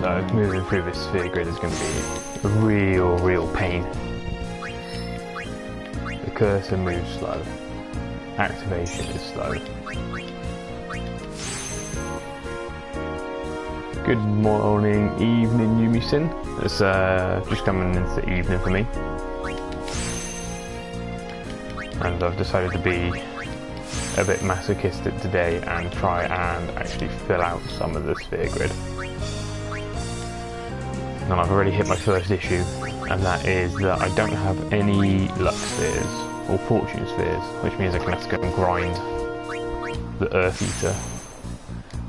So moving through this sphere grid is going to be a real pain. The cursor moves slow. Activation is slow. Good morning, evening, Yumisin. It's just coming into the evening for me. And I've decided to be a bit masochistic today and try and actually fill out some of the sphere grid. And I've already hit my first issue, and that is that I don't have any luck spheres or fortune spheres, which means I'm going to have to go and grind the Earth Eater,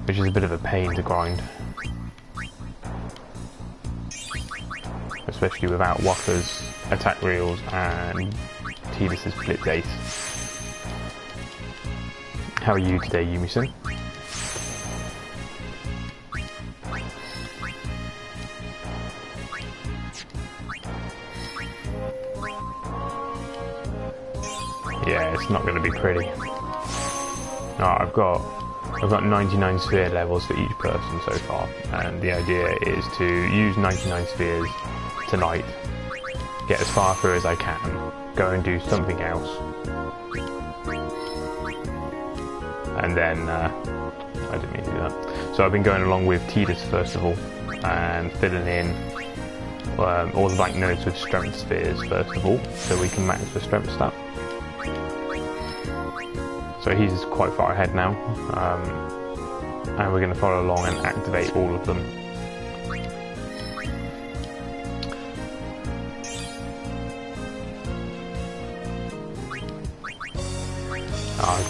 which is a bit of a pain to grind. Especially without Waffer's attack reels and Tidus's Blitz Ace. How are you today, Yumisin? Yeah, it's not going to be pretty. Oh, I've got 99 sphere levels for each person so far, and the idea is to use 99 spheres tonight, get as far through as I can, go and do something else, and then I didn't mean to do that. So I've been going along with Tidus first of all, and filling in all the blank nodes with strength spheres first of all, so we can max the strength stat. So he's quite far ahead now, and we're going to follow along and activate all of them.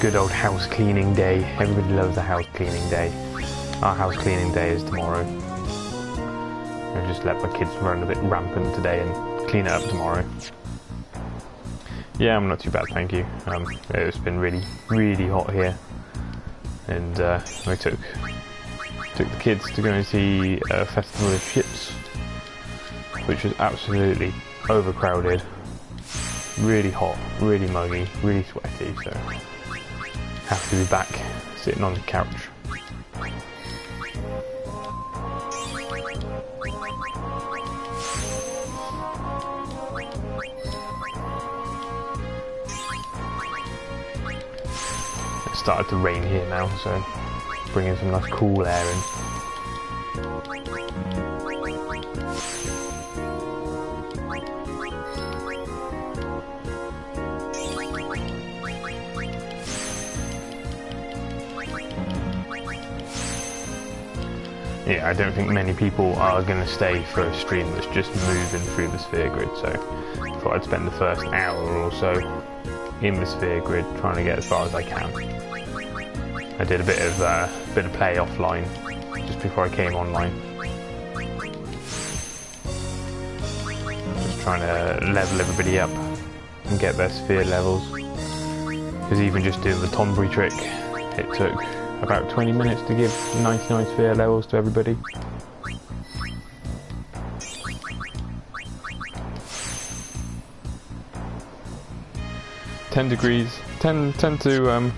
Good old house cleaning day. Everybody loves a house cleaning day. Our house cleaning day is tomorrow. I'll just let my kids run a bit rampant today and clean it up tomorrow. Yeah, I'm not too bad, thank you. It's been really hot here, and I took the kids to go and see a festival of ships, which was absolutely overcrowded, really hot, really muggy, really sweaty. So have to be back sitting on the couch. It started to rain here now, so bringing some nice cool air in. Yeah, I don't think many people are going to stay for a stream that's just moving through the sphere grid, so I thought I'd spend the first hour or so in the sphere grid trying to get as far as I can. I did a bit of play offline just before I came online. Just trying to level everybody up and get their sphere levels. Because even just doing the Tonberry trick, it took about 20 minutes to give 99 sphere levels to everybody. $10 degrees, 10 to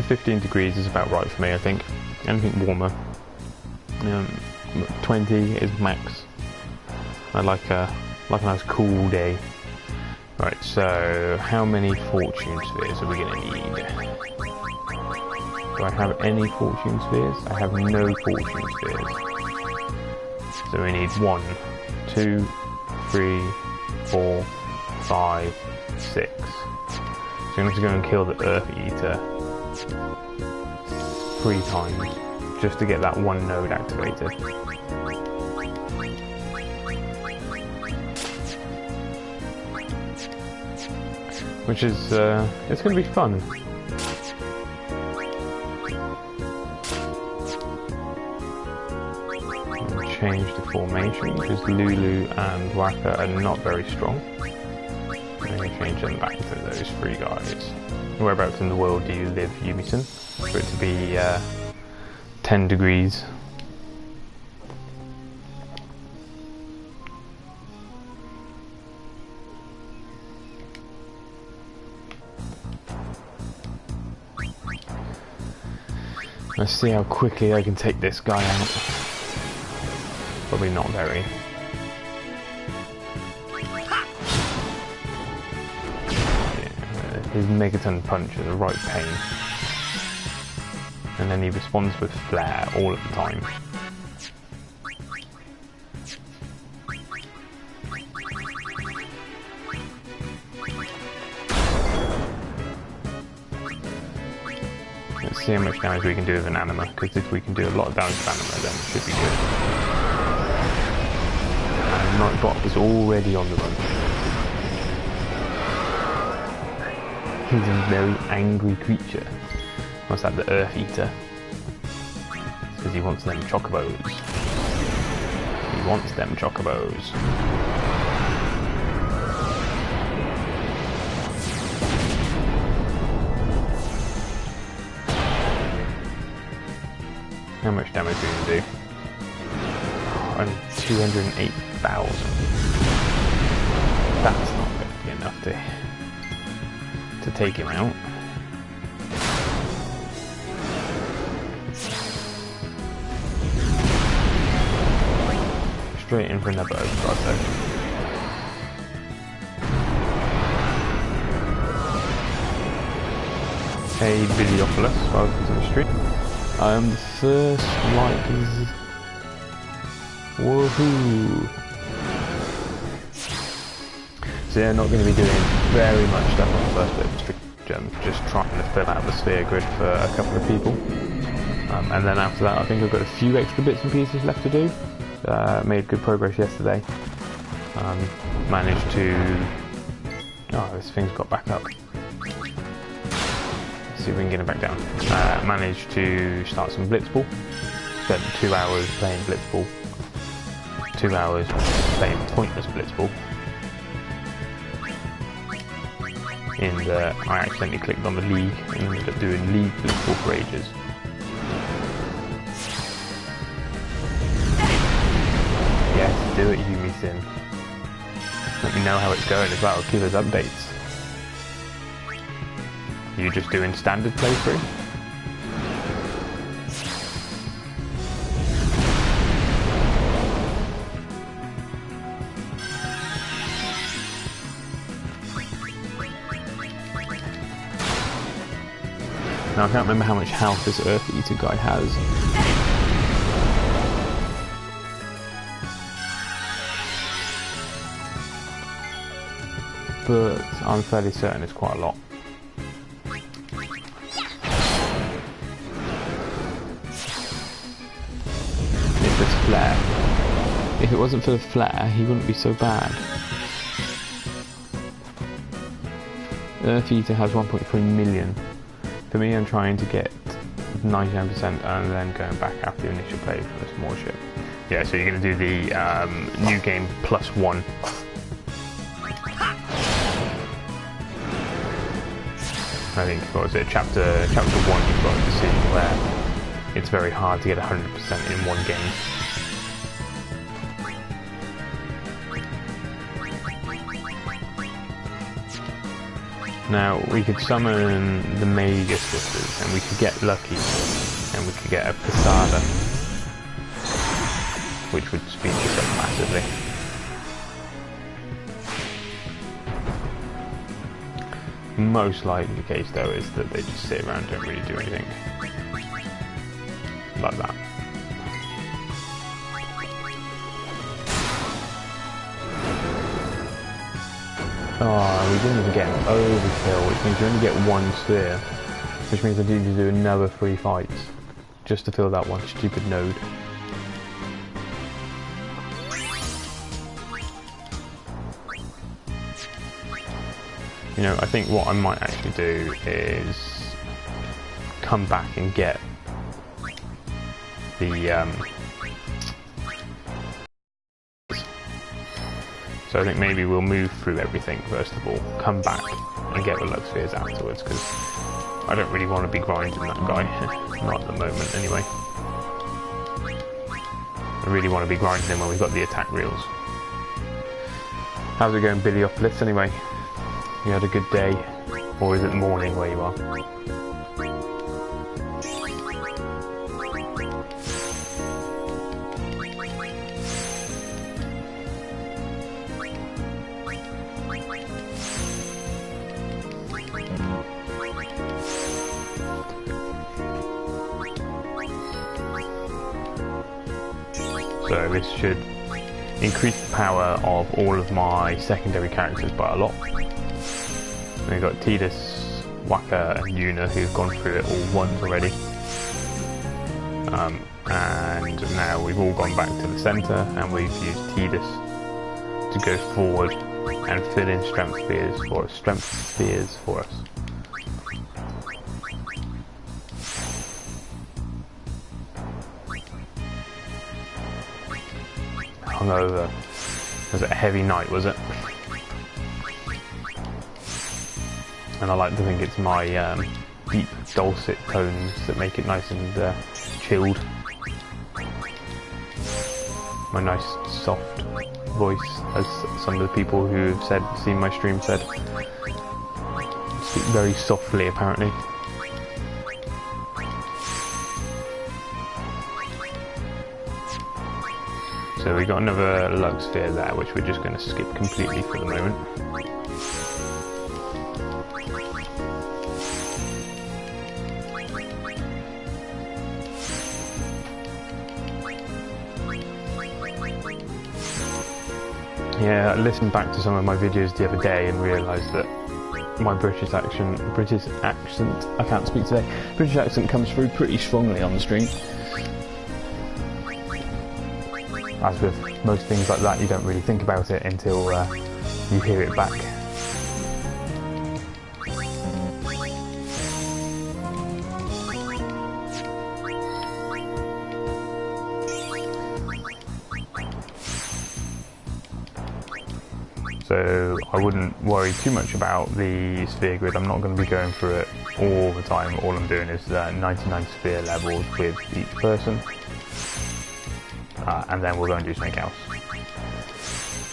15 degrees is about right for me, I think. Anything warmer, 20 is max. I like a nice cool day. Right, so how many fortune spheres are we going to need? Do I have any fortune spheres? I have no fortune spheres. So we need 1, 2, 3, 4, 5, 6. So I'm going to go and kill the Earth Eater 3 times just to get that one node activated. Which is, it's going to be fun. Change the formation because Lulu and Waka are not very strong. I'm going to change them back to those 3 guys. Whereabouts in the world do you live, Yumisin? For it to be 10 degrees. Let's see how quickly I can take this guy out. Probably not very. Yeah, his Megaton punch is a right pain. And then he responds with flare all at the time. Let's see how much damage we can do with an anima, because if we can do a lot of damage with anima, then it should be good. And Nightbot is already on the run. He's a very angry creature. What's that, the Earth Eater? Because he wants them chocobos. He wants them chocobos. How much damage are we going to do? I'm 208,000. That's not going to be enough to take him out. Straight in for another overdrive though. Hey Biliopolis, welcome to the stream. The first like is... Woohoo! So yeah, not going to be doing very much stuff on the first bit of the stream, just trying to fill out the sphere grid for a couple of people. And then after that I think I've got a few extra bits and pieces left to do. Made good progress yesterday. Managed to... Oh, this thing's got back up. Let's see if we can get it back down. Managed to start some Blitzball. Spent 2 hours playing Blitzball. 2 hours playing pointless Blitzball. In the... I accidentally clicked on the league and ended up doing league Blitzball for ages. Yes, do it, Yumisin. Let me know how it's going as well. Give us updates. Are you just doing standard playthrough? Now I can't remember how much health this Earth Eater guy has. But I'm fairly certain it's quite a lot. It's this flare. If it wasn't for the flare, he wouldn't be so bad. Earth Eater has 1.3 million. For me, I'm trying to get 99% and then going back after the initial play for some more shit. Yeah, so you're going to do the new game +1. I think, what was it, chapter 1 you've got to see where it's very hard to get 100% in one game. Now, we could summon the Magus Sisters and we could get lucky and we could get a Posada, which would speed this up massively. Most likely the case though is that they just sit around and don't really do anything. Like that. Oh, we didn't even get an overkill, which means you only get one sphere. Which means I need to do another 3 fights just to fill that one stupid node. You know, I think what I might actually do is come back and get the so I think maybe we'll move through everything first of all, come back and get the Lux Spheres afterwards, because I don't really want to be grinding that guy, not at the moment anyway. I really want to be grinding him when we've got the attack reels. How's it going, Biliopolis, anyway? You had a good day, or is it morning where you are? So this should increase the power of all of my secondary characters by a lot. We've got Tidus, Waka and Yuna who've gone through it all once already. And now we've all gone back to the centre and we've used Tidus to go forward and fill in strength spheres for us. Hungover. Was it a heavy night, was it? And I like to think it's my deep dulcet tones that make it nice and chilled. My nice soft voice, as some of the people who have seen my stream said. I speak very softly apparently. So we got another luck sphere there, which we're just going to skip completely for the moment. Yeah, I listened back to some of my videos the other day and realised that my British accent, I can't speak today, British accent comes through pretty strongly on the stream. As with most things like that, you don't really think about it until you hear it back. So I wouldn't worry too much about the sphere grid. I'm not going to be going through it all the time. All I'm doing is 99 sphere levels with each person. And then we'll go and do something else.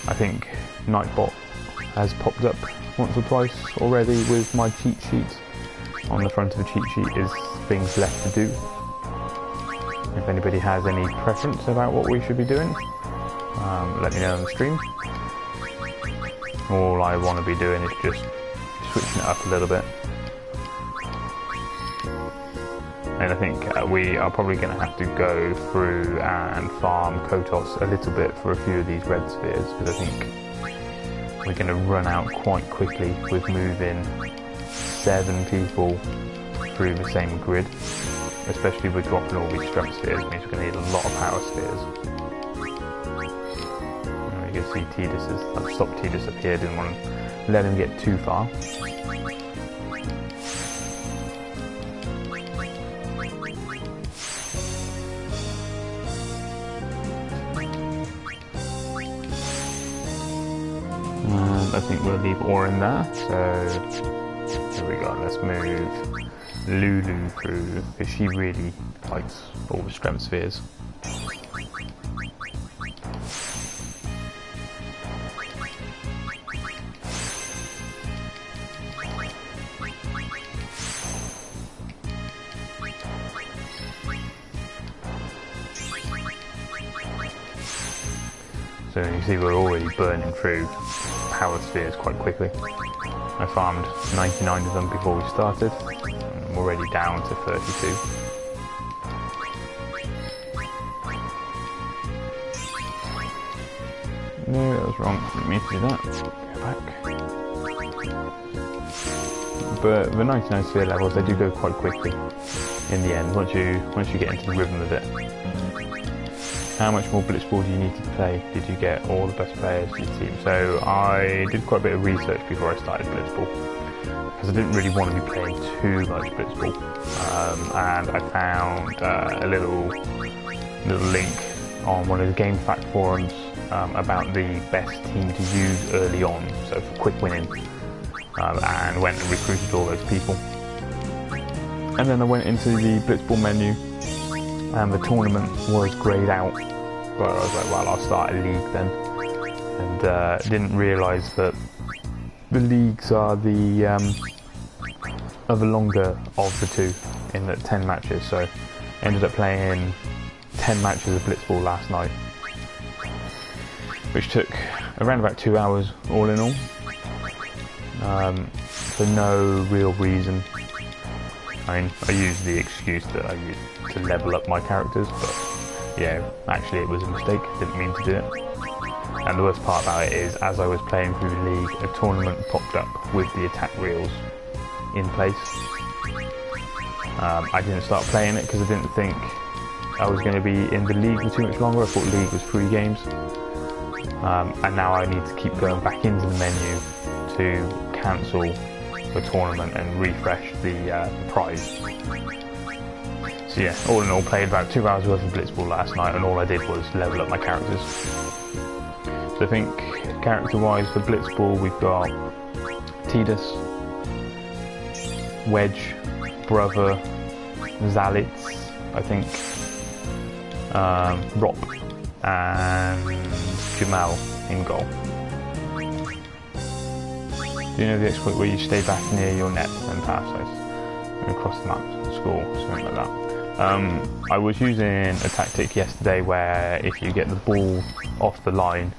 I think Nightbot has popped up once or twice already with my cheat sheet. On the front of the cheat sheet is things left to do. If anybody has any preference about what we should be doing, let me know on the stream. All I want to be doing is just switching it up a little bit. And I think we are probably going to have to go through and farm Kotos a little bit for a few of these red spheres, because I think we're going to run out quite quickly with moving 7 people through the same grid, especially with dropping all these strength spheres. It means we're going to need a lot of power spheres. And you can see Tidus I've stopped Tidus up here, didn't want to let him get too far. I think we'll leave ore in there, so here we go, let's move Lulu through, because she really likes all the strength spheres. So you see we're already burning through power spheres quite quickly. I farmed 99 of them before we started, and I'm already down to 32. No, that was wrong, didn't mean to do that. Go back. But the 99 sphere levels, they do go quite quickly in the end, once you get into the rhythm of it. How much more Blitzball do you need to play? Did you get all the best players to your team? So I did quite a bit of research before I started Blitzball, because I didn't really want to be playing too much Blitzball. And I found a little link on one of the Game Fact forums about the best team to use early on, so for quick winning, and went and recruited all those people. And then I went into the Blitzball menu, and the tournament was greyed out, but I was like, well, I'll start a league then, and didn't realise that the leagues are the longer of the two, in the 10 matches. So I ended up playing 10 matches of Blitzball last night, which took around about 2 hours all in all, for no real reason. I mean, I use the excuse that I use to level up my characters, but yeah, actually it was a mistake, didn't mean to do it. And the worst part about it is, as I was playing through the league, a tournament popped up with the attack reels in place. I didn't start playing it because I didn't think I was going to be in the league for too much longer. I thought league was 3 games. And now I need to keep going back into the menu to cancel the tournament and refresh the prize. So yeah, all in all, played about 2 hours worth of Blitzball last night, and all I did was level up my characters. So I think character-wise for Blitzball we've got Tidus, Wedge, Brother, Zalitz, I think, Rop, and Jamal in goal. Do you know the exploit where you stay back near your net and pass those and across the map, score, something like that? I was using a tactic yesterday where if you get the ball off the line,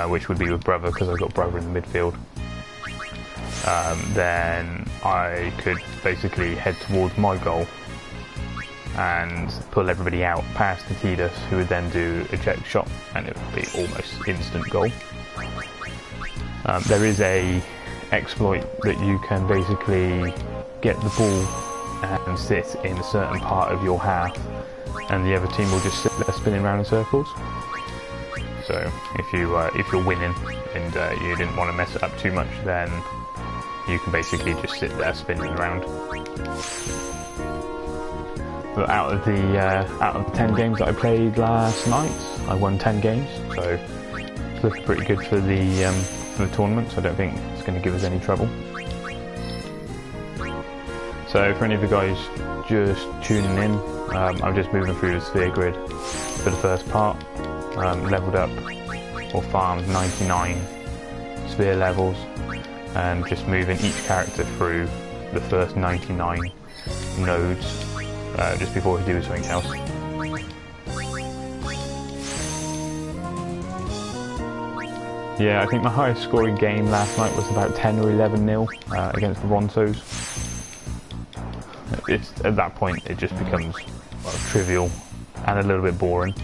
which would be with Brother because I've got Brother in the midfield, then I could basically head towards my goal and pull everybody out past the Tidus, who would then do a check shot, and it would be almost instant goal. There is a exploit that you can basically get the ball and sit in a certain part of your half, and the other team will just sit there spinning around in circles. So if you're winning and you didn't want to mess it up too much, then you can basically just sit there spinning around. But out of the 10 games that I played last night, I won 10 games, so it's looking pretty good for the tournament. So I don't think it's going to give us any trouble. So for any of you guys just tuning in, I'm just moving through the sphere grid for the first part. Leveled up or farmed 99 sphere levels, and just moving each character through the first 99 nodes just before we do something else. Yeah, I think my highest scoring game last night was about 10 or 11-0 against the Ronsos. At that point it just becomes trivial and a little bit boring.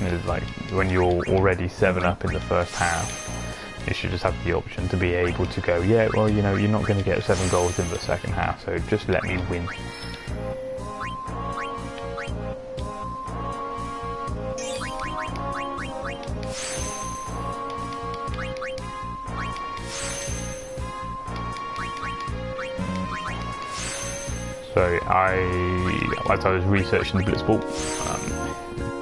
It's like when you're already 7-up in the first half, you should just have the option to be able to go, yeah, well, you know, you're not going to get 7 goals in the second half, so just let me win. So as I was researching the Blitzball,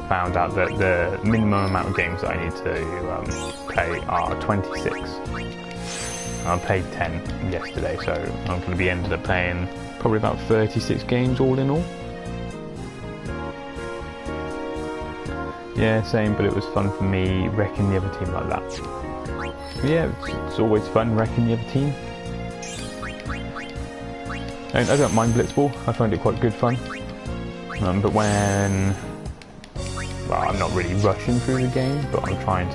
found out that the minimum amount of games that I need to play are 26. I played 10 yesterday, so I'm going to be ended up playing probably about 36 games all in all. Yeah, same, but it was fun for me wrecking the other team like that. Yeah, it's always fun wrecking the other team. I don't mind Blitzball, I find it quite good fun. But when... well, I'm not really rushing through the game, but I'm trying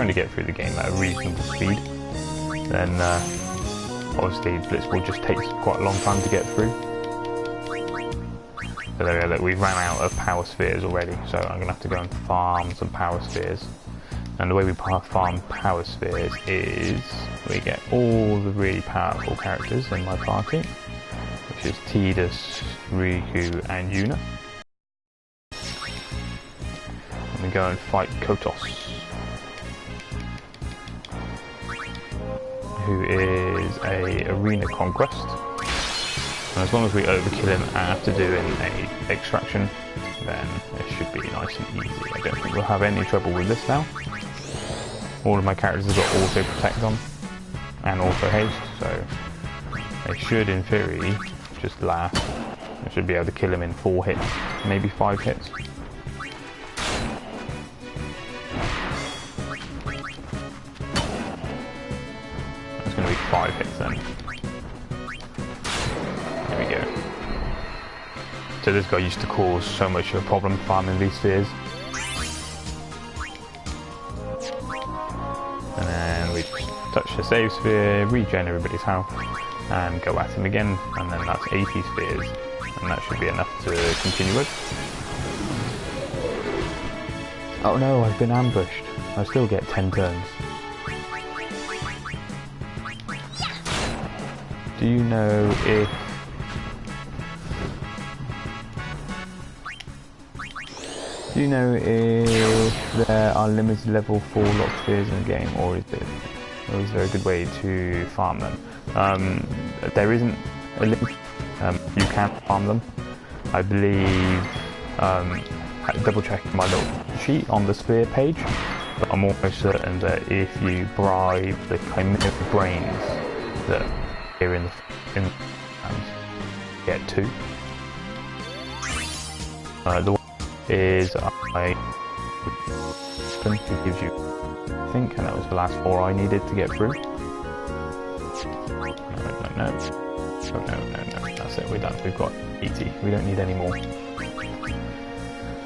to get through the game at a reasonable speed, then obviously Blitzball just takes quite a long time to get through. So there we go, look, we've ran out of power spheres already, so I'm going to have to go and farm some power spheres. And the way we farm power spheres is we get all the really powerful characters in my party, which is Tidus, Riku and Yuna. And we go and fight Kotos, who is a arena conquest. And as long as we overkill him after doing a extraction, then it should be nice and easy. I don't think we'll have any trouble with this now. All of my characters have got auto protect on and auto haste, so they should in theory just last. I should be able to kill him in 4 hits, maybe 5 hits. That's going to be 5 hits then. There we go. So this guy used to cause so much of a problem farming these spheres. And then we touch the save sphere, regen everybody's health, and go at him again, and then that's 80 spheres, and that should be enough to continue with. Oh no, I've been ambushed. I still get 10 turns. Do you know if... Do you know if there are limited level 4 lock spheres in the game, or is there a good way to farm them? There isn't a limit. You can farm them. I believe, double check my little sheet on the sphere page, but I'm almost certain that if you bribe the chimera brains that are here in the get 2. The one is who gives you, I think, and that was the last 4 I needed to get through. No, that's it, we're done. We've got 80, we don't need any more.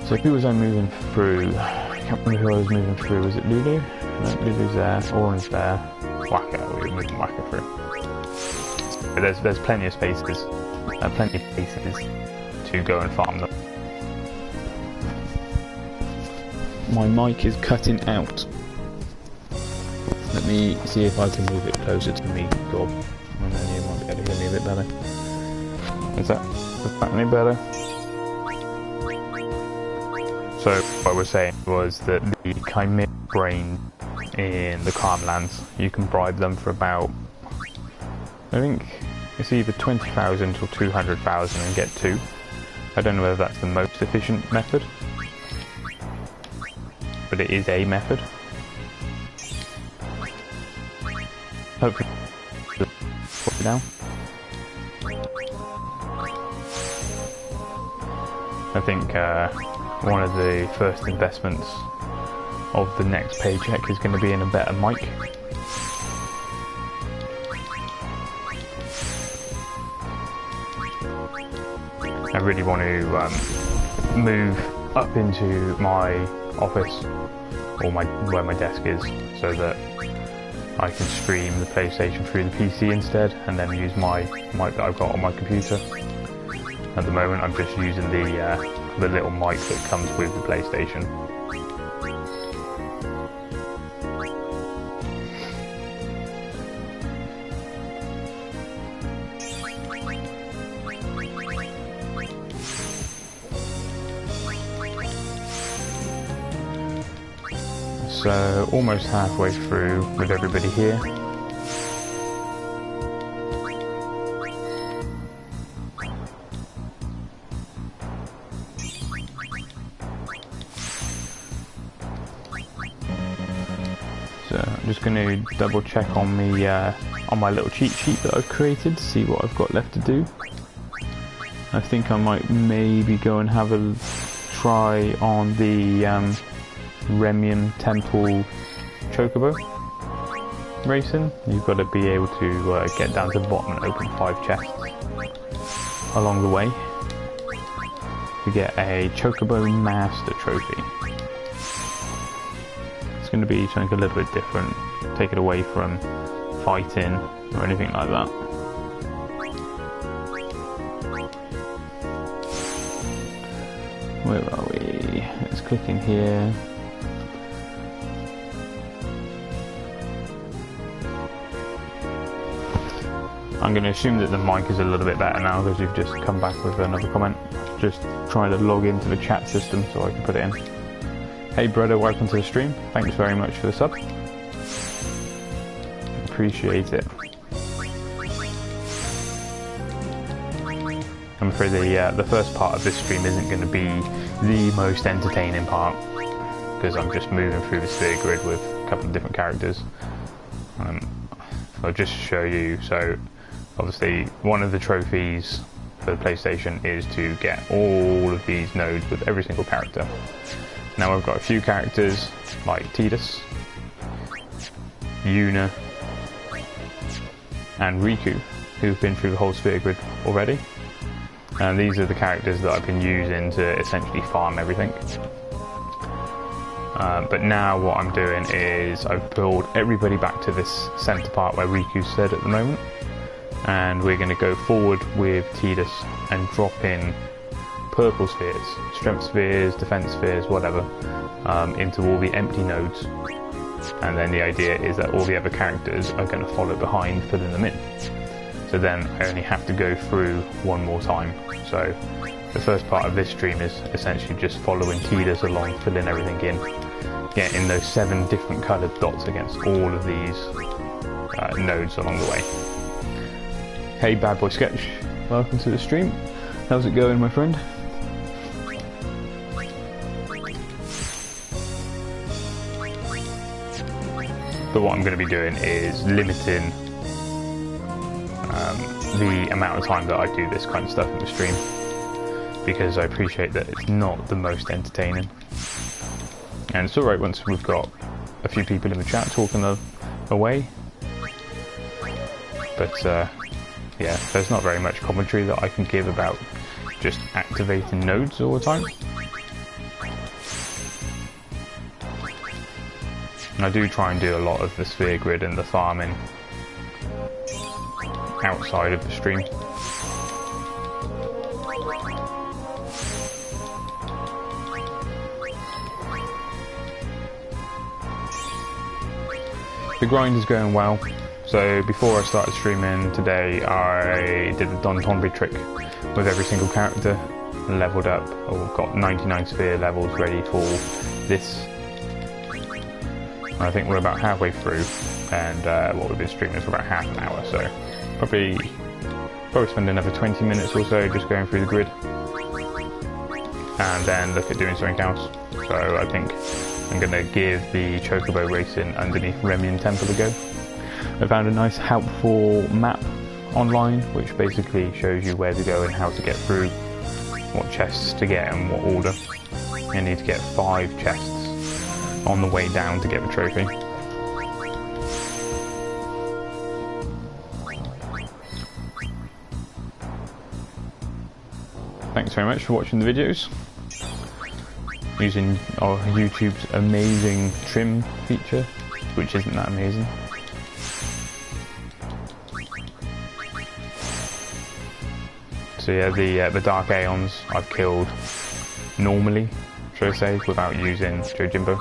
So who was I moving through? I can't remember who I was moving through. Was it Lulu? No, Lulu's there, Oran's there, Wacko, we were moving Wacko through. But there's plenty of spaces, plenty of places to go and farm them. My mic is cutting out. Let me see if I can move it closer to me, Gob. And then you might be able to hear me a bit better. Is that any better? So what I was saying was that the chimera brain in the Calmlands, you can bribe them for about, I think it's either 20,000 or 200,000 and get 2. I don't know whether that's the most efficient method, but it is a method. Hopefully put it down. I think one of the first investments of the next paycheck is going to be in a better mic. I really want to move up into my office, or where my desk is, so that I can stream the PlayStation through the PC instead, and then use my mic that I've got on my computer. At the moment, I'm just using the little mic that comes with the PlayStation. So, almost halfway through with everybody here. So, I'm just going to double check on my little cheat sheet that I've created to see what I've got left to do. I think I might maybe go and have a try on the Remian Temple Chocobo racing. You've got to be able to get down to the bottom and open 5 chests along the way to get a Chocobo Master trophy. It's going to be something a little bit different, take it away from fighting or anything like that. Where are we? Let's click in here. I'm going to assume that the mic is a little bit better now because you've just come back with another comment. Just trying to log into the chat system so I can put it in. Hey brother, welcome to the stream. Thanks very much for the sub. Appreciate it. I'm afraid the first part of this stream isn't going to be the most entertaining part because I'm just moving through the sphere grid with a couple of different characters. I'll just show you. So obviously one of the trophies for the PlayStation is to get all of these nodes with every single character. Now I've got a few characters like Tidus, Yuna and Riku who've been through the whole sphere grid already. And these are the characters that I've been using to essentially farm everything. But now what I'm doing is I've pulled everybody back to this centre part where Riku's stood at the moment. and we're going to go forward with Tidus and drop in purple spheres, strength spheres, defense spheres, whatever, into all the empty nodes. And then the idea is that all the other characters are going to follow behind, filling them in. So then I only have to go through one more time. So the first part of this stream is essentially just following Tidus along, filling everything in, getting those 7 different coloured dots against all of these nodes along the way. Hey Bad Boy Sketch, welcome to the stream. How's it going, my friend? But what I'm going to be doing is limiting the amount of time that I do this kind of stuff in the stream, because I appreciate that it's not the most entertaining. And it's alright once we've got a few people in the chat talking away. But yeah, there's not very much commentary that I can give about just activating nodes all the time. And I do try and do a lot of the sphere grid and the farming outside of the stream. The grind is going well. So before I started streaming today, I did the Tonberry trick with every single character, leveled up, or got 99 sphere levels ready for this. I think we're about halfway through, and what we've been streaming is for about half an hour, so probably spend another 20 minutes or so just going through the grid, and then look at doing something else. So I think I'm going to give the Chocobo racing underneath Remian Temple a go. I found a nice helpful map online which basically shows you where to go and how to get through, what chests to get and what order. You need to get 5 chests on the way down to get the trophy. Thanks very much for watching the videos, using YouTube's amazing trim feature, which isn't that amazing. So yeah, the Dark Aeons I've killed normally, should I say, without using Jojimbo.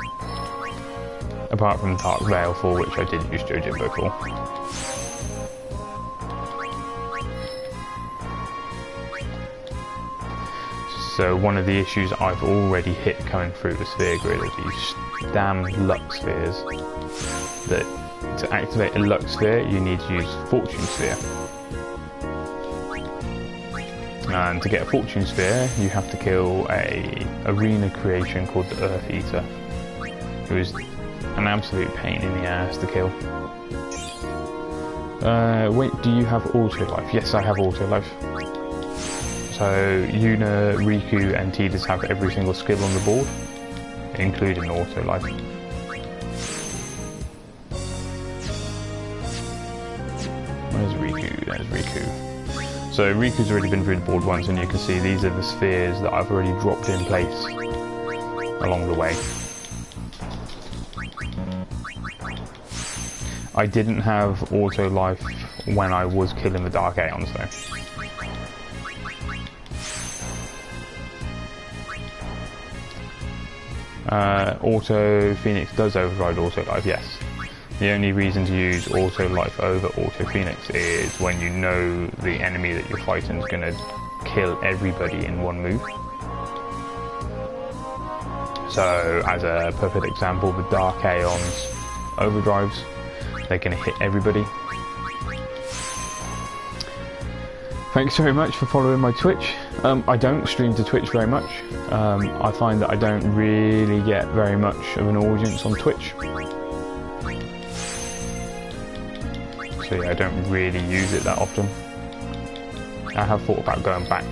Apart from Dark Veilful, which I did use Jojimbo for. So one of the issues I've already hit coming through the sphere grid are these damn luck spheres. That to activate a luck sphere, you need to use Fortune Sphere. And to get a Fortune Sphere, you have to kill a arena creation called the Earth Eater, who is an absolute pain in the ass to kill. Wait, do you have auto life? Yes, I have auto life. So Yuna, Riku and Tidus have every single skill on the board, including auto life. Where's Riku? There's Riku. So Riku's already been through the board once, and you can see these are the spheres that I've already dropped in place along the way. I didn't have auto life when I was killing the Dark Aeons though. Auto Phoenix does override auto life, yes. The only reason to use auto life over auto Phoenix is when you know the enemy that you're fighting is going to kill everybody in one move. So as a perfect example, the Dark Aeons overdrives, they're going to hit everybody. Thanks very much for following my Twitch. I don't stream to Twitch very much. I find that I don't really get very much of an audience on Twitch. So yeah, I don't really use it that often. I have thought about going back.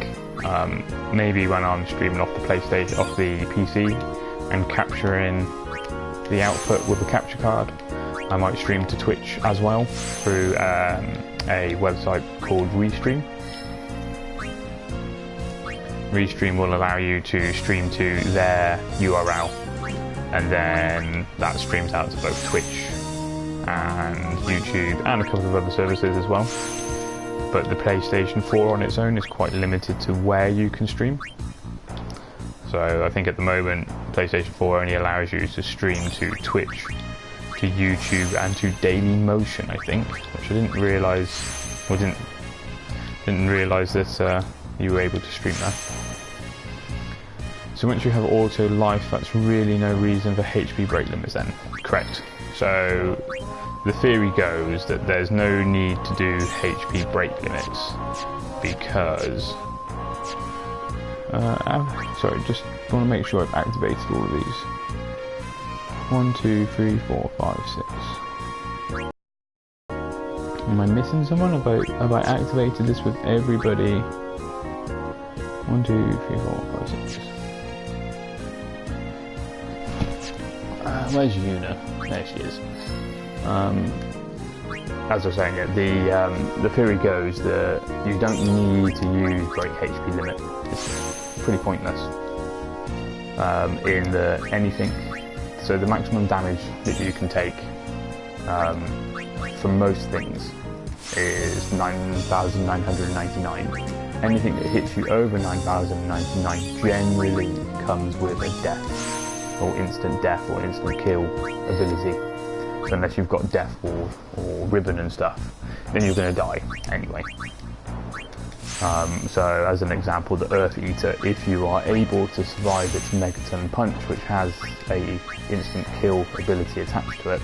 Maybe when I'm streaming off the PlayStation, off the PC, and capturing the output with a capture card, I might stream to Twitch as well through a website called Restream. Restream will allow you to stream to their URL, and then that streams out to both Twitch and YouTube and a couple of other services as well. but the PlayStation 4 on its own is quite limited to where you can stream. So I think at the moment PlayStation 4 only allows you to stream to Twitch, to YouTube and to Dailymotion, I think, which I didn't realise, or didn't realise that you were able to stream that. So once you have auto life, that's really no reason for HP break limits then. Correct. So the theory goes that there's no need to do HP break limits because sorry, just want to make sure I've activated all of these. 1, 2, 3, 4, 5, 6. Am I missing someone? Have I activated this with everybody? 1, 2, 3, 4, 5, 6. Where's Yuna? There she is. As I was saying, the theory goes that you don't need to use break HP limit. It's pretty pointless. In the anything, so the maximum damage that you can take from most things is 9,999. Anything that hits you over 9,099 generally comes with a death, or instant death, or instant kill ability. So unless you've got death or ribbon and stuff, then you're going to die anyway. So as an example, the Earth Eater, if you are able to survive its Megaton Punch, which has a instant kill ability attached to it,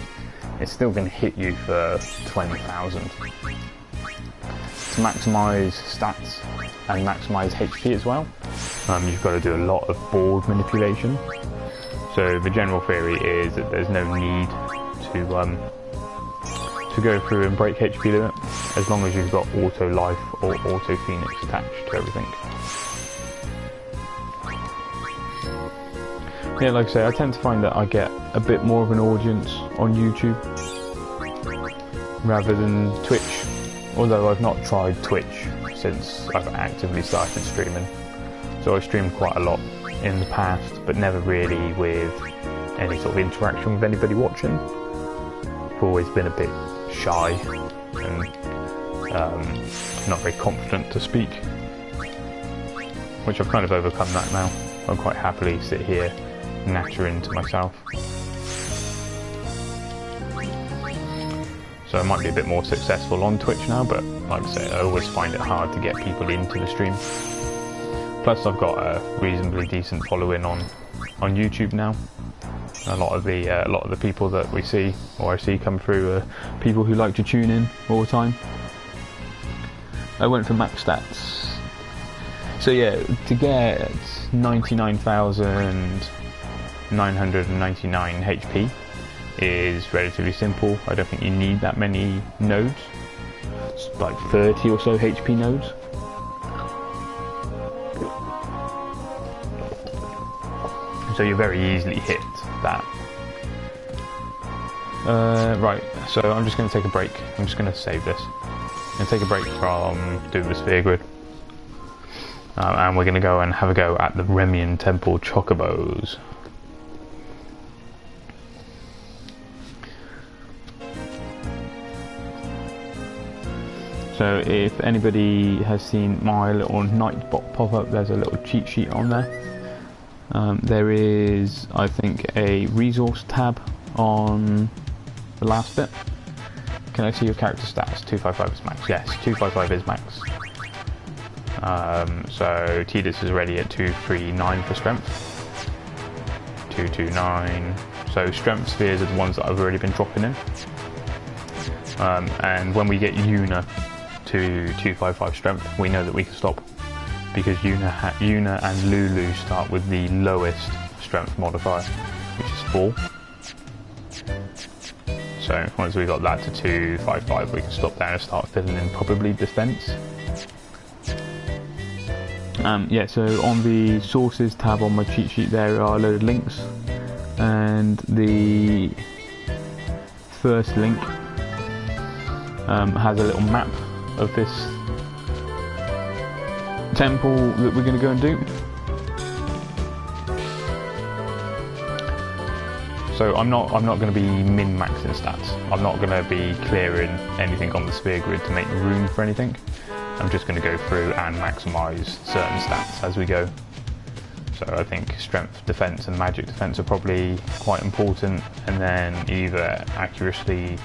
it's still going to hit you for 20,000. To maximise stats and maximise HP as well, you've got to do a lot of board manipulation. So the general theory is that there's no need to go through and break HP limit, as long as you've got auto life or auto phoenix attached to everything. Yeah, like I say, I tend to find that I get a bit more of an audience on YouTube rather than Twitch, although I've not tried Twitch since I've actively started streaming. So I streamed quite a lot in the past, but never really with any sort of interaction with anybody watching. I've always been a bit shy and not very confident to speak, which I've kind of overcome that now. I quite happily sit here nattering to myself. So I might be a bit more successful on Twitch now, but like I say, I always find it hard to get people into the stream. Plus I've got a reasonably decent following on YouTube now. A lot of the people that we see, or I see come through, are people who like to tune in all the time. I went for max stats. So yeah, to get 99,999 HP is relatively simple. I don't think you need that many nodes. It's like 30 or so HP nodes. So you very easily hit that. Right, so I'm just going to take a break. I'm just going to save this. I'm going to take a break from doing the sphere grid. And we're going to go and have a go at the Remian Temple Chocobos. So if anybody has seen my little Nightbot pop-up, there's a little cheat sheet on there. There is, I think, a resource tab on the last bit. Can I see your character stats? 255 is max. Yes, 255 is max. So Tidus is already at 239 for strength. 229. So strength spheres are the ones that I've already been dropping in. And when we get Yuna to 255 strength, we know that we can stop, because Yuna and Lulu start with the lowest strength modifier, which is 4. So once we got that to 255, we can stop there and start filling in probably defense. Yeah, so on the sources tab on my cheat sheet there are a load of links, and the first link has a little map of this temple that we're going to go and do. So I'm not going to be min-maxing stats. I'm not going to be clearing anything on the sphere grid to make room for anything. I'm just going to go through and maximise certain stats as we go. So I think strength defense and magic defense are probably quite important, and then either accuracy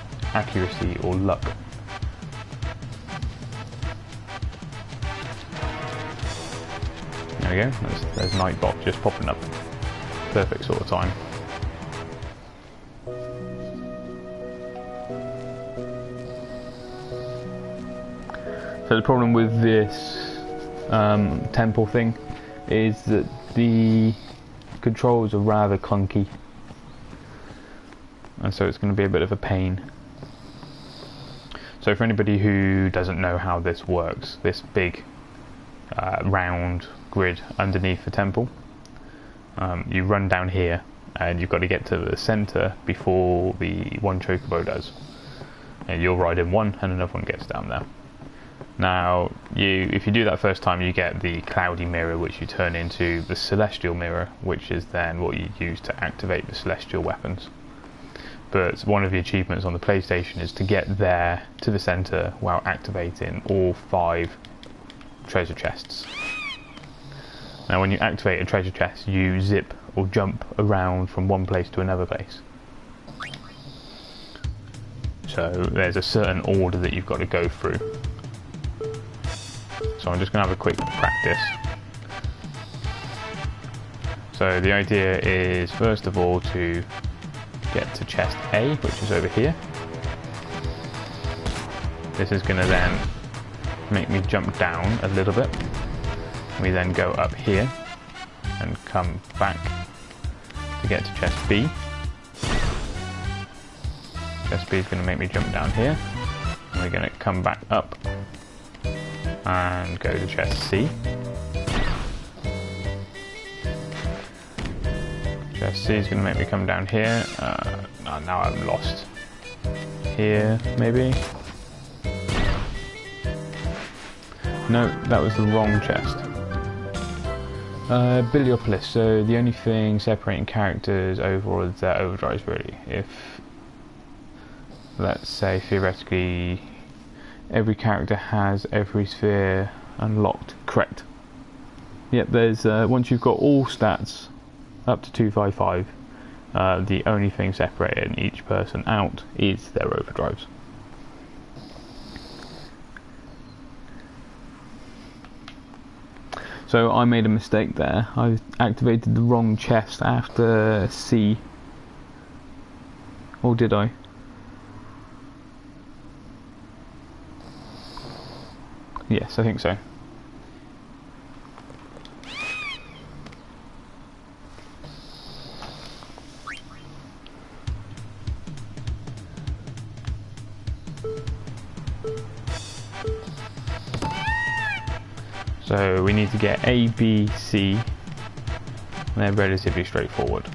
or luck. There we go, there's Nightbot just popping up. Perfect sort of time. So the problem with this temple thing is that the controls are rather clunky, and so it's going to be a bit of a pain. So for anybody who doesn't know how this works, this big round grid underneath the temple, you run down here and you've got to get to the centre before the one Chocobo does, and you'll ride in one and another one gets down there. Now, if you do that first time, you get the cloudy mirror, which you turn into the celestial mirror, which is then what you use to activate the celestial weapons. But one of the achievements on the PlayStation is to get there to the centre while activating all 5 treasure chests. Now, when you activate a treasure chest, you zip or jump around from one place to another place. So there's a certain order that you've got to go through. So I'm just going to have a quick practice. So the idea is, first of all, to get to chest A, which is over here. This is going to then make me jump down a little bit. We then go up here and come back to get to chest B. Chest B is going to make me jump down here. And we're going to come back up and go to chest C. Chest C is going to make me come down here. Now I'm lost. Here, maybe? No, that was the wrong chest. Biliopolis, so the only thing separating characters overall is their overdrives, really. If, let's say, theoretically, every character has every sphere unlocked. Correct. Yep, there's once you've got all stats up to 255, the only thing separating each person out is their overdrives. So I made a mistake there. I activated the wrong chest after C. Or did I? Yes, I think so. So we need to get A, B, C, and they're relatively straightforward.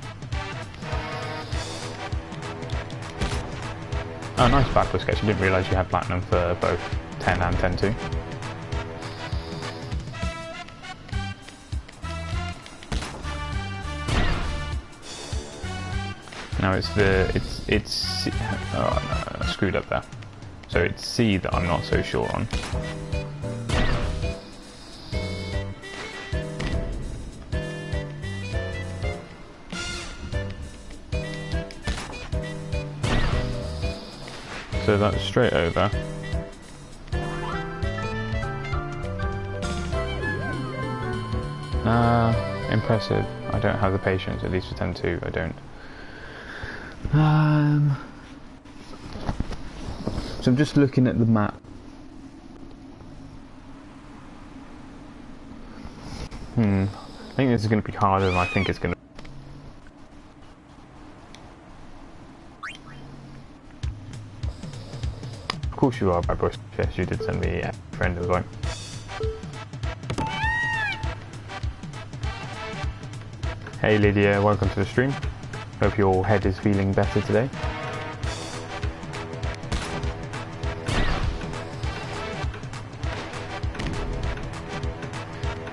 Oh, nice backward sketch. I didn't realise you had platinum for both 10 and 10-2. Now it's C. Oh no, I screwed up there. So it's C that I'm not so sure on. So that's straight over. Impressive. I don't have the patience, at least for 10-2, I don't. So I'm just looking at the map. I think this is going to be harder than I think it's going to. Of course you are, by Bruce. Yes, you did send me a friend invite. Hey Lydia, welcome to the stream. Hope your head is feeling better today.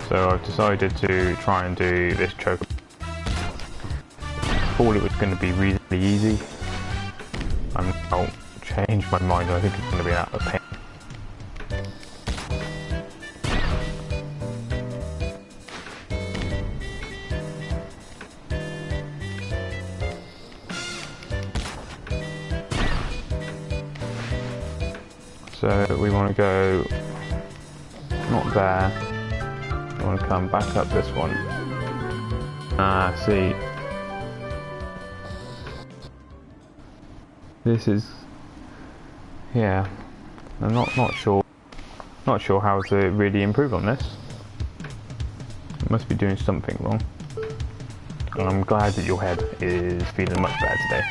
So I've decided to try and do this Chocobo. I thought it was going to be reasonably easy. I'm now changed my mind, I think it's going to be out of pain. So we want to go not there. We want to come back up this one. Ah, see. This is, yeah. I'm not sure how to really improve on this. I must be doing something wrong. And I'm glad that your head is feeling much better today.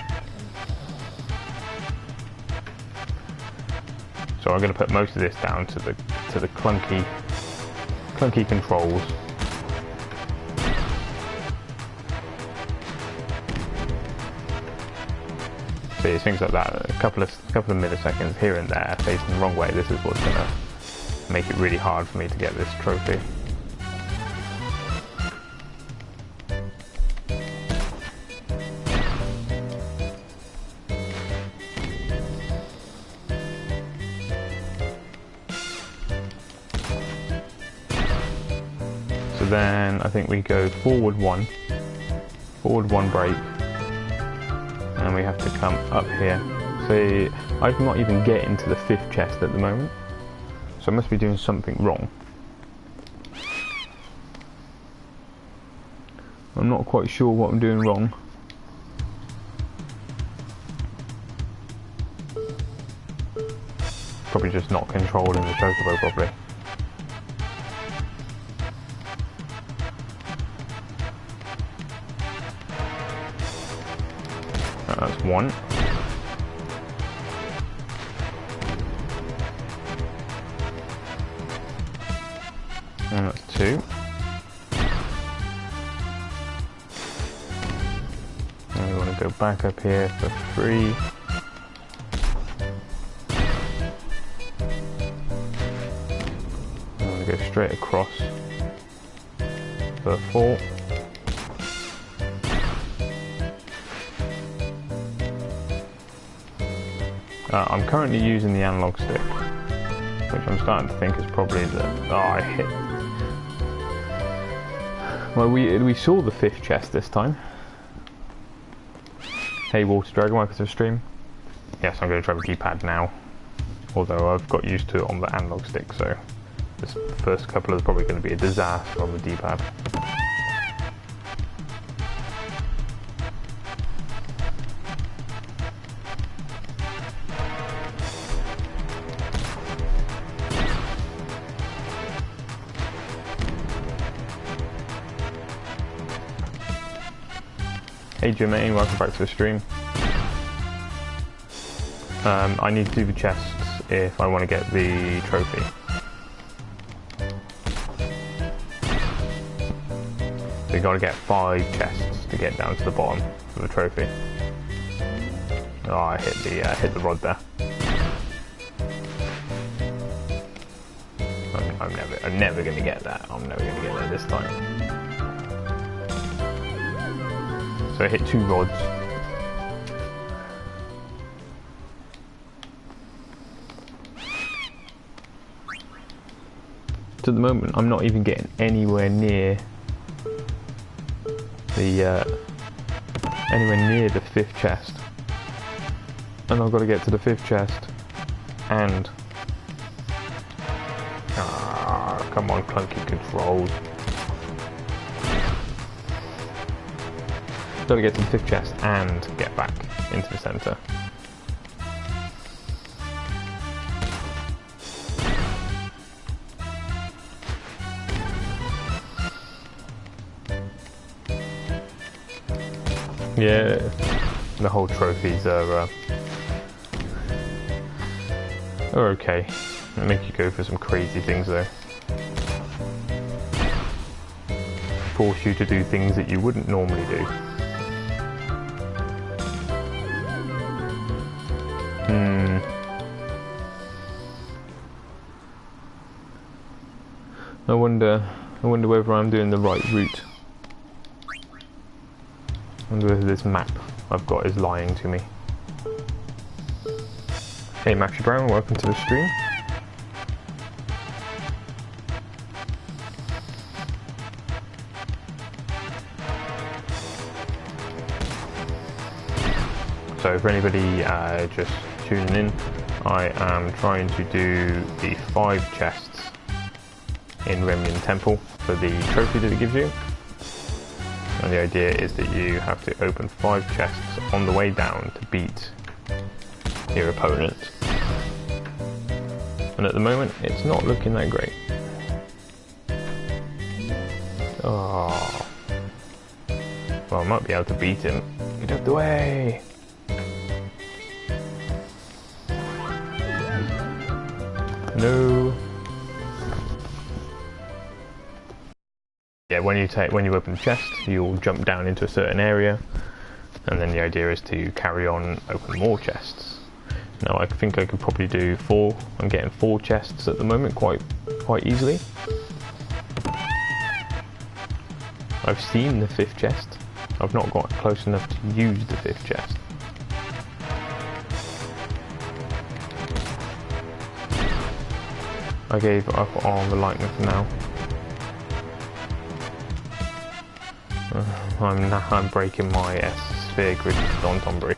So I'm going to put most of this down to the clunky controls. See, things like that. A couple of milliseconds here and there facing the wrong way. This is what's going to make it really hard for me to get this trophy. Then I think we go forward one break, and we have to come up here. See, I cannot even get into the 5th chest at the moment, so I must be doing something wrong. I'm not quite sure what I'm doing wrong. Probably just not controlling the Chocobo properly. That's one. And that's two. And we want to go back up here for 3. And we want to go straight across for 4. I'm currently using the analog stick, which I'm starting to think is probably the... Oh, I hit... Well, we saw the 5th chest this time. Hey, Water Dragon, welcome to the stream. Yes, I'm going to try the D-pad now, although I've got used to it on the analog stick, so this first couple is probably going to be a disaster on the D-pad. Hey Genais, welcome back to the stream. I need to do the chests if I want to get the trophy. So you got to get 5 chests to get down to the bottom for the trophy. Oh, I hit the rod there. I'm never going to get that. I'm never going to get that this time. So I hit 2 rods. So at the moment, I'm not even getting anywhere near the 5th chest, and I've got to get to the 5th chest, and come on, clunky controls. Got to get to the 5th chest and get back into the centre. Yeah, the whole trophies are okay. They make you go for some crazy things though. Force you to do things that you wouldn't normally do. I wonder whether I'm doing the right route. I wonder whether this map I've got is lying to me. Hey Matthew Brown, welcome to the stream. So for anybody just tuning in, I am trying to do the 5 chests in Remian Temple for the trophy that it gives you. And the idea is that you have to open 5 chests on the way down to beat your opponent. And at the moment, it's not looking that great. Oh. Well, I might be able to beat him. Get out of the way! No. Yeah, when you open the chest, you'll jump down into a certain area, and then the idea is to carry on, open more chests. Now I think I could probably do 4. I'm getting 4 chests at the moment quite easily. I've seen the 5th chest. I've not got close enough to use the 5th chest. I gave up on the lightning for now. I'm breaking my sphere grid on Tonberry.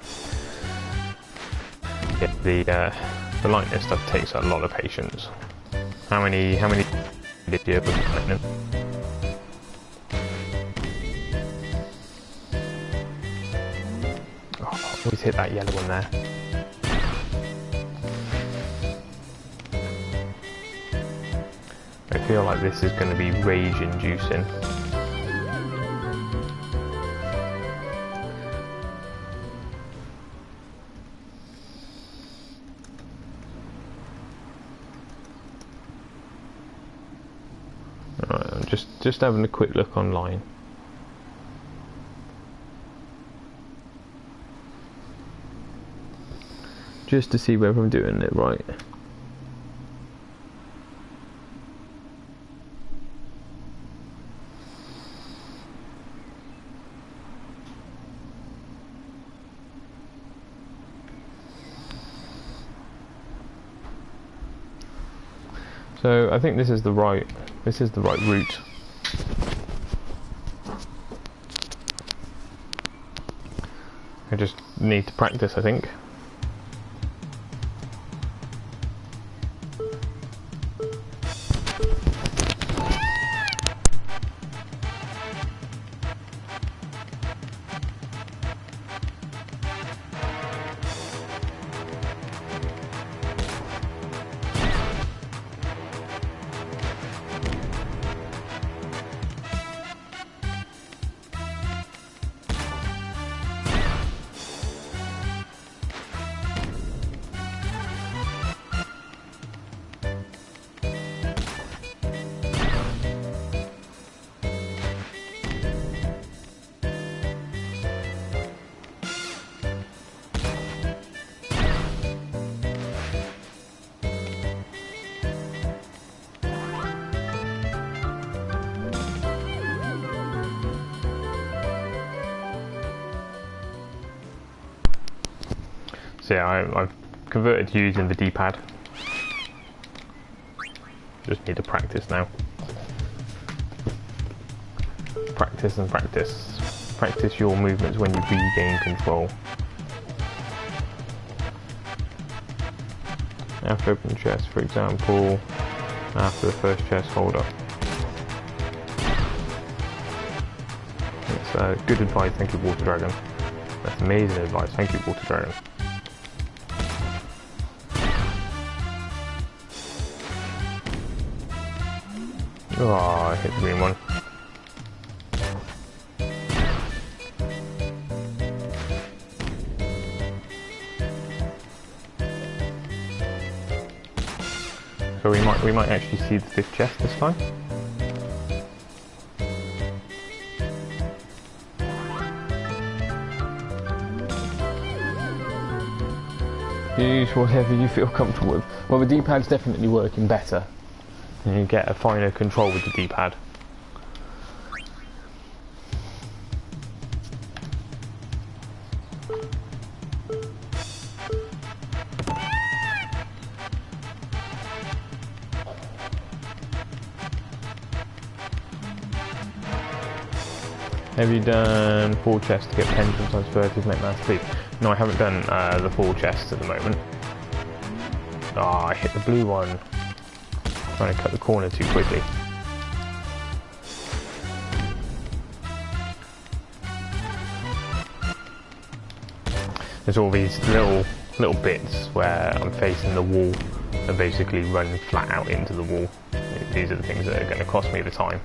Yeah, the lightning stuff takes a lot of patience. How many did you have with lightning? Oh, always hit that yellow one there. I feel like this is going to be rage-inducing. Alright, I'm just having a quick look online. Just to see whether I'm doing it right. So I think this is the right route. I just need to practice, I think. So yeah, I've converted to using the D-pad. Just need to practice now. Practice and practice. Practice your movements when you regain control. After open chest, for example, after the first chest, hold up. It's good advice, thank you, Water Dragon. That's amazing advice, thank you, Water Dragon. Oh, I hit the green one. So we might actually see the 5th chest this time. Use whatever you feel comfortable with. Well, the D-pad's definitely working better. And you get a finer control with the D-pad. Have you done 4 chests to get pendulum times 30 to make master leap? No, I haven't done the 4 chests at the moment. Ah, I hit the blue one. Trying to cut the corner too quickly. There's all these little bits where I'm facing the wall and basically run flat out into the wall. These are the things that are going to cost me the time.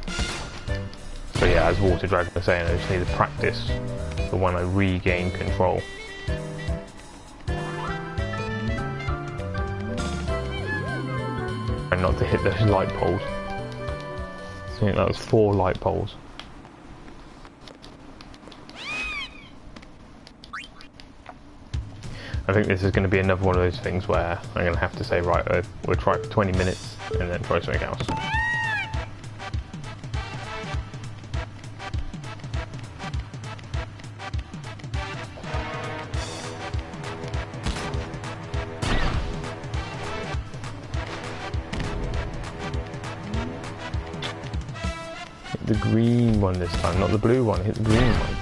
So yeah, as Water Dragon was saying, I just need to practice for when I regain control. And not to hit those light poles. I think that was 4 light poles. I think this is going to be another one of those things where I'm going to have to say, right, we'll try for 20 minutes and then try something else. Hit the green one this time, not the blue one, hit the green one.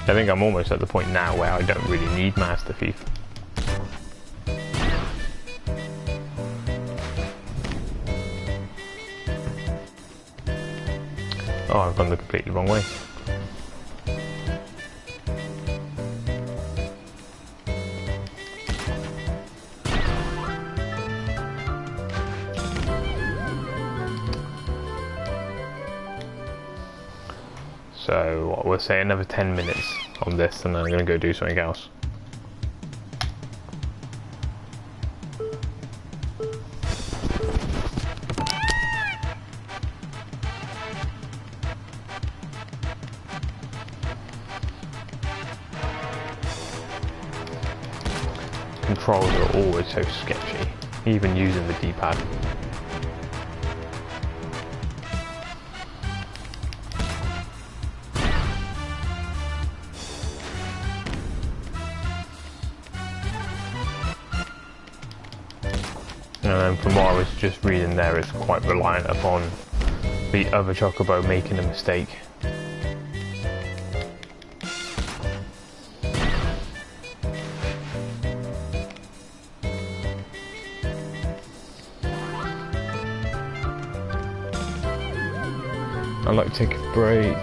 I think I'm almost at the point now where I don't really need Master Thief. Oh, I've gone the completely wrong way. So we'll say another 10 minutes on this and then I'm going to go do something else. Controls are always so sketchy, even using the D-pad. And from what I was just reading there, it's quite reliant upon the other Chocobo making a mistake. I like to take a break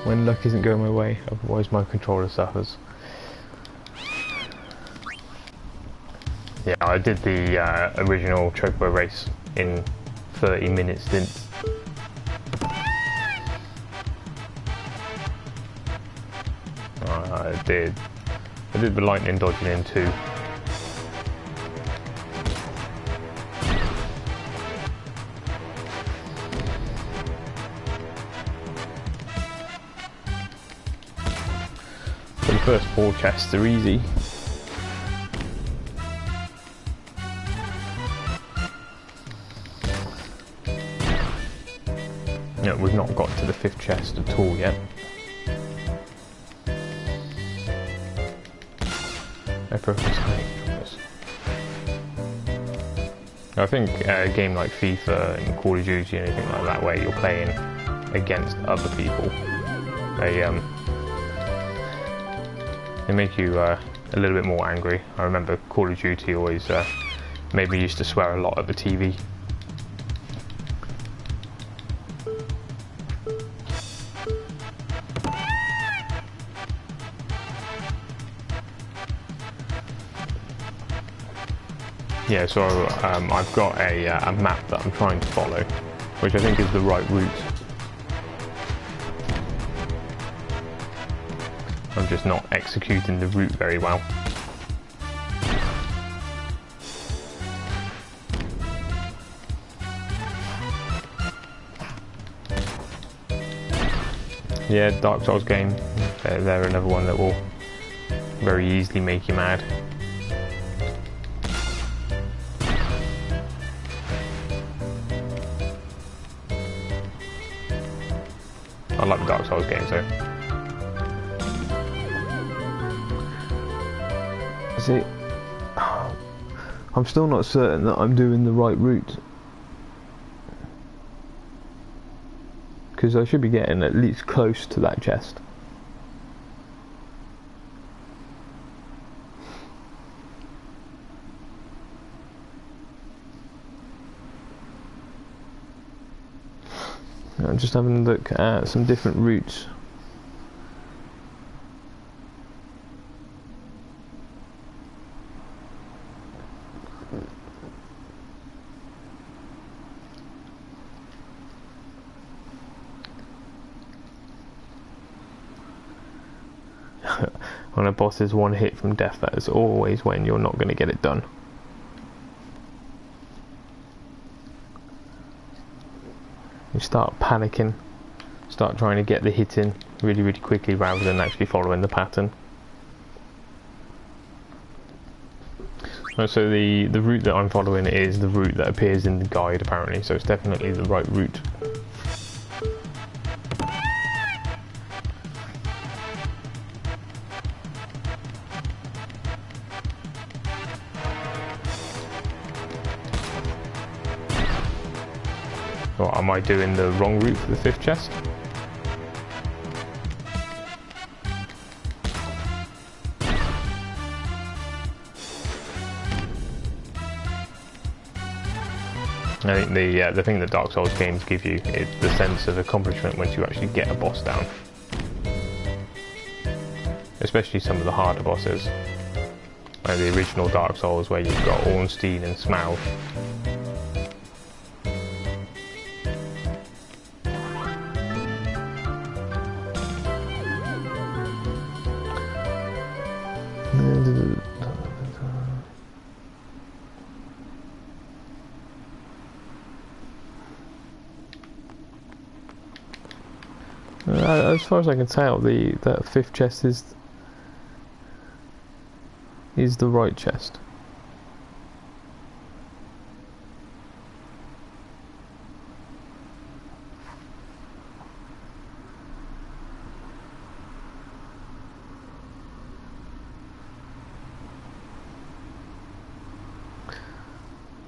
when luck isn't going my way, otherwise my controller suffers. Yeah, I did the original Chocobo race in 30 minute stints. I did the lightning dodging in too. So the first 4 chests are easy. No, we've not got to the 5th chest at all yet. I think a game like FIFA and Call of Duty and anything like that, where you're playing against other people, they make you a little bit more angry. I remember Call of Duty always made me used to swear a lot at the TV. Yeah, so I've got a map that I'm trying to follow, which I think is the right route. I'm just not executing the route very well. Yeah, Dark Souls game, they're another one that will very easily make you mad. I like the Dark Souls games though. See, I'm still not certain that I'm doing the right route. Because I should be getting at least close to that chest. I'm just having a look at some different routes. When a boss is one hit from death, that is always when you're not going to get it done. You start panicking, start trying to get the hit in really, really quickly rather than actually following the pattern. So the route that I'm following is the route that appears in the guide apparently, so it's definitely the right route. Or am I doing the wrong route for the 5th chest? I think the thing that Dark Souls games give you is the sense of accomplishment once you actually get a boss down. Especially some of the harder bosses. Like the original Dark Souls where you've got Ornstein and Smaug. As far as I can tell, that 5th chest is the right chest.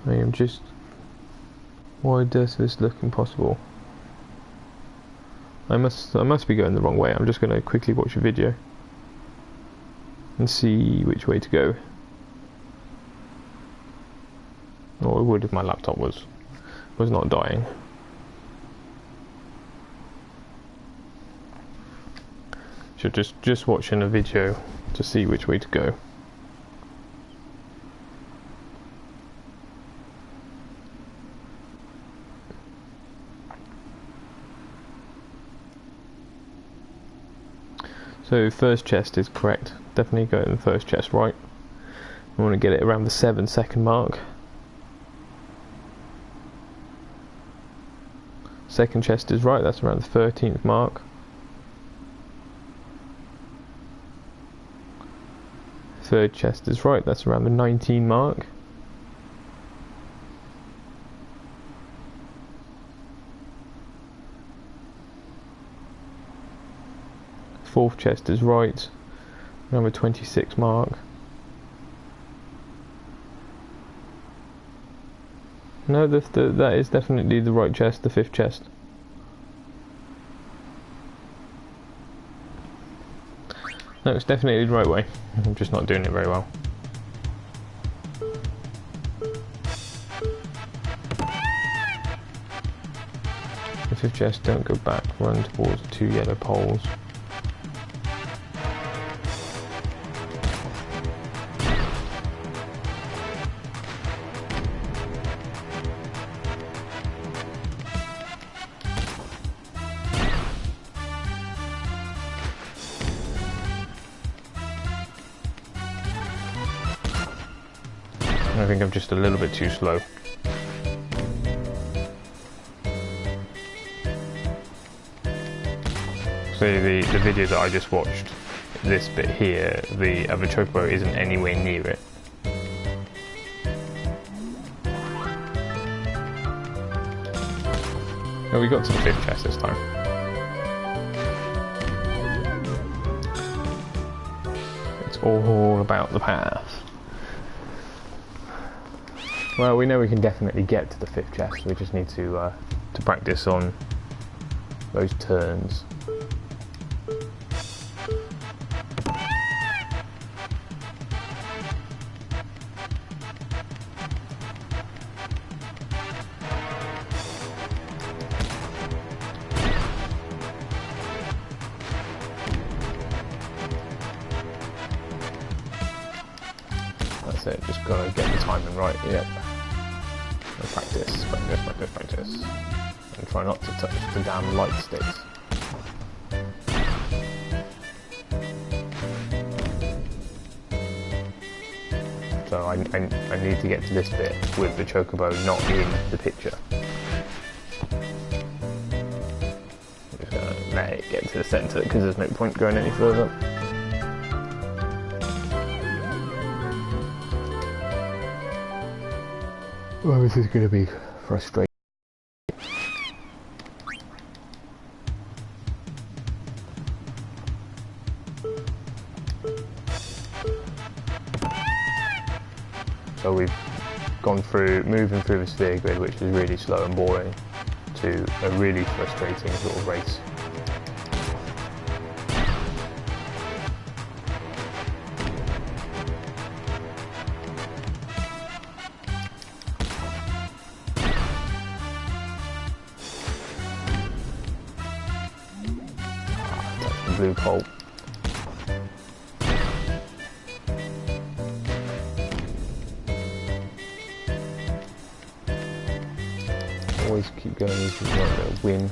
I am just... Why does this look impossible? I must be going the wrong way. I'm just going to quickly watch a video and see which way to go. Or I would if my laptop was not dying. So just watching a video to see which way to go. So 1st chest is correct. Definitely go in the 1st chest right. I want to get it around the 7-second mark. 2nd chest is right, that's around the 13th mark. 3rd chest is right, that's around the 19 mark. Fourth chest is right, around the 26 mark. No, that is definitely the right chest, the 5th chest. No, it's definitely the right way. I'm just not doing it very well. The 5th chest, don't go back, run towards the 2 yellow poles. I think I'm just a little bit too slow. So the video that I just watched, this bit here, the other Chocobo isn't anywhere near it. Oh, we got to the 5th chest this time. It's all about the path. Well, we know we can definitely get to the 5th chest. We just need to practice on those turns. that's it. Just gotta get the timing right. Yep. And practice, practice, practice, practice. And try not to touch the damn light sticks. So I need to get to this bit with the Chocobo not in the picture. I'm just gonna let it get to the centre because there's no point going any further. Well, this is going to be frustrating. So we've gone through, moving through the sphere grid, which is really slow and boring, to a really frustrating sort of race. Touch the blue pole. Always keep going if you want to win.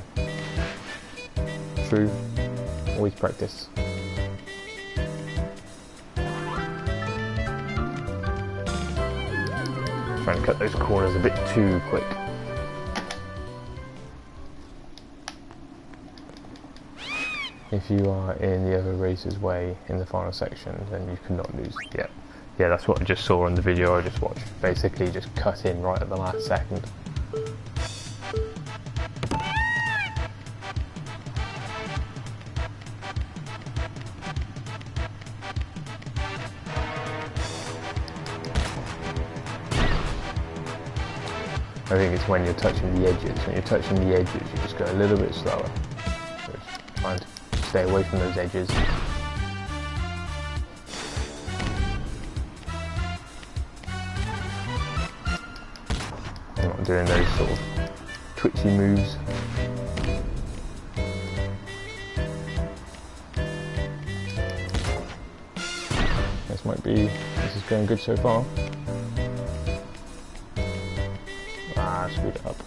True. Always practice. Trying to cut those corners a bit too quick. If you are in the other racer's way in the final section, then you cannot lose. Yeah, that's what I just saw on the video I just watched. Basically just cut in right at the last second. I think it's when you're touching the edges. When you're touching the edges, you just go a little bit slower. So just trying to stay away from those edges. I'm not doing those sort of twitchy moves. This is going good so far. Screwed it up.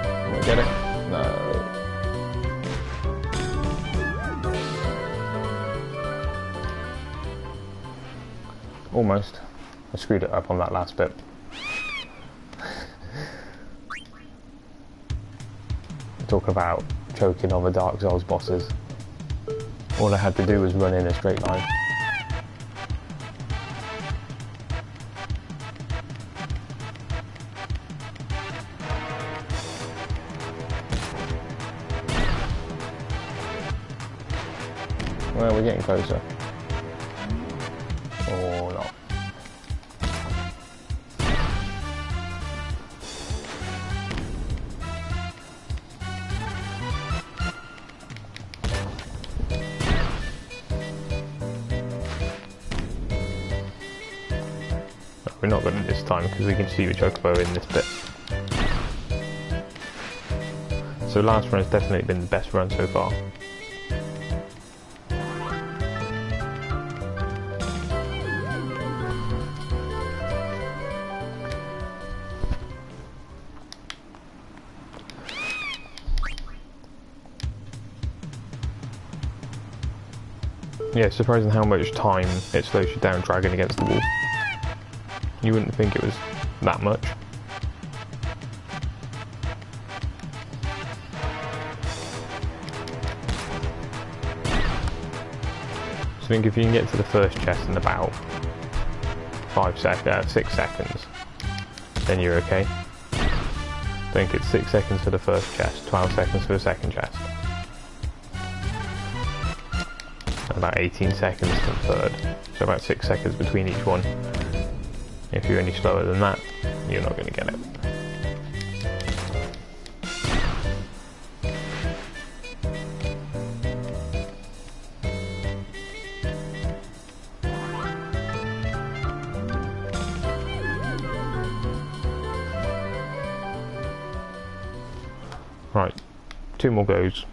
Can we get it? No. Almost. I screwed it up on that last bit. Talk about choking on the Dark Souls bosses. All I had to do was run in a straight line. Well, we're getting closer. Or not. No, we're not good at this time because we can see the Chocobo in this bit. So last run has definitely been the best run so far. Yeah, it's surprising how much time it slows you down dragging against the wall. You wouldn't think it was that much. So I think if you can get to the first chest in about 6 seconds, then you're okay. I think it's 6 seconds for the first chest, 12 seconds for the second chest. About 18 seconds for the third, so about 6 seconds between each one. If you're any slower than that, you're not going to get it. Right, 2 more goes.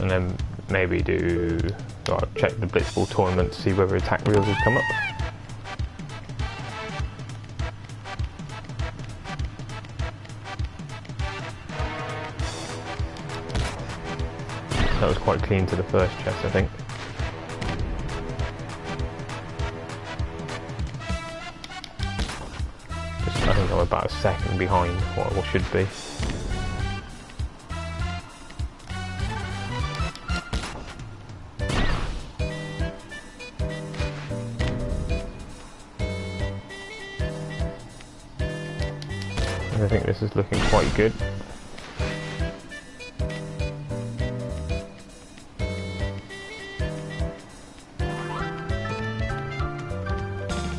and then maybe do, well, check the Blitzball tournament to see whether attack reels have come up. That was quite clean to the first chest, I think. I think I'm about a second behind what I should be. I think this is looking quite good.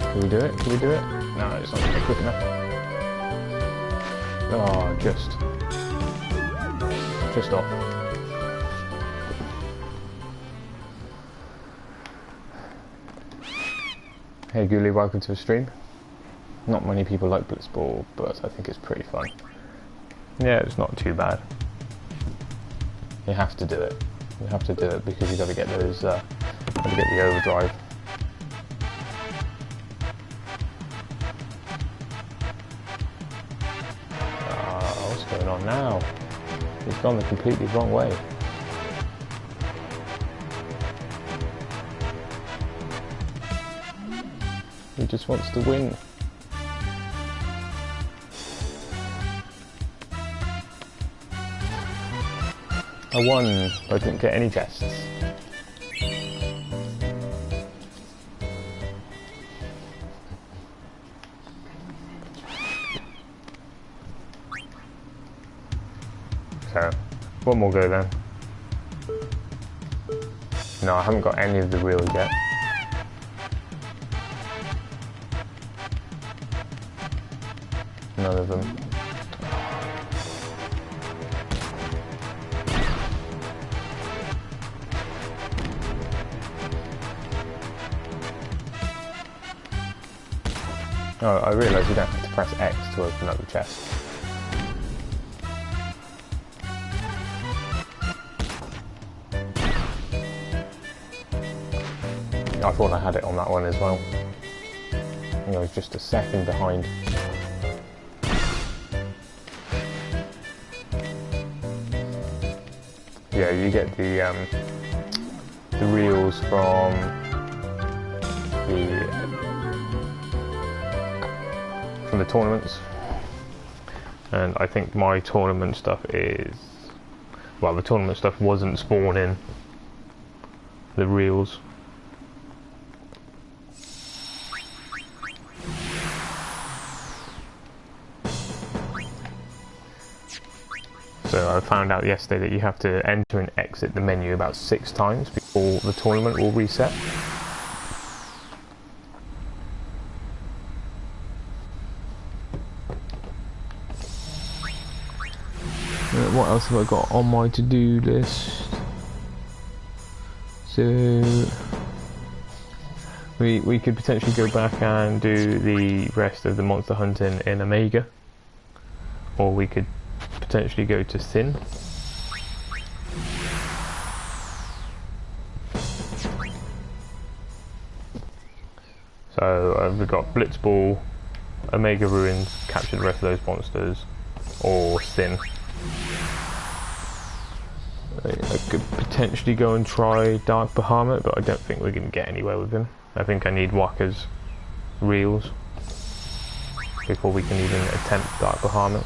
Can we do it? Can we do it? No, it's not going to be quick enough. Oh, just off. Hey Ghoulie, welcome to the stream. Not many people like Blitzball, but I think it's pretty fun. Yeah, it's not too bad. You have to do it. You have to do it because you got to get those. Got to get the overdrive. What's going on now? He's gone the completely wrong way. He just wants to win. I won, but I didn't get any chests. So, one more go then. No, I haven't got any of the reels yet. None of them. Oh, I realised you don't have to press X to open up the chest. I thought I had it on that one as well. I think I was just a second behind. Yeah, you get the reels from the tournaments, and I think my tournament stuff is, well, the tournament stuff wasn't spawning the reels. So I found out yesterday that you have to enter and exit the menu about 6 times before the tournament will reset. What else have I got on my to-do list? So we could potentially go back and do the rest of the monster hunting in Omega, or we could potentially go to Sin. So we've got Blitzball, Omega Ruins, capture the rest of those monsters, or Sin. I could potentially go and try Dark Bahamut, but I don't think we're going to get anywhere with him. I think I need Waka's reels before we can even attempt Dark Bahamut.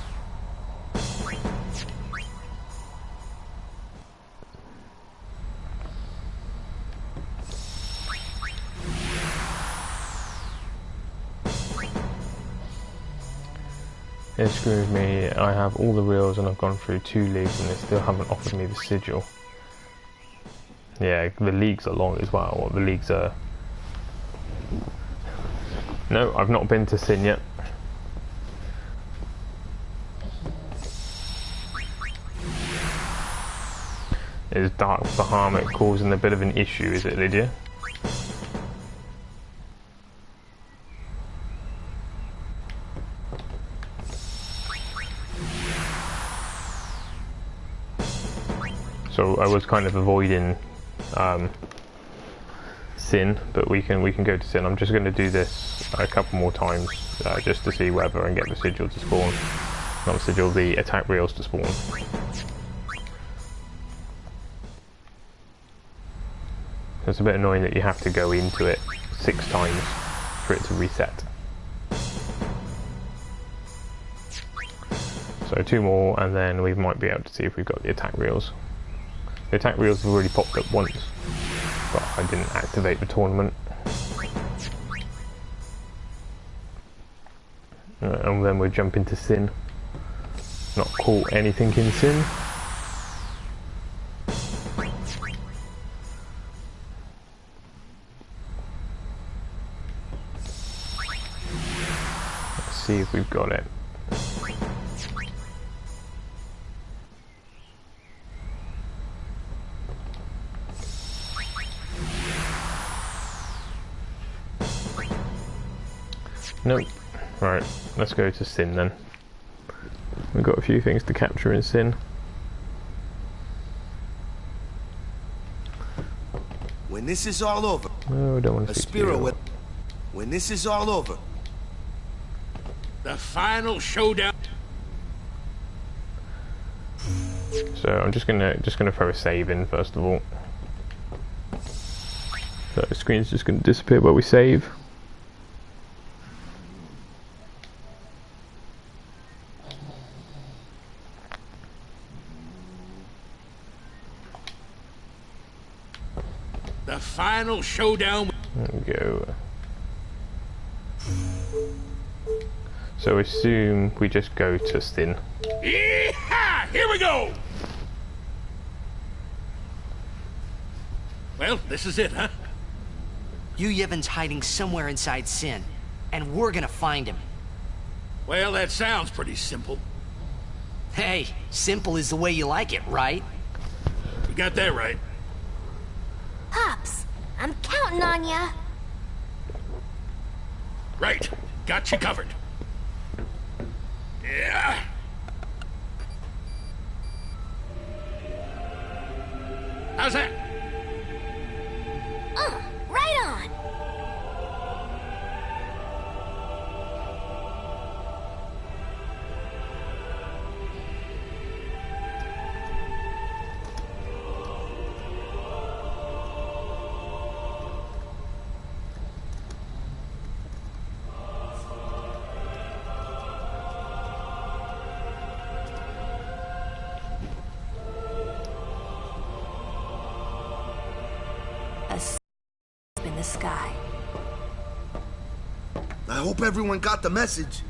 It screws me. I have all the reels and I've gone through 2 leagues and they still haven't offered me the sigil. Yeah, the leagues are long as well. The leagues are... No, I've not been to Sin yet. Is Dark Bahamut causing a bit of an issue, is it, Lydia? So I was kind of avoiding Sin, but we can go to Sin. I'm just going to do this a couple more times just to see whether I can get the sigil to spawn. Not the sigil, the attack reels to spawn. It's a bit annoying that you have to go into it 6 times for it to reset. So 2 more, and then we might be able to see if we've got the attack reels. The attack reels have already popped up once, but I didn't activate the tournament. And then we'll jump into Sin. Not caught anything in Sin. Let's see if we've got it. Nope. Right, let's go to Sin then. We've got a few things to capture in Sin. When this is all over, No, I don't want to speak to you. When this is all over, the final showdown. So I'm just gonna throw a save in first of all. So the screen's just gonna disappear while we save. The final showdown. There we go. So assume we just go to Sin. Yeehaw! Here we go! Well, this is it, huh? Yevon's hiding somewhere inside Sin, and we're gonna find him. Well, that sounds pretty simple. Hey, simple is the way you like it, right? You got that right. Pops, I'm counting on ya. Right. Got you covered. Yeah. How's that? Right on. In the sky. I hope everyone got the message.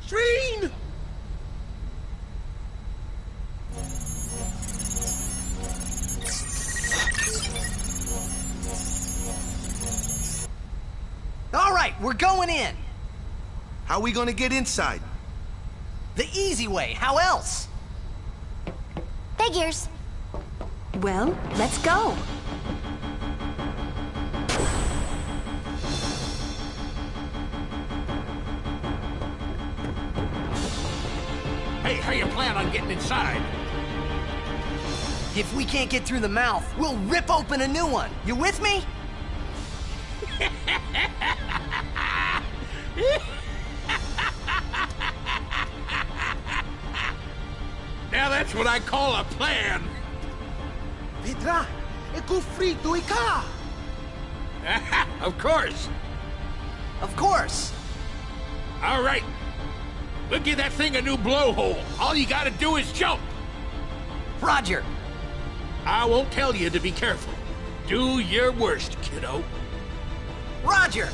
Shreen! All right, we're going in. How we gonna get inside? The easy way, how else? Figures. Well, let's go. Hey, how you plan on getting inside? If we can't get through the mouth, we'll rip open a new one. You with me? Now that's what I call a plan. Vedrai, e frito e ca. Of course. Of course. All right. We'll give that thing a new blowhole. All you gotta do is jump. Roger. I won't tell you to be careful. Do your worst, kiddo. Roger.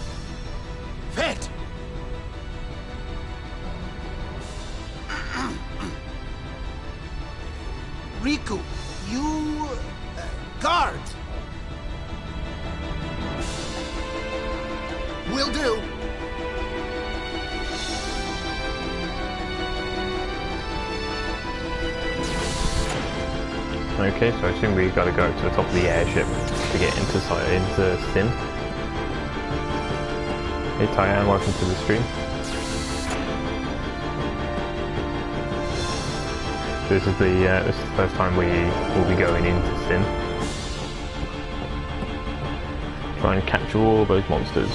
Vet. Riku, you... guard. Will do. Okay, so I assume we gotta go to the top of the airship to get into Sin. Hey Tyann, welcome to the stream. This is the first time we will be going into Sin. Try and capture all those monsters.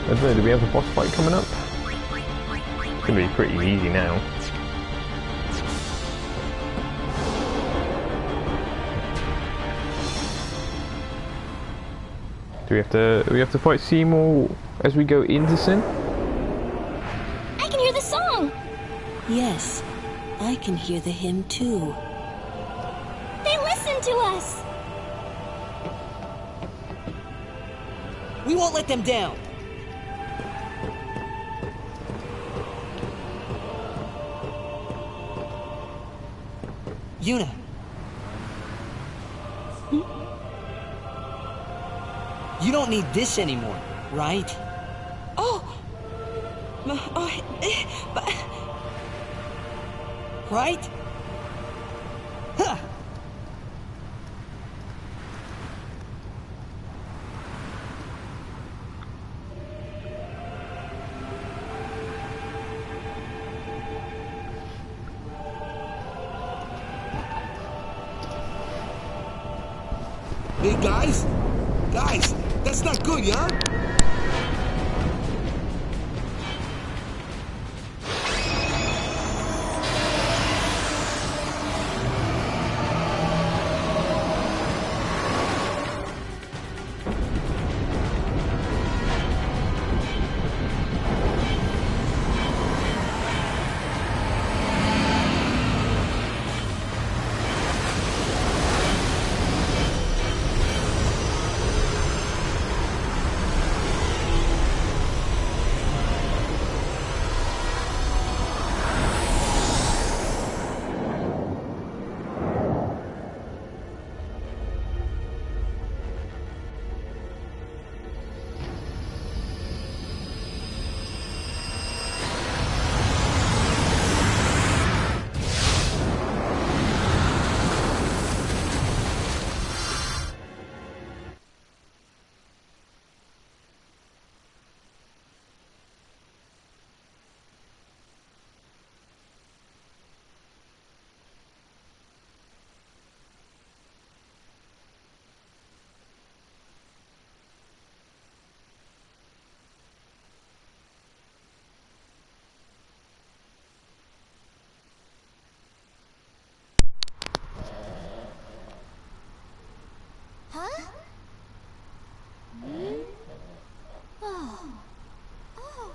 I don't know, do we have a boss fight coming up? It's going to be pretty easy now. Do we have to fight Seymour as we go into Sin? I can hear the song! Yes, I can hear the hymn too. They listen to us! We won't let them down. Yuna. You don't need this anymore, right? Right? Huh. Hey, guys? Guys, that's not good, yeah? Huh? Oh. Oh.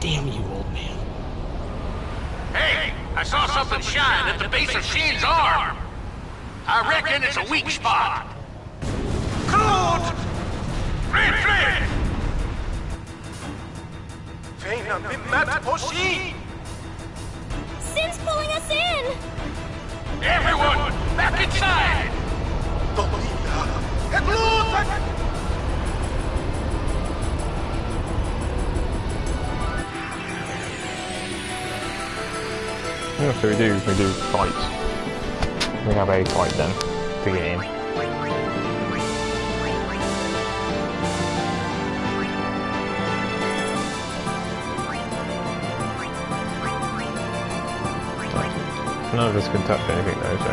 Damn you, old man. Hey, I saw something shine at the base of Shin's arm. I reckon it's a weak spot. Good! Red! Feina bimat poshi! Sin's pulling us in! Everyone, back inside! Domina! Et luta! Yeah, so we do fights. We have a fight then to get in. None of us can touch anything though, so.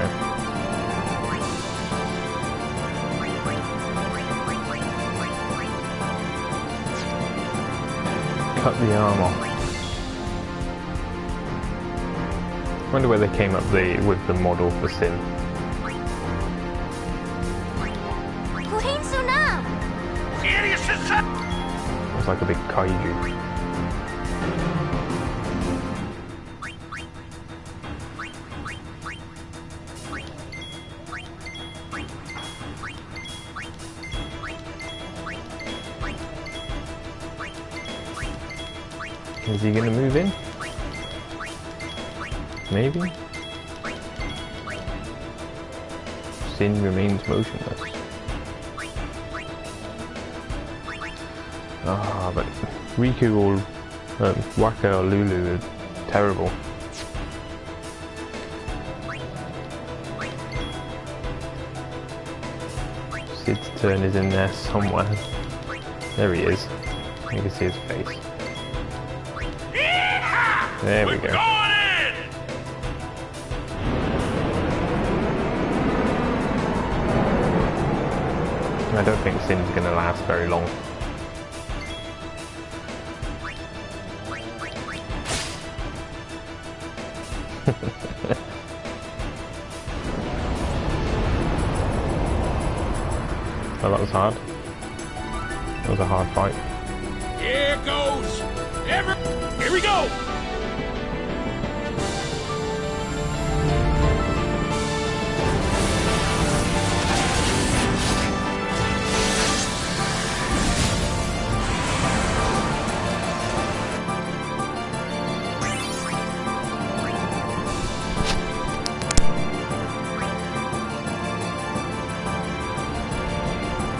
Cut the arm off. I wonder where they came up with the model for Sin. It's like a big kaiju. Is he gonna move in? Maybe? Sin remains motionless. Ah, but Riku or Waka or Lulu are terrible. Sid's turn is in there somewhere. There he is. You can see his face. There we go. I don't think Sin's gonna last very long. Oh, that was hard. That was a hard fight. Here goes! Here we go!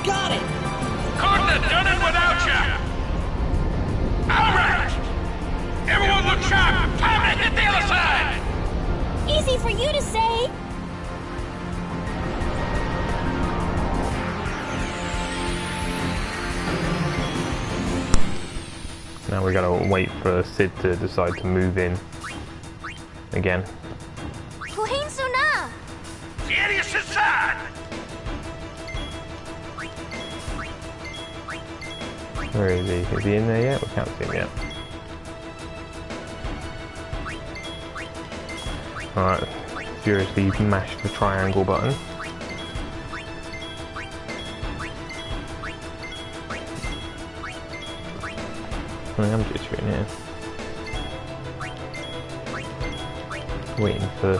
Got it! Couldn't have done it without you! Alright! Everyone look sharp! Time to hit the other side! Easy for you to say. Now we gotta wait for Sid to decide to move in again. Plain Suna. Genais inside! Where is he? Is he in there yet? We can't see him yet. Alright, furiously mash the triangle button. I am jittering here. Waiting for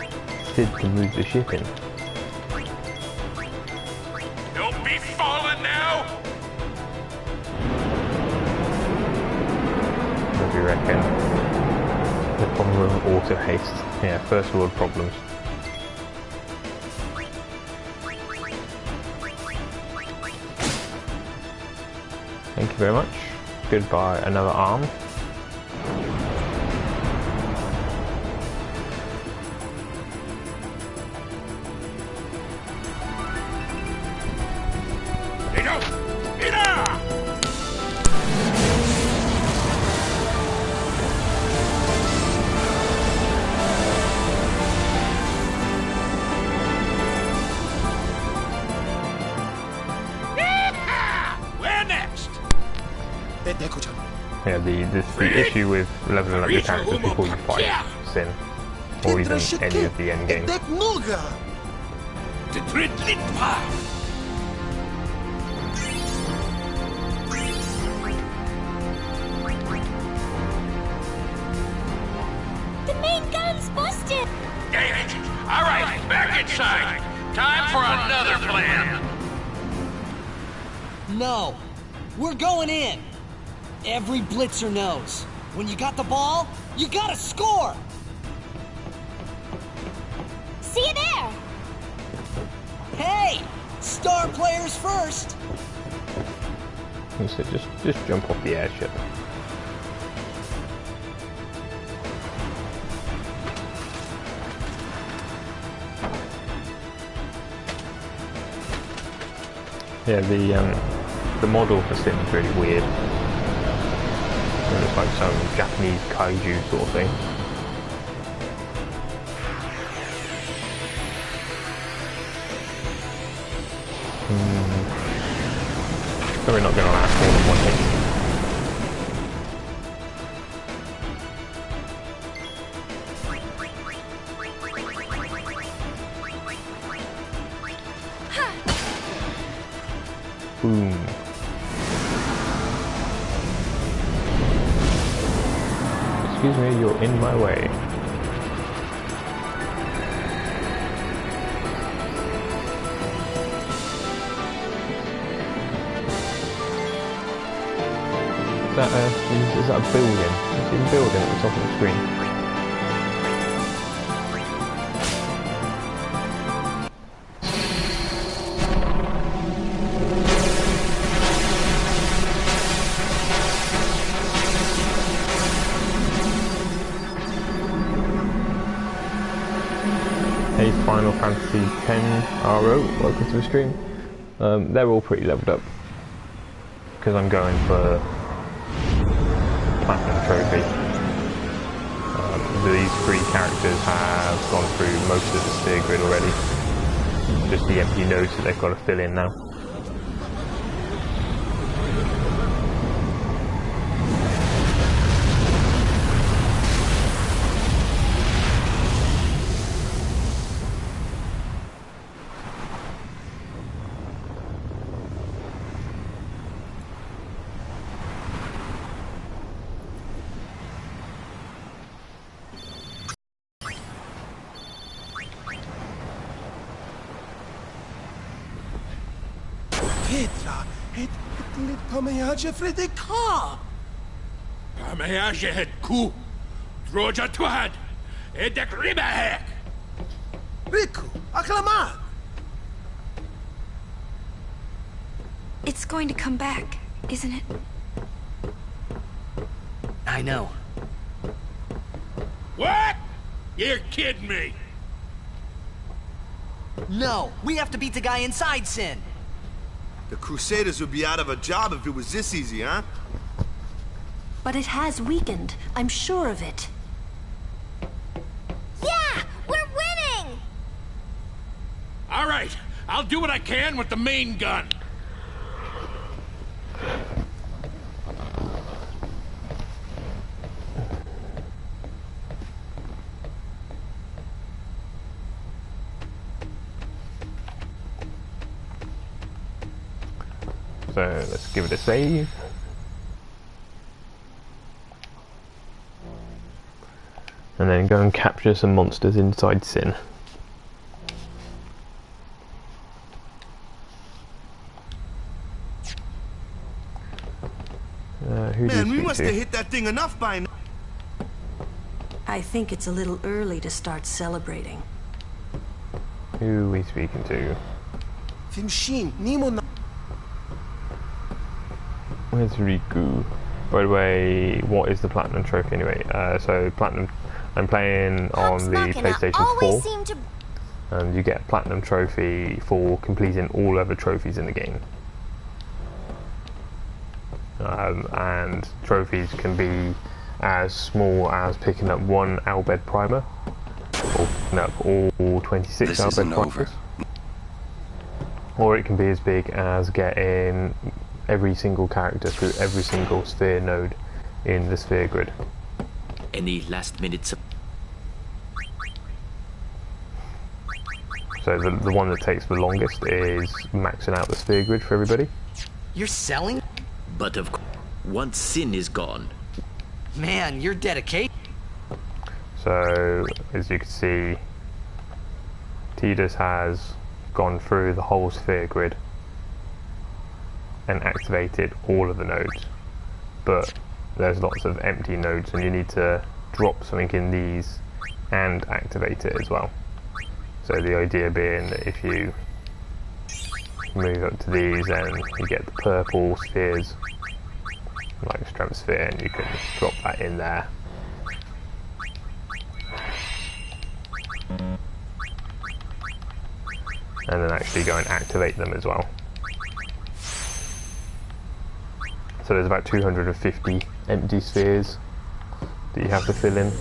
Sid to move the ship in. Don't be falling now! What do you reckon? The problem with auto haste. Yeah, first world problems. Thank you very much. Goodbye, another arm. Here you go! Where next? Yeah, the issue with leveling up your characters before you fight Sin, or even any of the end games. The main gun's busted. Dang it! Alright, back inside! Time for another plan! No. We're going in. Every blitzer knows. When you got the ball, you gotta score! See you there. Hey! Star players first! He said just jump off the airship. Yeah, the model for Sin is really weird. It looks like some Japanese kaiju sort of thing. Probably not going to last more than one hit. Boom. Excuse me, you're in my way. is that a building? It's a building at the top of the screen. Hey Final Fantasy X RO, welcome to the stream. They're all pretty leveled up because I'm going for Platinum Trophy. These three characters have gone through most of the sphere grid already. Just the empty nodes that they've got to fill in now. Petra, het lit pamejage Fredeka. Pamejage het ku. Droja twad. Edek ribahek. Riku, aklama. It's going to come back, isn't it? I know. What? You're kidding me. No, we have to beat the guy inside Sin. The Crusaders would be out of a job if it was this easy, huh? But it has weakened. I'm sure of it. Yeah! We're winning! All right, I'll do what I can with the main gun. So let's give it a save. And then go and capture some monsters inside Sin. Who do Man, you we speak must to? have hit that thing enough by now. I think it's a little early to start celebrating. Who are we speaking to? Fimshin, Nemo na. Where's Riku? By the way, what is the Platinum Trophy anyway? So Platinum, I'm playing on the PlayStation 4, and you get a Platinum Trophy for completing all other trophies in the game. And trophies can be as small as picking up one Albed Primer, or picking up all 26 Albed Primers. Or it can be as big as getting every single character through every single sphere node in the sphere grid. Any last minute So the one that takes the longest is maxing out the sphere grid for everybody. You're selling? But of course, once Sin is gone. Man, you're dedicated. So as you can see, Tidus has gone through the whole sphere grid and activated all of the nodes, but there's lots of empty nodes and you need to drop something in these and activate it as well. So the idea being that if you move up to these and you get the purple spheres like Stram Sphere, and you can drop that in there. And then actually go and activate them as well. So there's about 250 empty spheres that you have to fill in.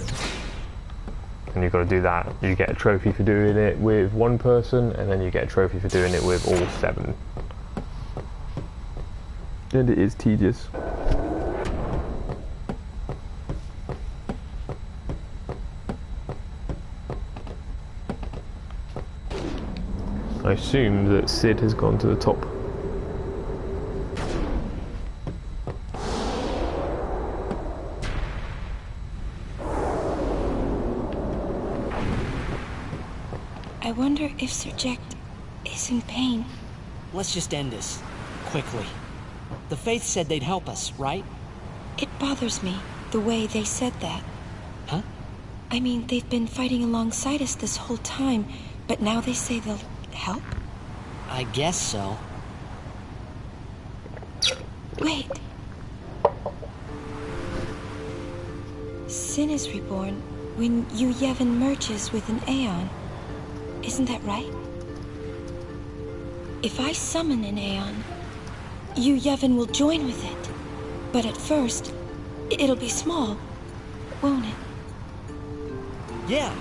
And you've got to do that. You get a trophy for doing it with one person, and then you get a trophy for doing it with all 7. And it is tedious. I assume that Sid has gone to the top. I wonder if Serject is in pain. Let's just end this. Quickly. The Faith said they'd help us, right? It bothers me, the way they said that. Huh? I mean, they've been fighting alongside us this whole time, but now they say they'll help? I guess so. Wait. Sin is reborn when Yu Yevon merges with an Aeon. Isn't that right? If I summon an Aeon, Yu Yevon will join with it. But at first, it'll be small, won't it? Yeah.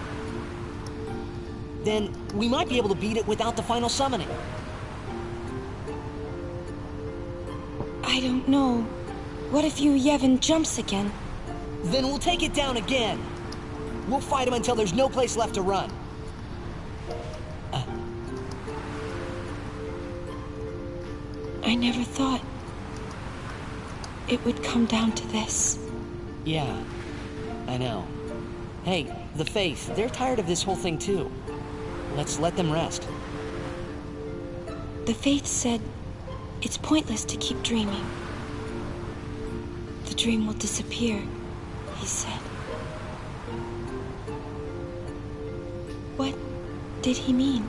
Then we might be able to beat it without the final summoning. I don't know. What if Yu Yevon jumps again? Then we'll take it down again. We'll fight him until there's no place left to run. I never thought it would come down to this. Yeah, I know. Hey, the Faith, they're tired of this whole thing too. Let's let them rest. The Faith said it's pointless to keep dreaming. The dream will disappear, he said. What did he mean?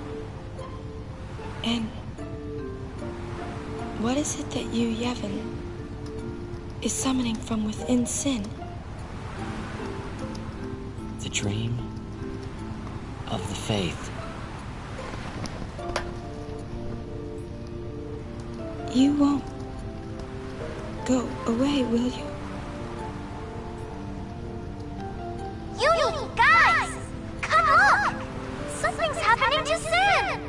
And what is it that Yu Yevon is summoning from within Sin? The dream of the Faith. You won't go away, will you? You guys! Come look! Something's happening to Sin!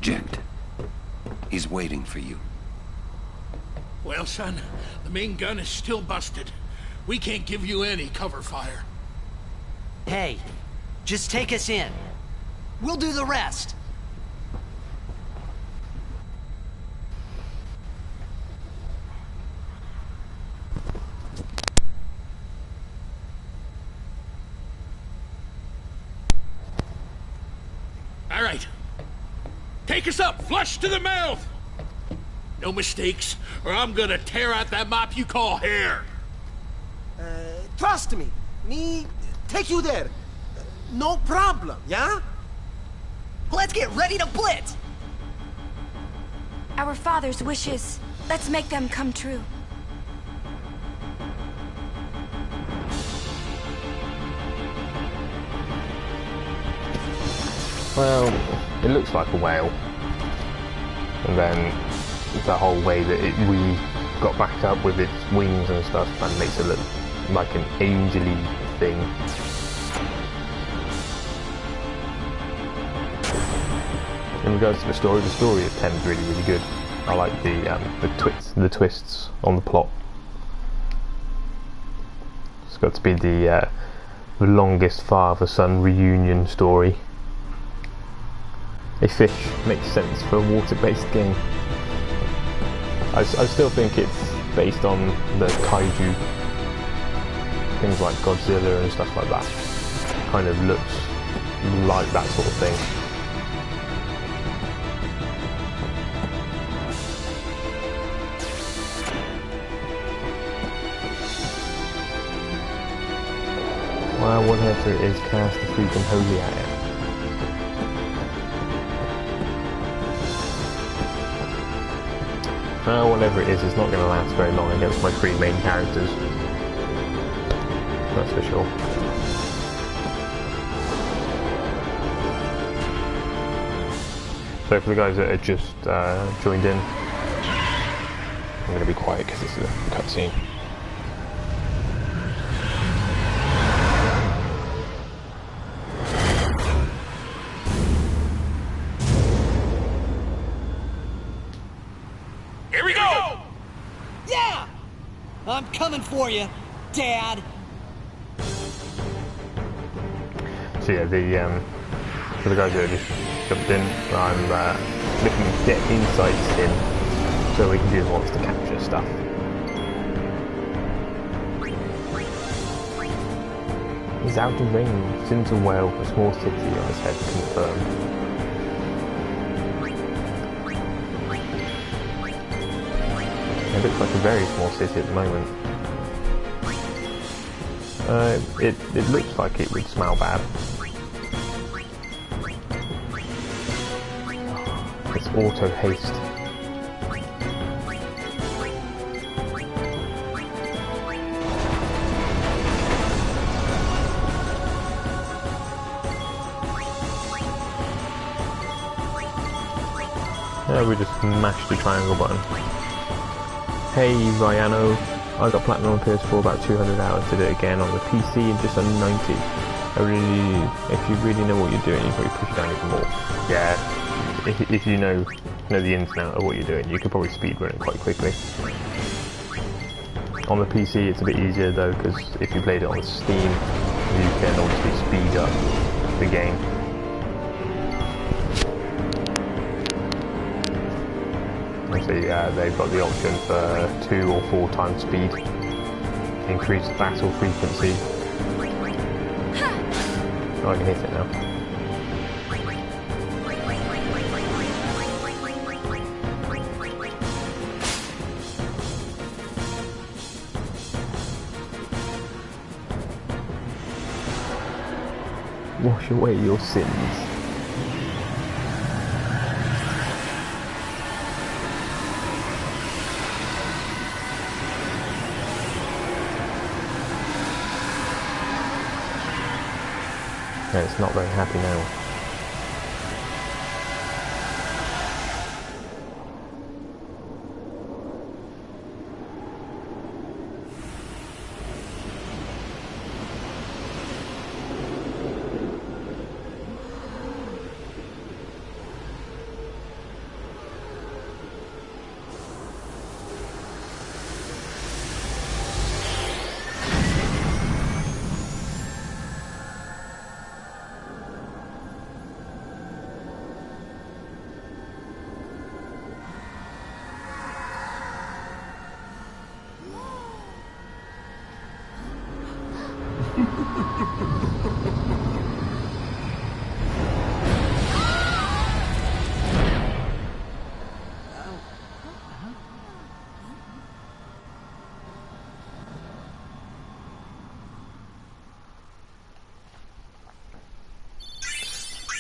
Gent. He's waiting for you. Well, son, the main gun is still busted. We can't give you any cover fire. Hey, just take us in. We'll do the rest. All right. Take us up, flush to the mouth! No mistakes, or I'm gonna tear out that mop you call hair. Trust me. Me take you there. No problem, yeah? Let's get ready to blitz! Our father's wishes. Let's make them come true. Well, it looks like a whale. And then the whole way that we got backed up with its wings and stuff kind of makes it look like an angel-y thing. In regards to the story of 10 is really, really good. I like the twists on the plot. It's got to be the longest father-son reunion story. A fish makes sense for a water-based game. I still think it's based on the kaiju, things like Godzilla and stuff like that. Kind of looks like that sort of thing. Well, whatever it is, cast the freaking holy at it. Whatever it is, it's not going to last very long against my three main characters. That's for sure. So for the guys that are just joined in, I'm going to be quiet because this is a cutscene. I'm coming for you, Dad. So yeah, for the guys who just jumped in, I'm looking to get inside Sin so we can do the monster capture stuff. He's out of range. Sin's a whale, a small city on his head, confirmed. It looks like a very small city at the moment. It looks like it would smell bad. It's auto haste. Yeah, we just mashed the triangle button. Hey Ryano, I got platinum on PS4 about 200 hours, did it again on the PC in just under 90. If you really know what you're doing, you probably push it down even more. Yeah, if you know the ins and outs of what you're doing, you could probably speedrun it quite quickly. On the PC it's a bit easier though, because if you played it on Steam, you can obviously speed up the game. Obviously, they've got the option for 2 or 4 times speed, increased battle frequency. Oh, I can hit it now. Wash away your sins. No, it's not very happy now.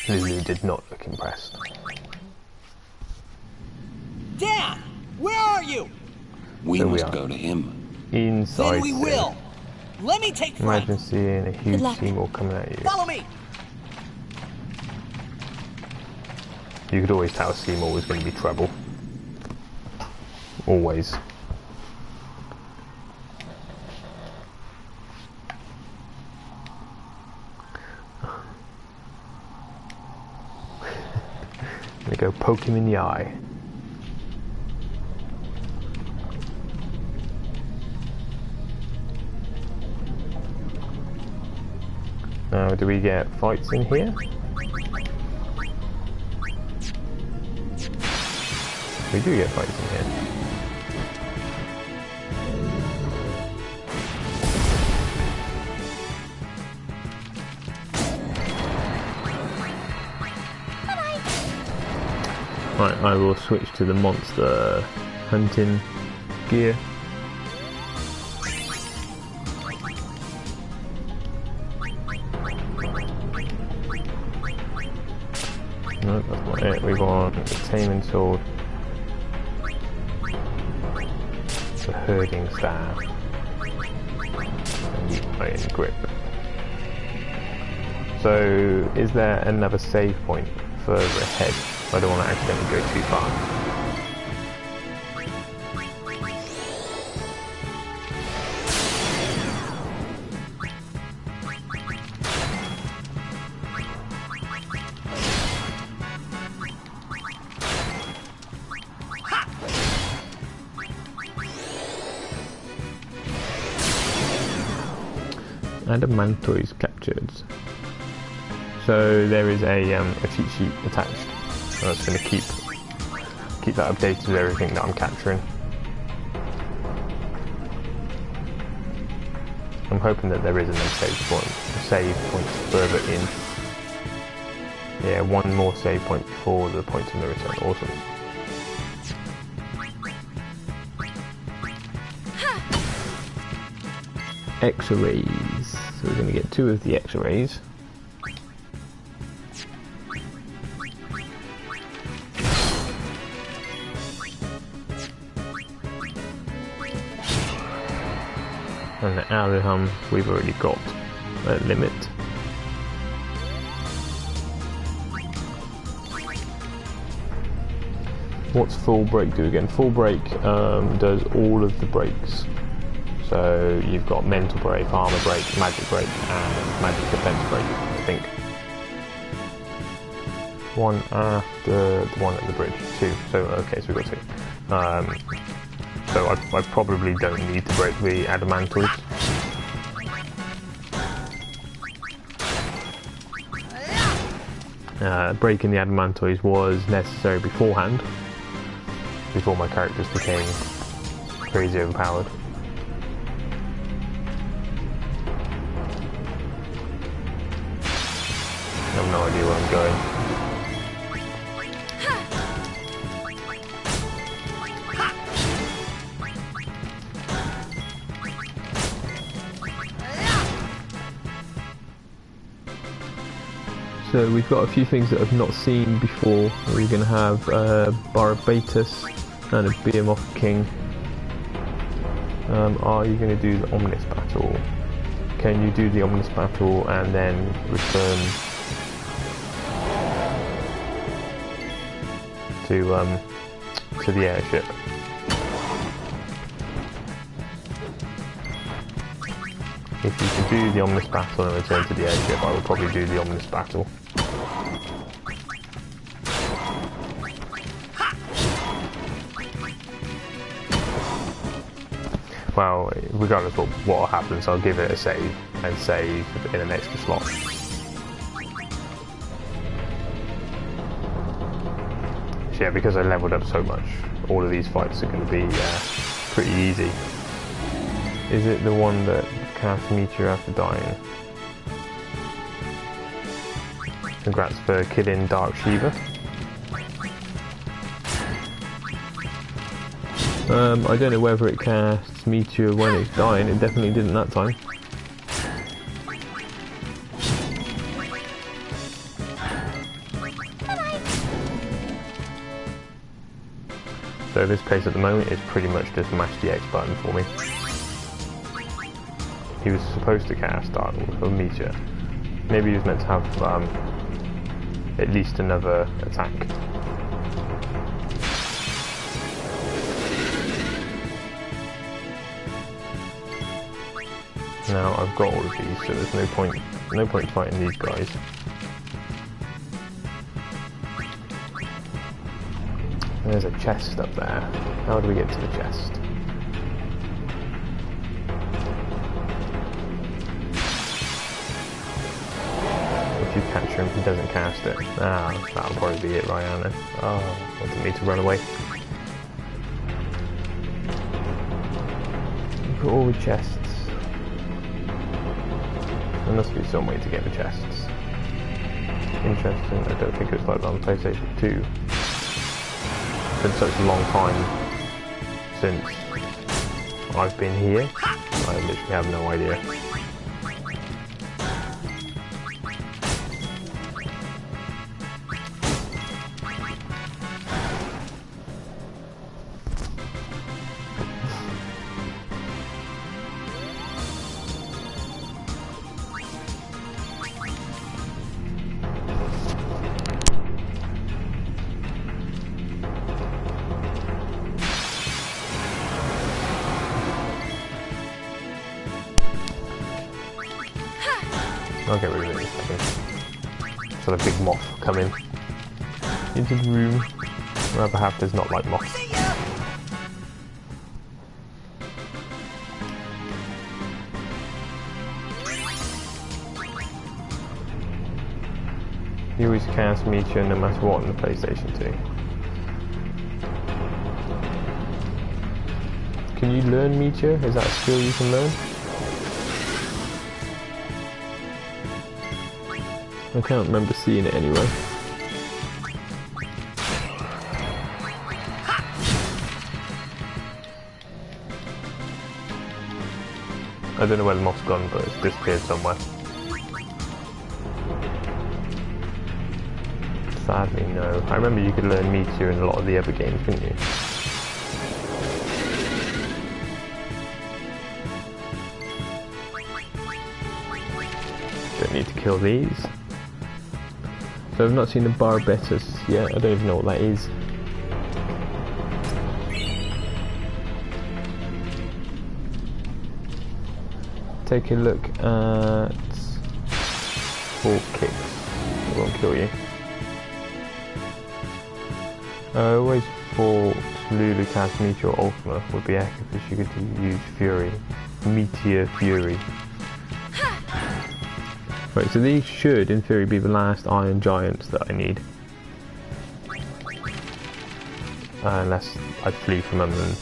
Lulu did not look impressed. Dad, where are you? We must go to him. Inside. Then we will. Let me take front. Imagine seeing a huge Seymour coming at you. Follow me. You could always tell Seymour was going to be trouble. Always. They go poke him in the eye. Now, do we get fights in here? We do get fights in here. Right, I will switch to the monster hunting gear. No, that's not it. We want the taming sword, the herding staff, and the iron grip. So, is there another save point further ahead? I don't want to accidentally go too far. Adamantoids captured. So there is a cheat sheet attached. So I'm just going to keep that updated with everything that I'm capturing. I'm hoping that there is a save point further in. Yeah, one more save point before the point of no return. Awesome. X-rays. So we're going to get 2 of the X-rays. And the Alihum we've already got a limit. What's full break do again? Full break does all of the breaks. So you've got mental break, armor break, magic break, and magic defense break, I think. One after the one at the bridge, 2. So okay, so we've got 2. So I probably don't need to break the adamantoids. Breaking the adamantoids was necessary beforehand, before my characters became crazy overpowered. I have no idea where I'm going. So we've got a few things that I've not seen before. We're going to have Barabatus and a Behemoth King. Are you going to do the Omnis battle? Can you do the Omnis battle and then return to the airship? If you could do the Omnis battle and return to the airship, I would probably do the Omnis battle. Well, regardless of what happens, I'll give it a save and save in an extra slot. So yeah, because I leveled up so much, all of these fights are going to be pretty easy. Is it the one that casts Meteor after dying? Congrats for killing Dark Shiva. I don't know whether it casts Meteor when it's dying. It definitely didn't that time. So this place at the moment is pretty much just mash the X button for me. He was supposed to cast Dark or Meteor. Maybe he was meant to have at least another attack. Now I've got all of these, so there's no point fighting these guys. There's a chest up there. How do we get to the chest? If you capture him, he doesn't cast it. Ah, that'll probably be it, Rihanna. Oh, I didn't need to run away. Look at all the chests. There must be some way to get the chests. Interesting, I don't think it was like that on PlayStation 2. It's been such a long time since I've been here, I literally have no idea. I'll get rid of it. So the big moth come in into the room. The other half does not like moths. You always cast Meteor no matter what on the PlayStation 2. Can you learn Meteor? Is that a skill you can learn? I can't remember seeing it anyway. I don't know where the moth's gone, but it's disappeared somewhere. Sadly, no. I remember you could learn Meteor in a lot of the other games, couldn't you? Don't need to kill these. So I've not seen the Barbetus yet. I don't even know what that is. Take a look at 4 kicks. It won't kill you. I always thought Lulu cast Meteor Ultima would be epic if she could use Fury. Meteor Fury. Right, so these should, in theory, be the last Iron Giants that I need. Unless I flee from them. And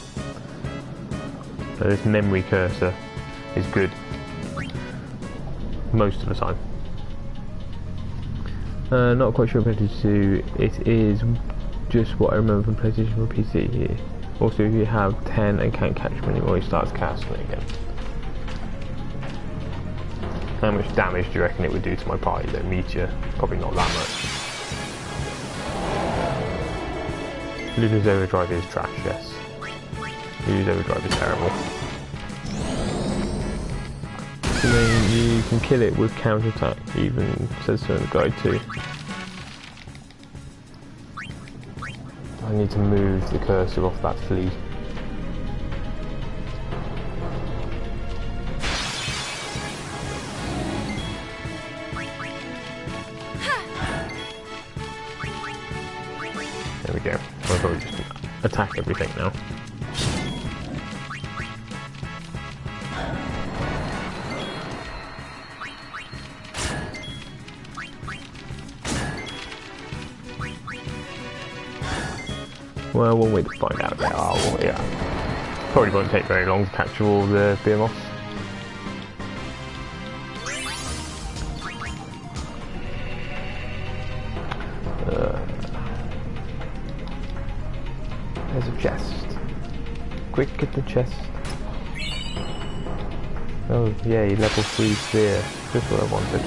so this memory cursor is good. Most of the time. Not quite sure what to do. It is just what I remember from PlayStation or PC here. Also, if you have 10 and can't catch him anymore, he starts casting it again. How much damage do you reckon it would do to my party though? Meteor? Probably not that much. Lulu's overdrive is trash, yes. Lulu's overdrive is terrible. I mean, you can kill it with counterattack, even says so in the guide too. I need to move the cursor off that flea. There we go. I'll probably just attack everything now. Well, one way to find out they are, well, yeah. Probably won't take very long to capture all the behemoths. There's a chest. Quick, get the chest. Oh, yay, level 3 sphere. Just what I wanted.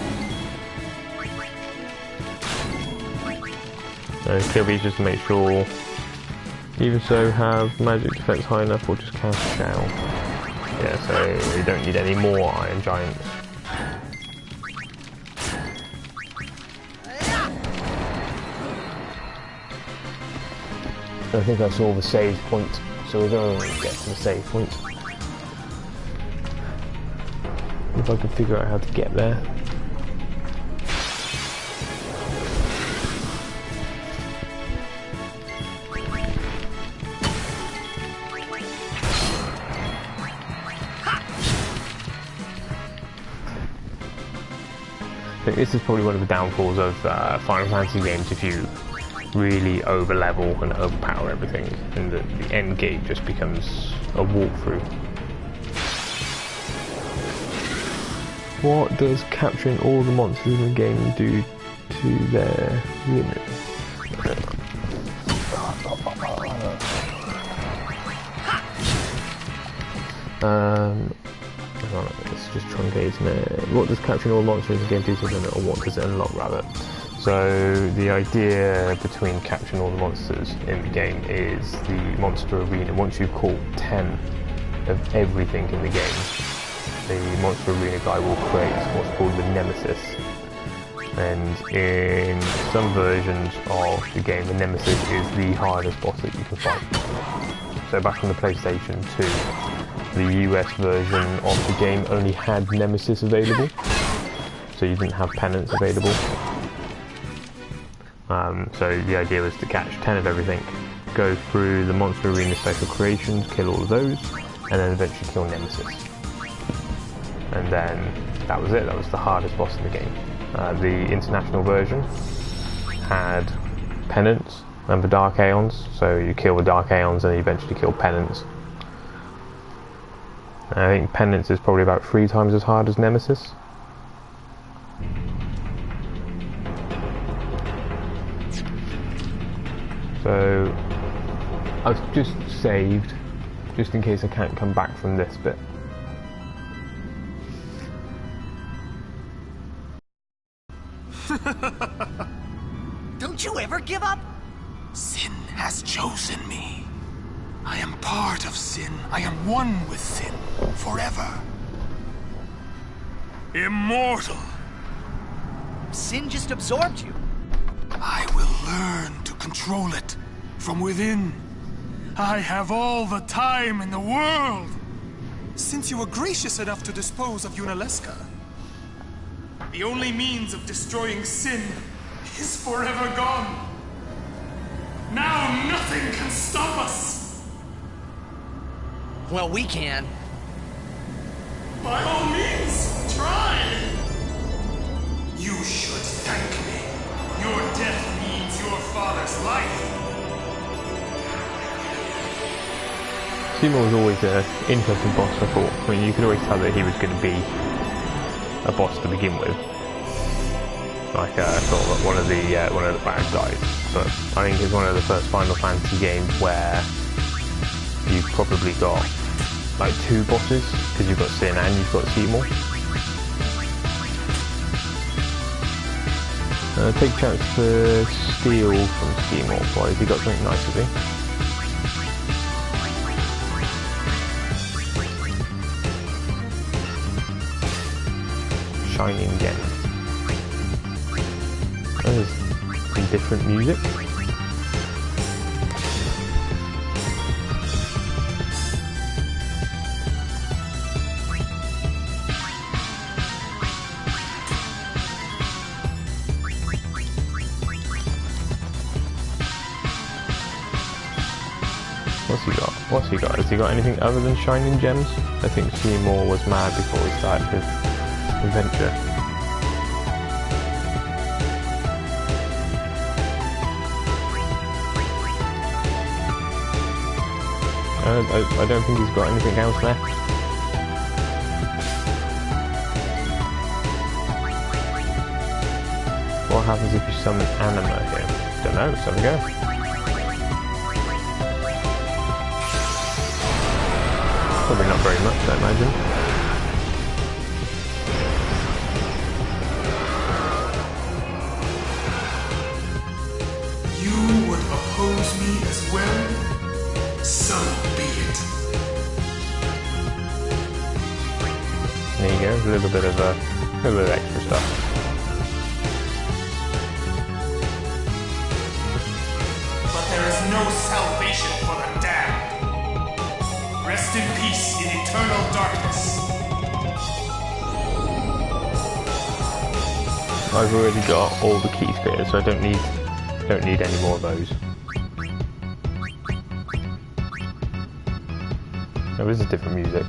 Kill these just to make sure. Even so, have magic defense high enough or just cast Shell. Yeah, so you don't need any more Iron Giants. I think I saw the save point, so we're going to get to the save point. If I can figure out how to get there. I think this is probably one of the downfalls of Final Fantasy games if you really over level and overpower everything, and the end game just becomes a walkthrough. What does capturing all the monsters in the game do to their limits? Let's just truncate it. What does capturing all monsters in the game do to the limit, or what does it unlock rather? So the idea between capturing all the monsters in the game is the monster arena. Once you've caught 10 of everything in the game, the monster arena guy will create what's called the Nemesis. And in some versions of the game, the Nemesis is the hardest boss that you can fight. So back on the PlayStation 2, the US version of the game only had Nemesis available, so you didn't have Penance available. So the idea was to catch 10 of everything, go through the Monster Arena special creations, kill all of those, and then eventually kill Nemesis. And then that was it, that was the hardest boss in the game. The international version had Penance and the Dark Aeons, so you kill the Dark Aeons and you eventually kill Penance. And I think Penance is probably about 3 times as hard as Nemesis. So I've just saved, just in case I can't come back from this bit. Don't you ever give up? Sin has chosen me. I am part of Sin. I am one with Sin forever. Immortal. Sin just absorbed you. I will learn to control it from within. I have all the time in the world. Since you were gracious enough to dispose of Unaleska, the only means of destroying Sin is forever gone. Now nothing can stop us. Well, we can. By all means, try. You should thank me. Your death means your father's life. Seymour was always an interesting boss, I thought. I mean, you could always tell that he was going to be a boss to begin with, like sort of one of the bad guys. But I think it's one of the first Final Fantasy games where you've probably got like 2 bosses, because you've got Sin and you've got Seymour. Take a chance to steal from Seymour. Why has he got something nice with him? Shining Gem. There's some different music. What's he got? Has he got anything other than Shining Gems? I think Seymour was mad before he started his adventure. I don't think he's got anything else left. What happens if you summon Anima here? Don't know, let's have a go. Probably not very much, I imagine. You would oppose me as well? So be it. There you go, a little bit of extra stuff. But there is no salvation for the damned. Rest in peace in eternal darkness. I've already got all the key spheres, so I don't need any more of those. Oh, this is different music.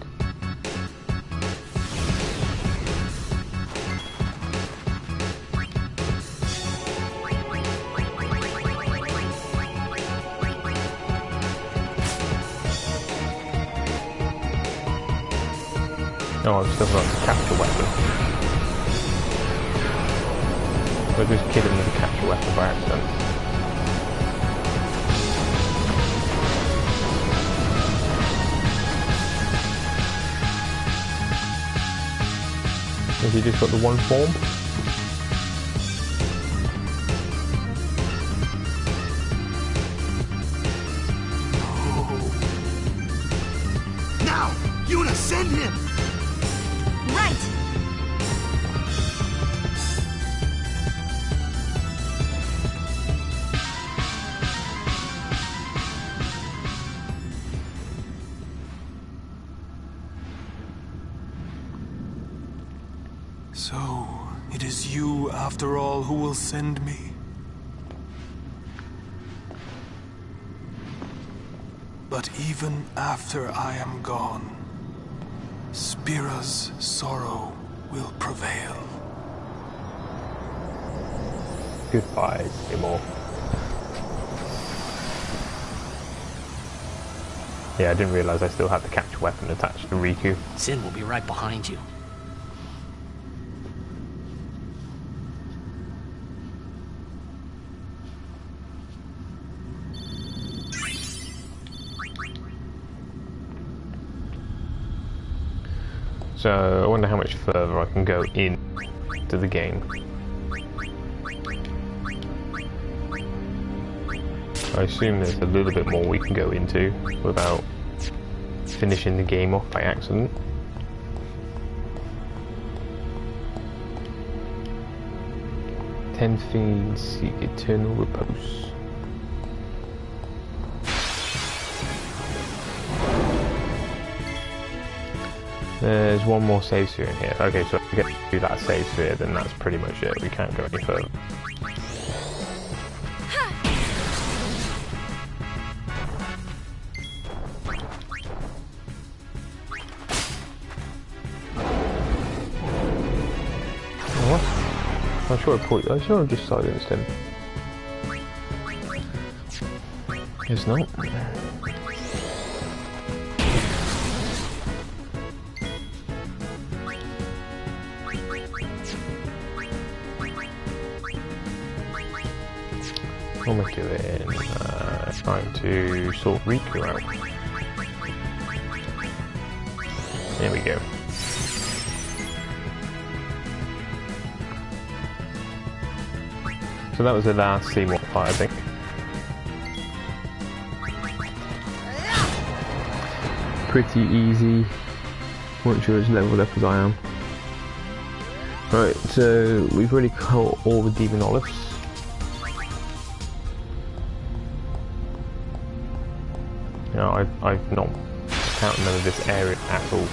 Oh, I've still got the capture weapon. We'll just kill him with the capture weapon by accident. Has he just got the one form? No. Now! Yuna, send him! Right! So, it is you, after all, who will send me? But even after I am gone, Spira's sorrow will prevail. Goodbye, Seymour. Yeah, I didn't realise I still had the capture weapon attached to Riku. Sin will be right behind you. So, I wonder how much further I can go in to the game. I assume there's a little bit more we can go into without finishing the game off by accident. Ten fiends seek eternal repose. There's one more save sphere in here. Okay, so if we get to do that save sphere, then that's pretty much it. We can't go any further. What? I'm sure I just silenced him. Guess not. What am I doing? Trying to sort Riku out. There we go. So that was the last Seymour fight, I think. Pretty easy, once you're as leveled up as I am. Right, so we've already caught all the demon olives. You know, I've not counted none of this area at all.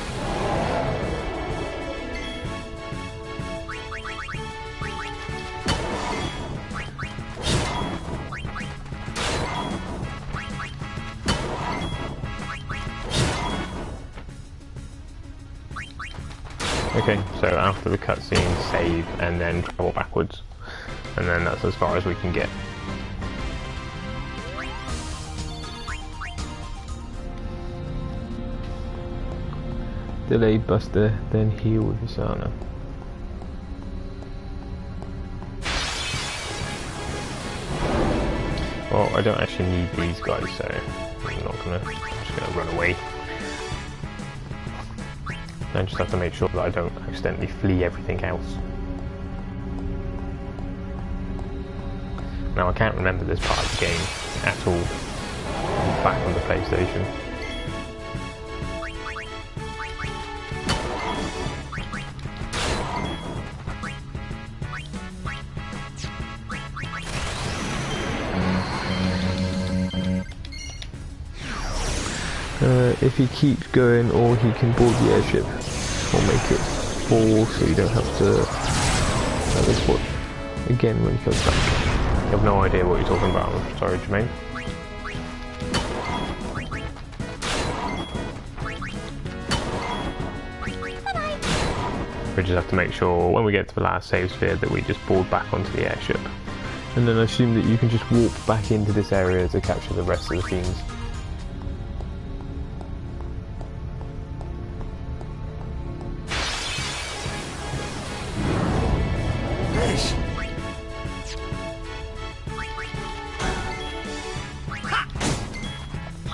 Okay, so after the cutscene, save and then travel backwards, and then that's as far as we can get. Delay Buster, then heal with Hisana. Well, I don't actually need these guys, so I'm just gonna run away. I just have to make sure that I don't accidentally flee everything else. Now I can't remember this part of the game at all. I'm back on the PlayStation. If he keeps going, or he can board the airship, or make it fall so you don't have to have this watch again when he comes back. I have no idea what you're talking about, I'm sorry, Jermaine. We just have to make sure when we get to the last save sphere that we just board back onto the airship. And then I assume that you can just walk back into this area to capture the rest of the fiends.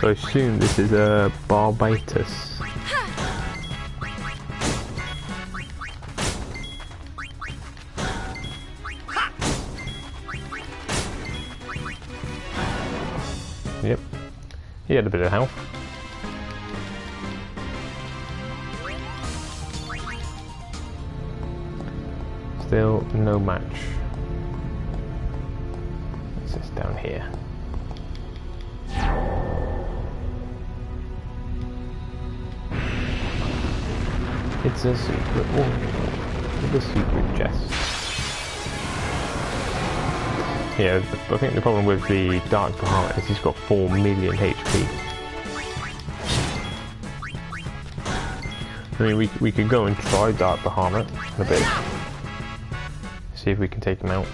So I assume this is a Barbatus. Yep, he had a bit of health. Still no match. What's this down here? It's a secret with a secret chest. Yeah, I think the problem with the Dark Bahamut is he's got 4 million HP. I mean, we could go and try Dark Bahamut in a bit. See if we can take him out.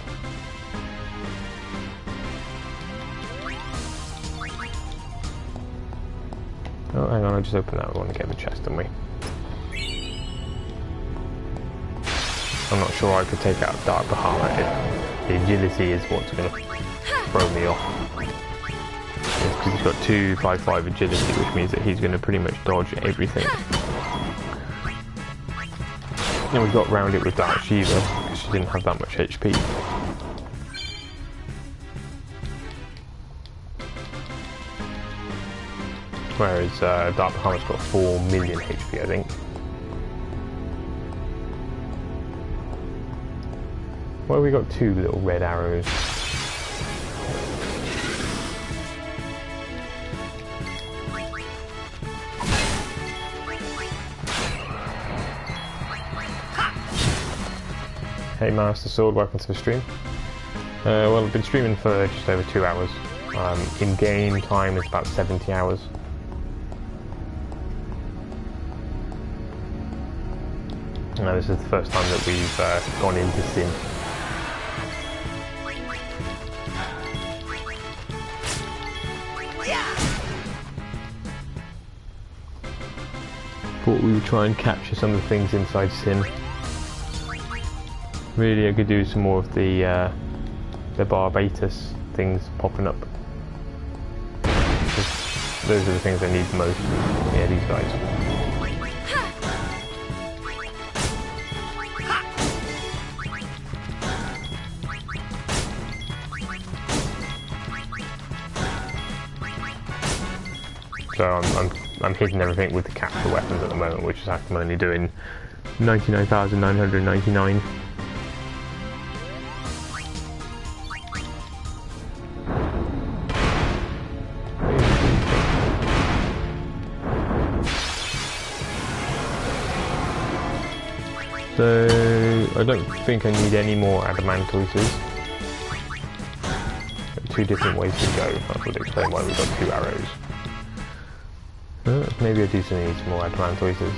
Oh, hang on, I just opened that. We want to get the chest, didn't we? I'm not sure I could take out Dark Bahama if the agility is what's going to throw me off. Because he's got 255 agility, which means that he's going to pretty much dodge everything. And we got round it with Dark Shiva because she didn't have that much HP. Whereas Dark Bahama's got 4 million HP, I think. Well, we got 2 little red arrows. Hey Master Sword, welcome to the stream. Well, I've been streaming for just over 2 hours. In game time it's about 70 hours. This is the first time that we've gone into Sin. Thought we would try and capture some of the things inside Sin. Really, I could do some more of the Barbatus things popping up. Those are the things I need most. Yeah, these guys. So I'm hitting everything with the capture weapons at the moment, which is actually only doing 99,999. So I don't think I need any more adamantoises. 2 different ways to go. That would explain why we've got 2 arrows. Maybe I do need some more adamantoises.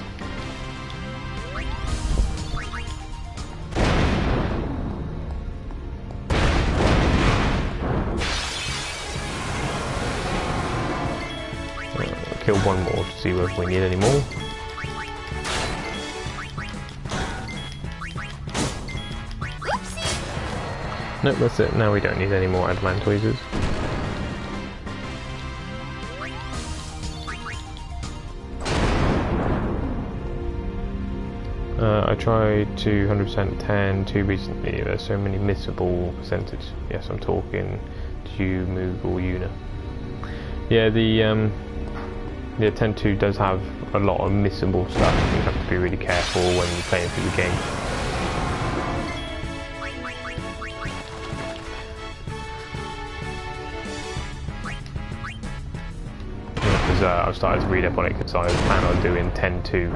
Kill one more to see if we need any more. Nope, that's it. Now we don't need any more adamantoises. I tried to 100% 10 too recently. There's so many missable percentage. Yes, I'm talking to Moogle Una. Yeah, the 10-2 does have a lot of missable stuff. You have to be really careful when you're playing through the game. Because I've started to read up on it because I plan on doing 10-2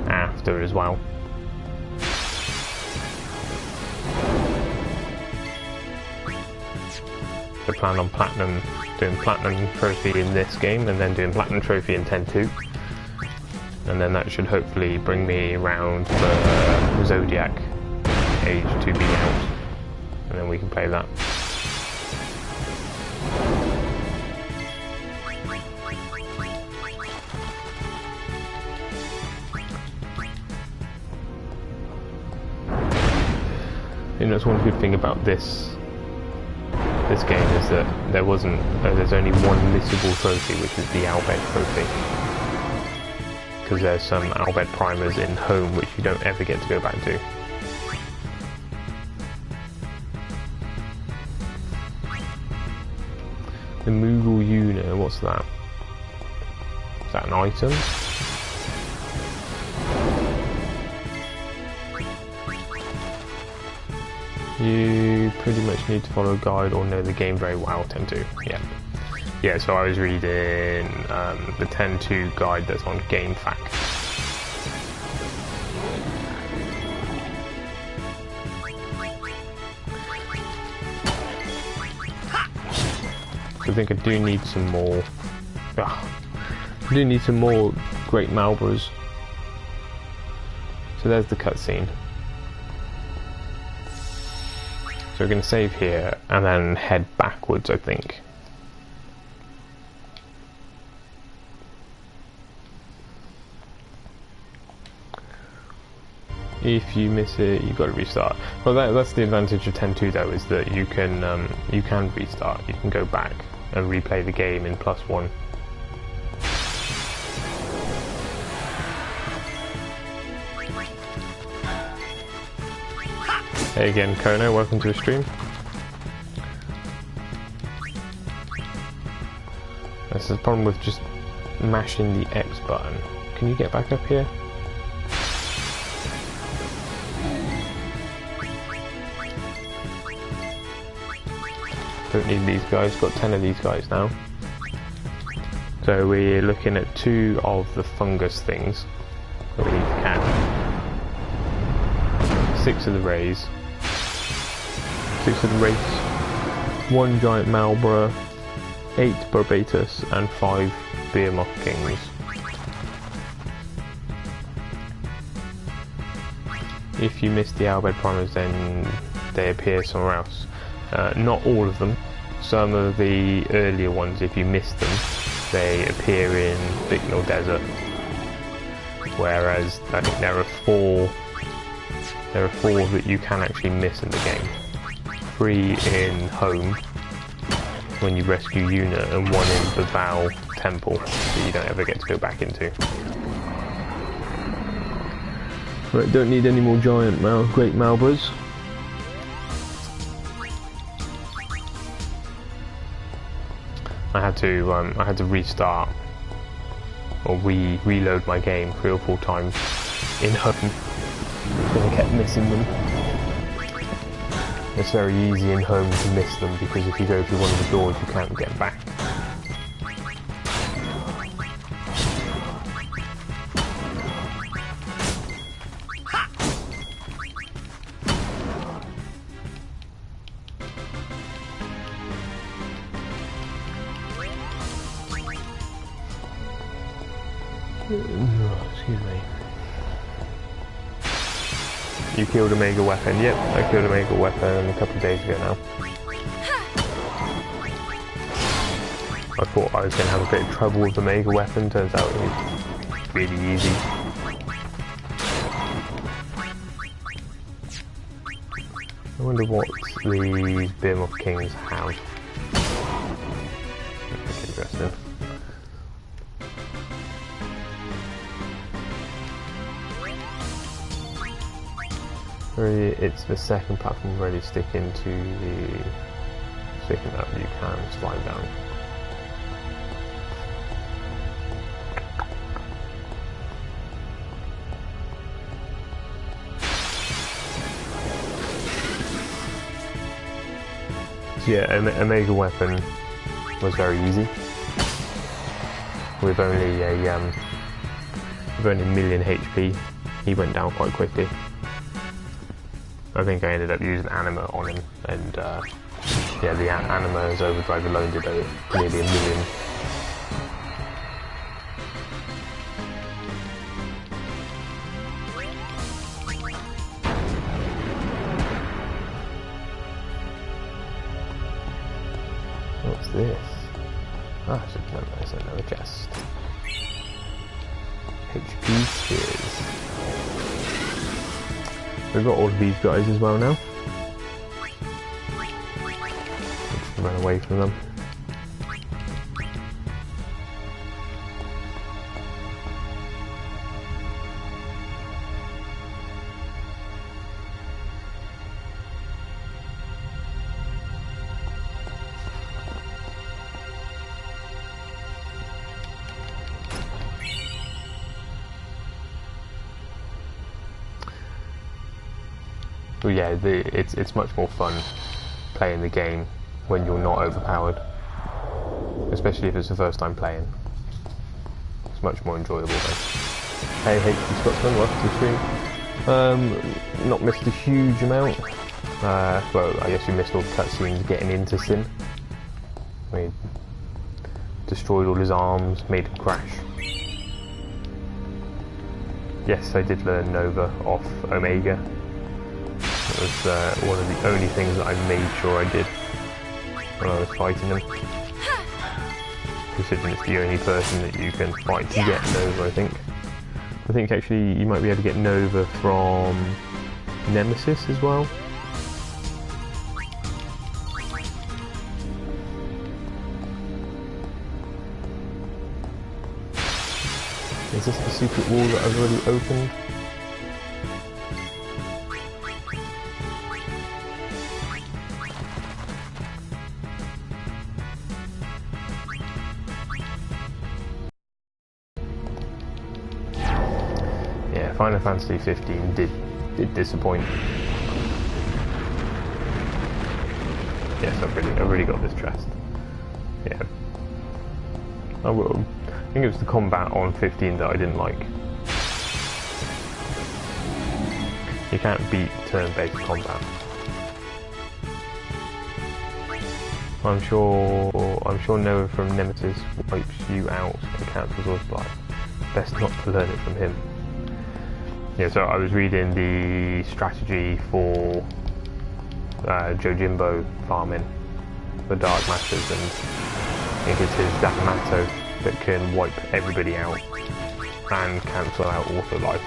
after as well. I plan on doing platinum trophy in this game and then doing platinum trophy in 10-2, and then that should hopefully bring me around for Zodiac Age to be out, and then we can play that. You know, that's one good thing about this game is that there's only one missable trophy, which is the Albed trophy. Because there's some Albed primers in home which you don't ever get to go back to. The Moogle Una, what's that? Is that an item? You pretty much need to follow a guide or know the game very well, 10-2, yeah. Yeah, so I was reading the 10-2 guide that's on GameFAQ. I think I do need some more. I do need some more Great Malbras. So there's the cutscene. So we're going to save here and then head backwards, I think. If you miss it, you've got to restart. Well, that's the advantage of 10.2 though, is that you can restart. You can go back and replay the game in +1. Hey again, Kono, welcome to the stream. This is the problem with just mashing the X button. Can you get back up here? Don't need these guys, got 10 of these guys now. So we're looking at 2 of the fungus things that we need to catch. 6 of the rays. 6 of the wraiths. 1 giant Malborough. 8 Barbatus and 5 Behemoth Kings. If you miss the Albed Primers, then they appear somewhere else. Not all of them. Some of the earlier ones, if you miss them, they appear in Bicknell Desert. Whereas I think there are 4 that you can actually miss in the game. 3 in Home, when you rescue Yuna, and 1 in the Val Temple that you don't ever get to go back into. Right, don't need any more giant great Malbras. I had to restart or reload my game 3 or 4 times in Home because I kept missing them. It's very easy in Home to miss them because if you go through one of the doors you can't get back. Excuse me. You killed a mega weapon. Yep, I killed a mega weapon a couple of days ago now. I thought I was going to have a bit of trouble with the mega weapon, turns out it was really easy. I wonder what these Behemoth Kings have. That's interesting. It's the second platform ready. Sticking up, you can slide down. So yeah, a mega weapon was very easy. With only a million HP, he went down quite quickly. I think I ended up using Anima on him, and yeah, the Anima's overdrive alone did nearly a million. What's this? Ah, it's another chest. HP spheres. We've got all of these guys as well now. Just run away from them. So yeah, it's much more fun playing the game when you're not overpowered, especially if it's the first time playing. It's much more enjoyable then. Hey, Scotsman, welcome to the stream. Not missed a huge amount. Well, I guess you missed all the cutscenes getting into Sin. We destroyed all his arms, made him crash. Yes, I did learn Nova off Omega. That was one of the only things that I made sure I did when I was fighting him. Considering it's the only person that you can fight to get Nova, I think. I think actually you might be able to get Nova from Nemesis as well. Is this the secret wall that I've already opened? Yeah, Final Fantasy 15 did disappoint. Yes, I've really got this chest. Yeah. I will. I think it was the combat on 15 that I didn't like. You can't beat turn-based combat. I'm sure Noah from Nemesis wipes you out and cancels Zoid's life. Best not to learn it from him. Yeah, so I was reading the strategy for Jojimbo farming for Dark Masters, and I think it's his Damato that can wipe everybody out and cancel out auto lives.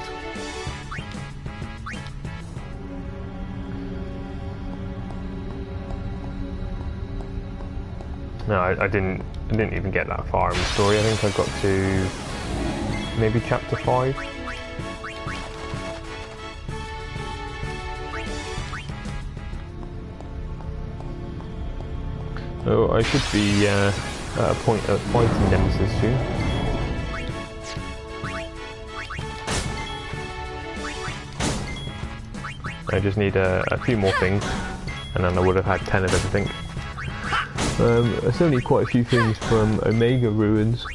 No, I didn't even get that far in the story. I think I got to maybe chapter 5. Oh, I should be at a point at fighting Nemesis soon. I just need a few more things, and then I would have had 10 of everything. I still need quite a few things from Omega Ruins.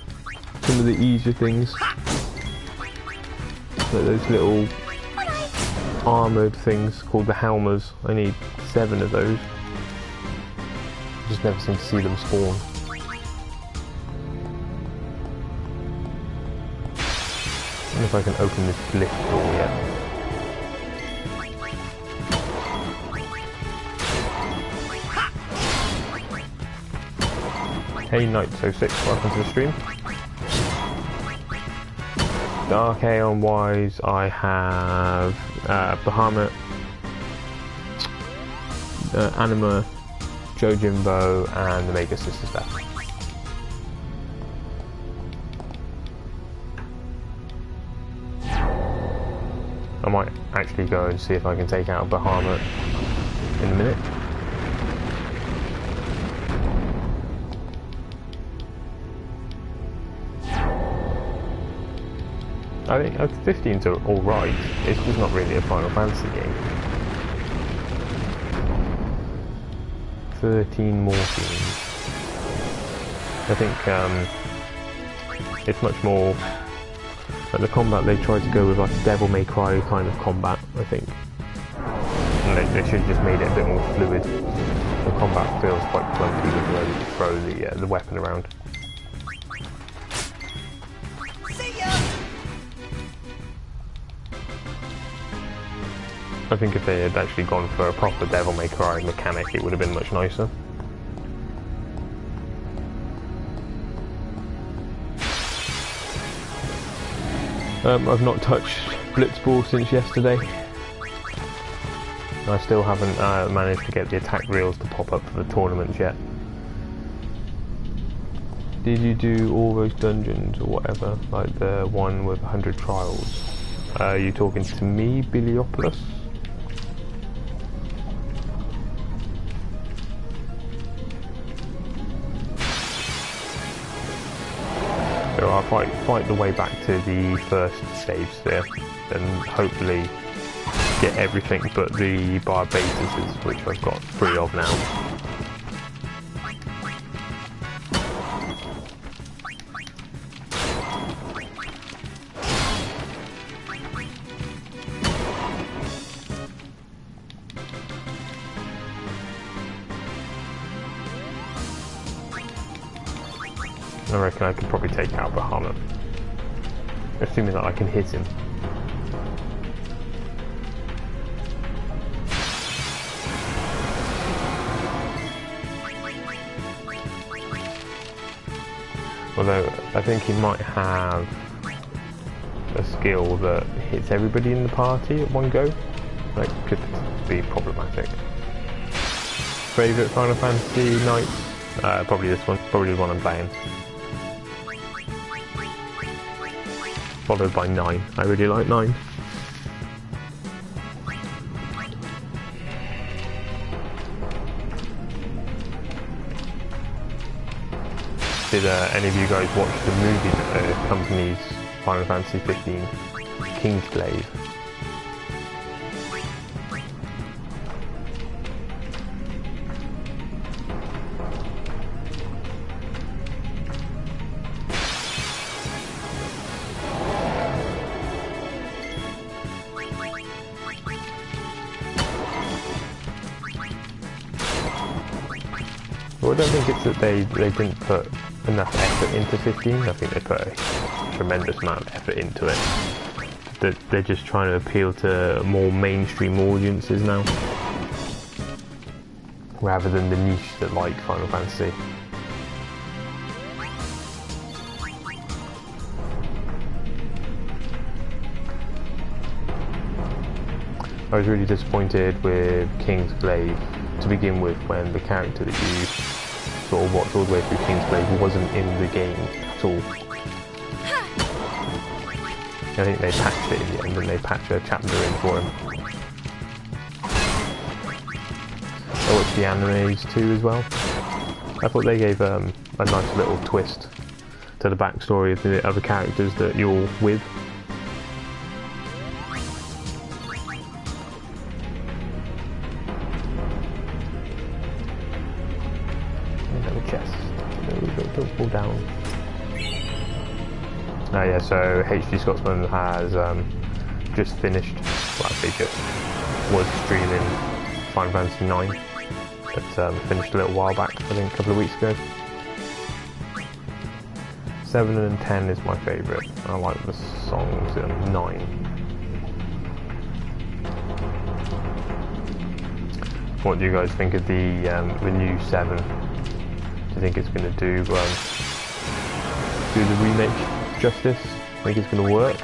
Some of the easier things, like those little armoured things called the Helmers. I need 7 of those. I just never seem to see them spawn. I don't know if I can open this lift door yet. Hey Knight06, welcome to the stream. Dark Aeon wise, I have Bahamut, Anima, Jojimbo, and the Magus Sisters left. I might actually go and see if I can take out Bahamut in a minute. I think 15's are alright, it's just not really a Final Fantasy game. 13 more scenes. I think it's much more like the combat. They tried to go with like a Devil May Cry kind of combat, I think. And they should have just made it a bit more fluid. The combat feels quite clunky with the way you throw the weapon around. I think if they had actually gone for a proper Devil May Cry mechanic, it would have been much nicer. I've not touched Blitzball since yesterday. I still haven't managed to get the attack reels to pop up for the tournaments yet. Did you do all those dungeons or whatever, like the one with 100 trials? Are you talking to me, Biliopoulos? So I'll fight the way back to the first stage there, and hopefully get everything but the Barbatuses, which I've got 3 of now. I reckon I could probably take out Bahamut, assuming that I can hit him. Although I think he might have skill that hits everybody in the party at one go. That could be problematic. Favourite Final Fantasy night? Probably this one. Probably the one I'm playing. Followed by 9. I really like 9. Did any of you guys watch the movie that accompanies Final Fantasy 15, Kingsglaive? Well, I don't think it's that they didn't put enough effort into 15. I think they put a tremendous amount of effort into it. They're just trying to appeal to more mainstream audiences now, rather than the niche that like Final Fantasy. I was really disappointed with Kingsglaive to begin with, when the character that you sort of watch all the way through Kingsglaive wasn't in the game at all. I think they patched it in the end, and they patched a chapter in for him. I watched the animes too as well. I thought they gave a nice little twist to the backstory of the other characters that you're with. Don't fall down. Yeah, so HD Scotsman has just finished, well actually just was streaming Final Fantasy 9, but finished a little while back, I think a couple of weeks ago. 7 and 10 is my favourite. I like the songs in 9. What do you guys think of the new 7? I think it's going to do the remake justice. I think it's going to work.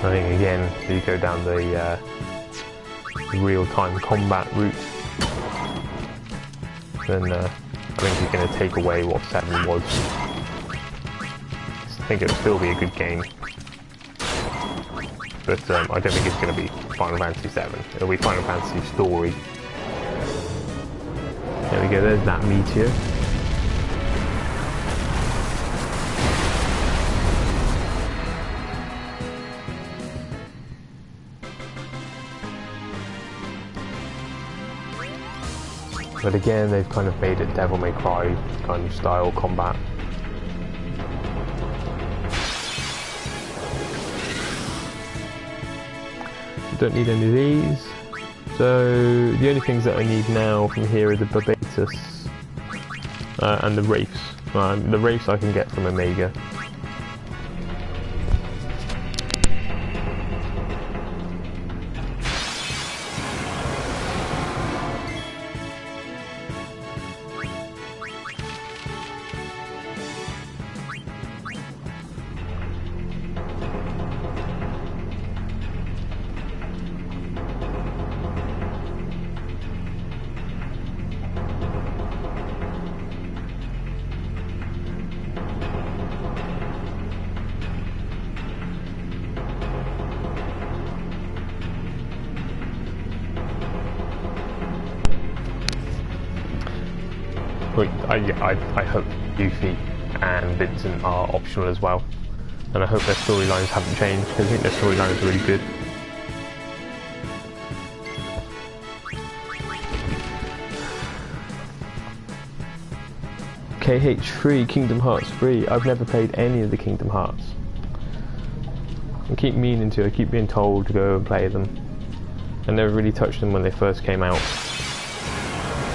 I think again, if you go down the real-time combat route, then I think you're going to take away what 7 was. I think it'll still be a good game, but I don't think it's going to be Final Fantasy 7. It'll be Final Fantasy Story. There we go, there's that meteor. But again, they've kind of made it Devil May Cry kind of style combat. Don't need any of these. So the only things that I need now from here are the Barbatus and the Wraiths. The Wraiths I can get from Omega. I hope Yuffie and Vincent are optional as well, and I hope their storylines haven't changed, because I think their storylines are really good. KH3, Kingdom Hearts 3. I've never played any of the Kingdom Hearts. I keep meaning to, I keep being told to go and play them. I never really touched them when they first came out,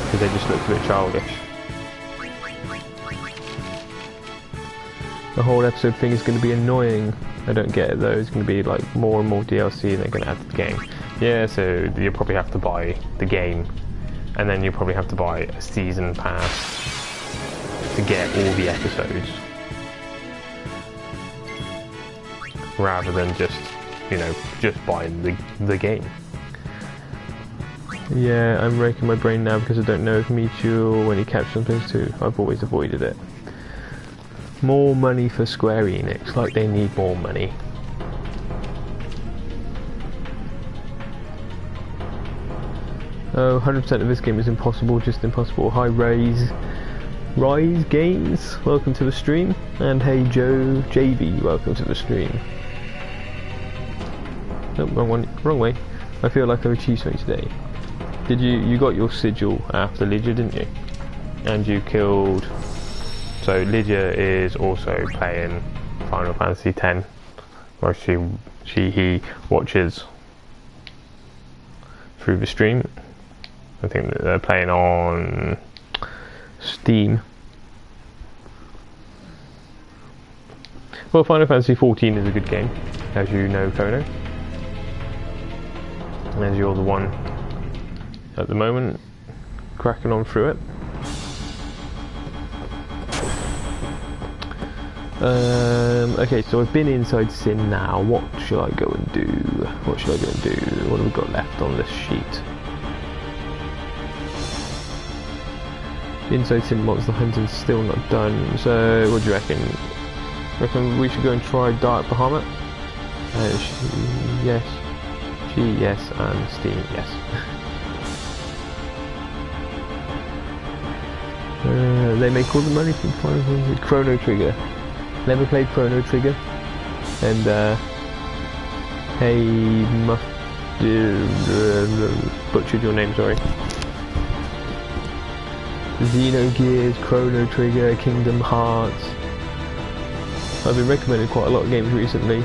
because they just looked a bit childish. The whole episode thing is going to be annoying. I don't get it though. It's going to be like more and more DLC they're going to add to the game. Yeah, so you'll probably have to buy the game, and then you'll probably have to buy a season pass to get all the episodes, rather than just, you know, just buying the game. Yeah, I'm raking my brain now because I don't know if Meteor when he captures something too. I've always avoided it. More money for Square Enix, like they need more money. Oh, 100% of this game is impossible, just impossible. Hi Rise Games, welcome to the stream. And hey Joe JB, welcome to the stream. Oh, wrong way. I feel like I've achieved something today. Did you got your sigil after Lydia, didn't you? And you killed... So Lydia is also playing Final Fantasy X, or he watches through the stream. I think that they're playing on Steam. Well, Final Fantasy XIV is a good game, as you know, Kono. As you're the one at the moment cracking on through it. Okay, so I've been inside Sin now. What should I go and do? What have we got left on this sheet? Inside Sin Monster Hunting's still not done. So what do you reckon? Reckon we should go and try Dark Bahamut? Yes. G, yes, and Steam, yes. They make all the money from Final Fantasy. Chrono Trigger. Never played Chrono Trigger. And hey, butchered your name, sorry. Xenogears, Chrono Trigger, Kingdom Hearts. I've been recommended quite a lot of games recently.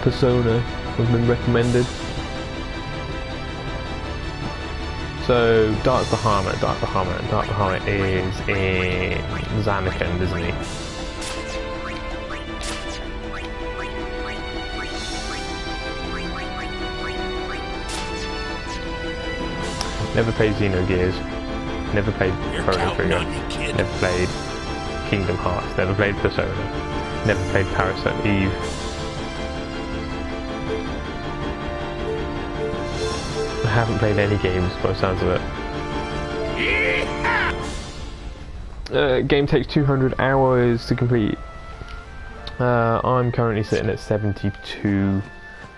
Persona has been recommended. So Dark Bahamut is in Zanarkand, isn't he? Never played Xenogears, never played Chrono Trigger, never played Kingdom Hearts, never played Persona, never played Parasite Eve. I haven't played any games by the sounds of it. Game takes 200 hours to complete. I'm currently sitting at 72,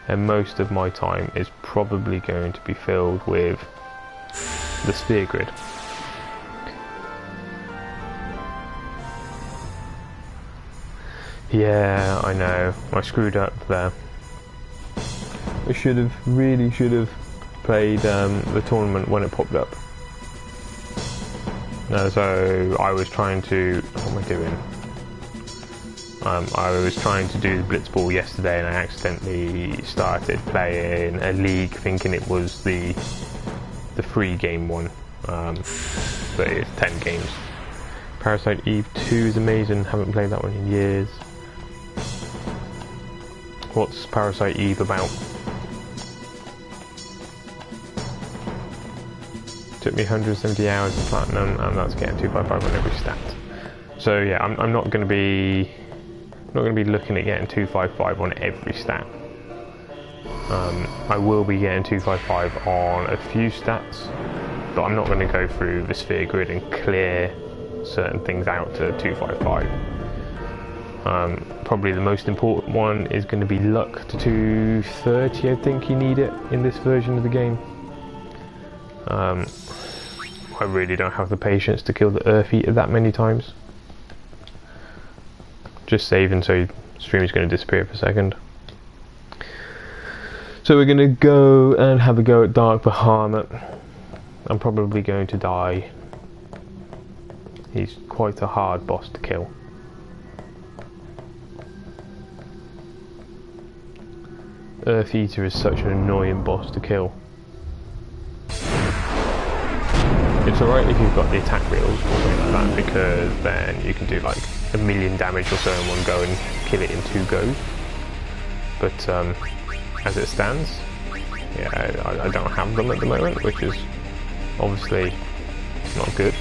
and most of my time is probably going to be filled with the sphere grid. Yeah, I know. I screwed up there. I really should have played the tournament when it popped up. So I was trying to... What am I doing? I was trying to do the Blitzball yesterday, and I accidentally started playing a league thinking it was the free game one, but it's 10 games. Parasite Eve 2 is amazing, haven't played that one in years. What's Parasite Eve about? Took me 170 hours of platinum, and that's getting 255 on every stat. So yeah, I'm not going to be looking at getting 255 on every stat. I will be getting 255 on a few stats, but I'm not going to go through the sphere grid and clear certain things out to 255. Probably the most important one is going to be luck to 230. I think you need it in this version of the game. I really don't have the patience to kill the Earth Eater that many times. Just saving, so stream is going to disappear for a second. So we're going to go and have a go at Dark Bahamut. I'm probably going to die. He's quite a hard boss to kill. Earth Eater is such an annoying boss to kill. It's alright if you've got the attack wheels or something like that, because then you can do like 1,000,000 damage or so in one go and kill it in 2 goes. but as it stands, yeah, I don't have them at the moment, which is obviously not good.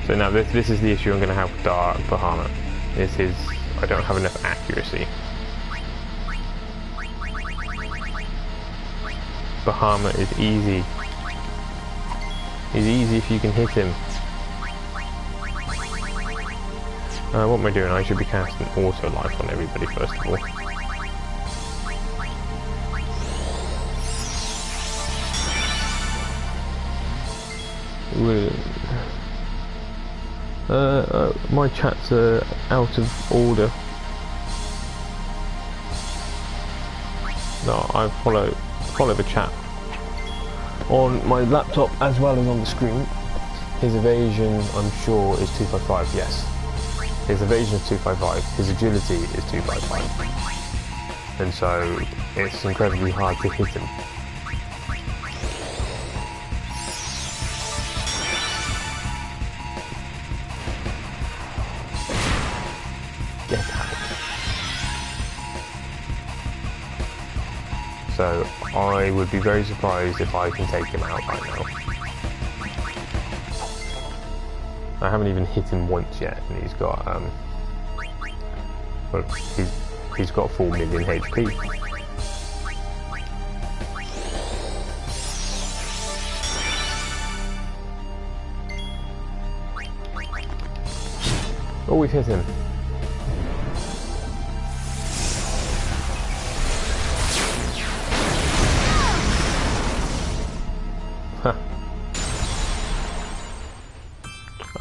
So now this is the issue I'm going to have with Dark Bahamut. This is, I don't have enough accuracy. Bahamut is easy. He's easy if you can hit him. What am I doing? I should be casting auto life on everybody first of all. My chats are out of order. No, I follow the chat on my laptop as well as on the screen. His evasion, I'm sure, is 255. Yes, his evasion is 255. His agility is 255, and so it's incredibly hard to hit him. So I would be very surprised if I can take him out right now. I haven't even hit him once yet, and he's got well, he's got 4 million HP. Oh, we've hit him.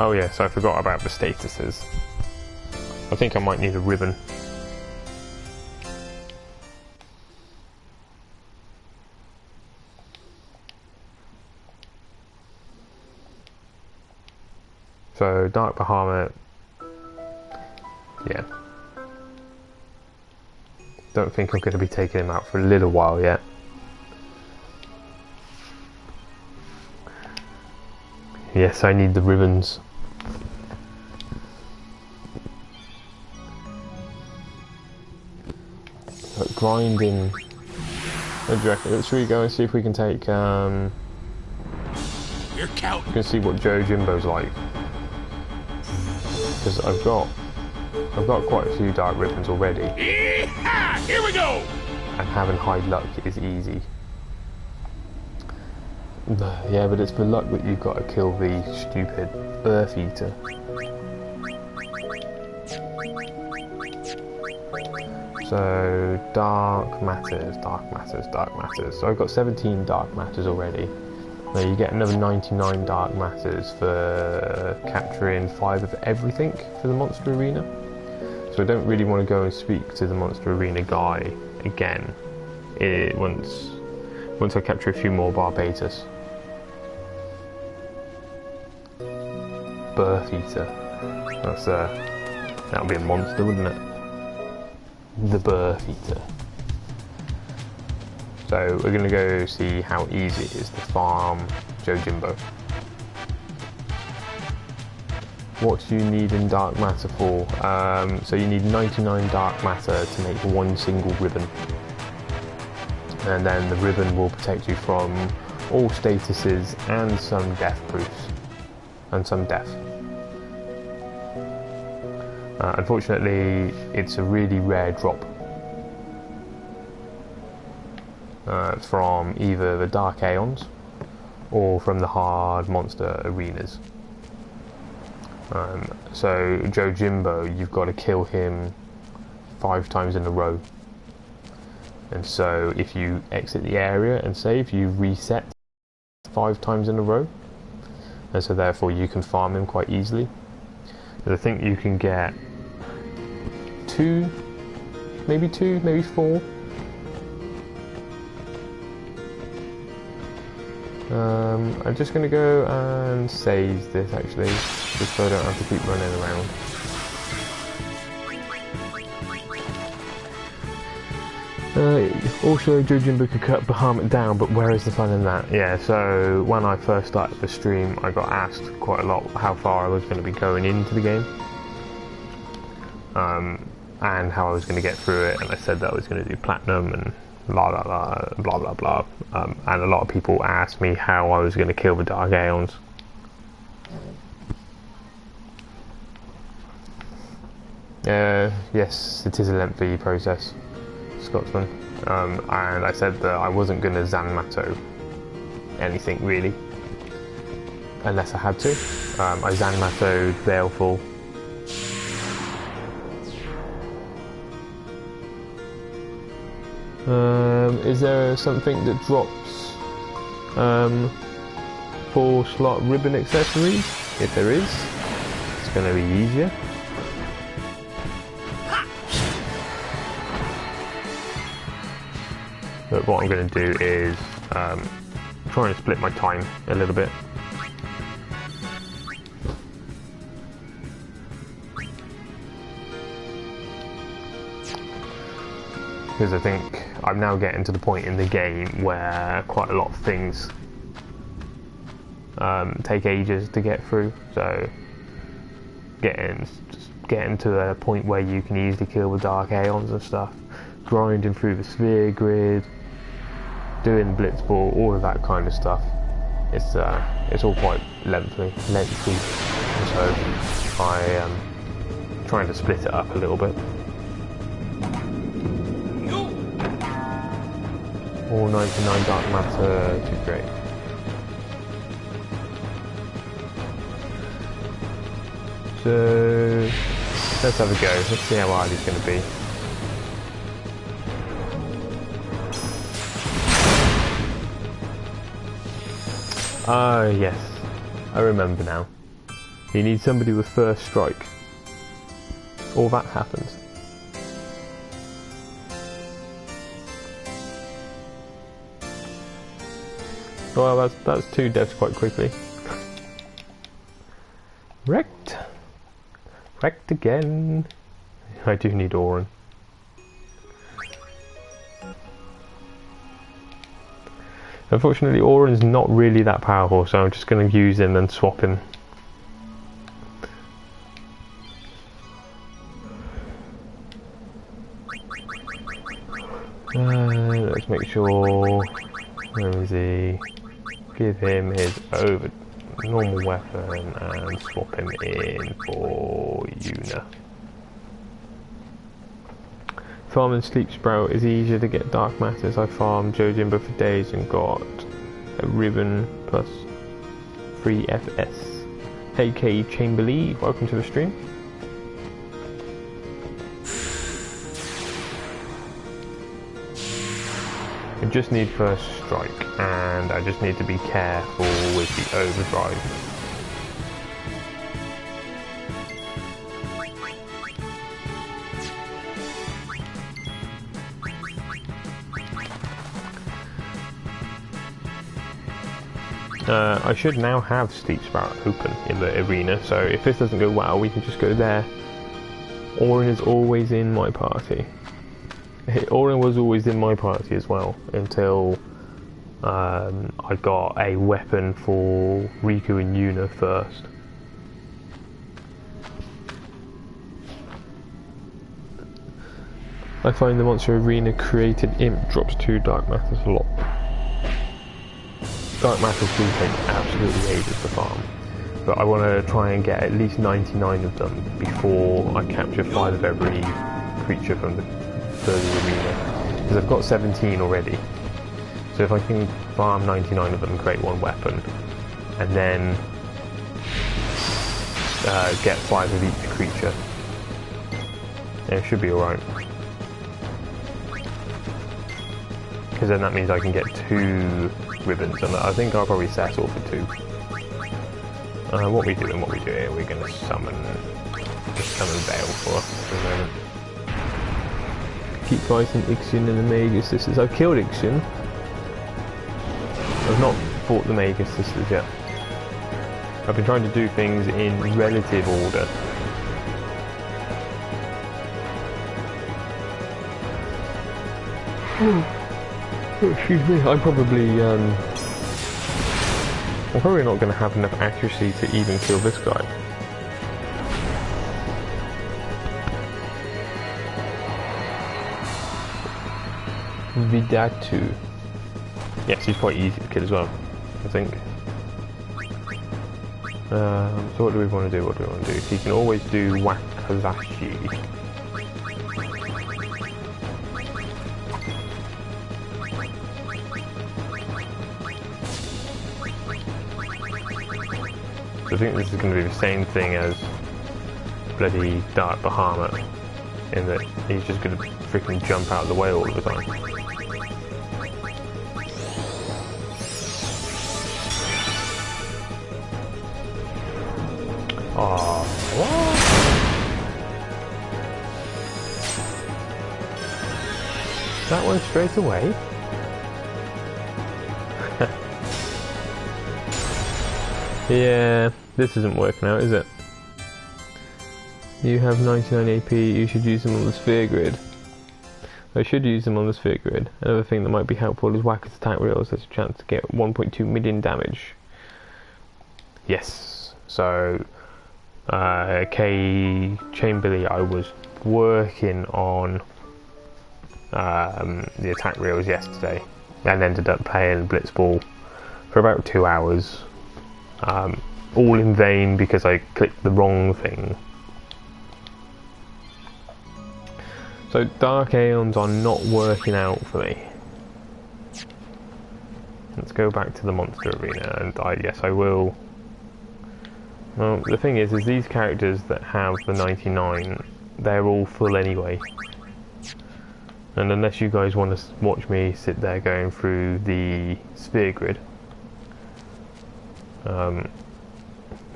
Oh yes, I forgot about the statuses. I think I might need a ribbon. So, Dark Bahamut, yeah. Don't think I'm going to be taking him out for a little while yet. Yes, I need the ribbons. But grinding. What do you reckon? Should we go and see if we can take we can see what Joe Jimbo's like. Because I've got quite a few dark ribbons already. Here we go! And having high luck is easy. Yeah, but it's for luck that you've got to kill the stupid Earth Eater. So, dark matters. So I've got 17 dark matters already. Now you get another 99 dark matters for capturing 5 of everything for the monster arena. So I don't really want to go and speak to the monster arena guy again. Once I capture a few more Barbatus. Birth Eater. That's that would be a monster, wouldn't it? The Birth Eater. So we're going to go see how easy it is to farm Joe Jimbo. What do you need in dark matter for? So you need 99 dark matter to make 1 single ribbon. And then the ribbon will protect you from all statuses and some death proofs. And some death. Unfortunately, it's a really rare drop from either the Dark Aeons or from the hard monster arenas. So Joe Jimbo, you've got to kill him 5 times in a row. And so if you exit the area and save, you reset 5 times in a row. And so therefore you can farm him quite easily. I think you can get 2, maybe 4. I'm just going to go and save this actually, just so I don't have to keep running around. Also, Joe Jimbo could cut Bahamut down, but where is the fun in that? Yeah, so when I first started the stream, I got asked quite a lot how far I was going to be going into the game. and how I was going to get through it, and I said that I was going to do platinum and blah blah blah blah blah blah. And a lot of people asked me how I was going to kill the Dark Aeons. Yes, it is a lengthy process, Scotsman. And I said that I wasn't going to Zanmato anything really, unless I had to. I Zanmatoed Baleful. Is there something that drops 4-slot ribbon accessories? If there is, it's going to be easier. But what I'm going to do is try and split my time a little bit. Because I think I'm now getting to the point in the game where quite a lot of things take ages to get through. So getting to a point where you can easily kill the Dark Aeons and stuff, grinding through the sphere grid, doing Blitzball, all of that kind of stuff. It's all quite lengthy. So I am trying to split it up a little bit. All 99 dark matter, too great. So let's have a go. Let's see how hard he's going to be. Ah, yes, I remember now. You need somebody with first strike. All that happens. Well, that's 2 deaths quite quickly. Wrecked again. I do need Orin. Unfortunately, Orin's not really that powerful, so I'm just going to use him and swap him. Let's make sure. Where is he? Give him his normal weapon and swap him in for Una. Farming Sleep Sprout is easier to get Dark Matters. I farmed Jojimbo for days and got a ribbon plus 3 FS. Hey K Chamberlain, welcome to the stream. I just need first strike, and I just need to be careful with the overdrive. I should now have Sleep Sprout open in the arena, so if this doesn't go well, we can just go there. Orin is always in my party. Orin was always in my party as well, until I got a weapon for Riku and Una first. I find the monster arena created imp drops 2 dark matters a lot. Dark matters do take absolutely ages to farm, but I want to try and get at least 99 of them before I capture 5 of every creature from the arena, because I've got 17 already. So if I can farm 99 of them and create 1 weapon, and then get 5 of each creature, then it should be alright. Because then that means I can get 2 ribbons, and I think I'll probably settle for 2. What we do here, we're going to summon Veil for us for the moment. Keep fighting Ixion and the Magus Sisters. I've killed Ixion. I've not fought the Magus Sisters yet. I've been trying to do things in relative order. Excuse me, I'm probably not going to have enough accuracy to even kill this guy. Vidatu. Yes, he's quite easy to kill as well, I think. So what do we want to do? What do we want to do? He can always do Wakazashi. I think this is going to be the same thing as bloody Dark Bahamut, in that he's just going to freaking jump out of the way all the time. Oh, what? That one straight away? Yeah, this isn't working out, is it? You have 99 AP, you should use them on the sphere grid. I should use them on the sphere grid. Another thing that might be helpful is Whacker's attack reels. There's a chance to get 1.2 million damage. Yes, so Chamberlain, I was working on the attack reels yesterday and ended up playing Blitzball for about 2 hours. All in vain because I clicked the wrong thing. So Dark Aeons are not working out for me. Let's go back to the monster arena, and yes, I will. Well, the thing is these characters that have the 99, they're all full anyway. And unless you guys want to watch me sit there going through the sphere grid,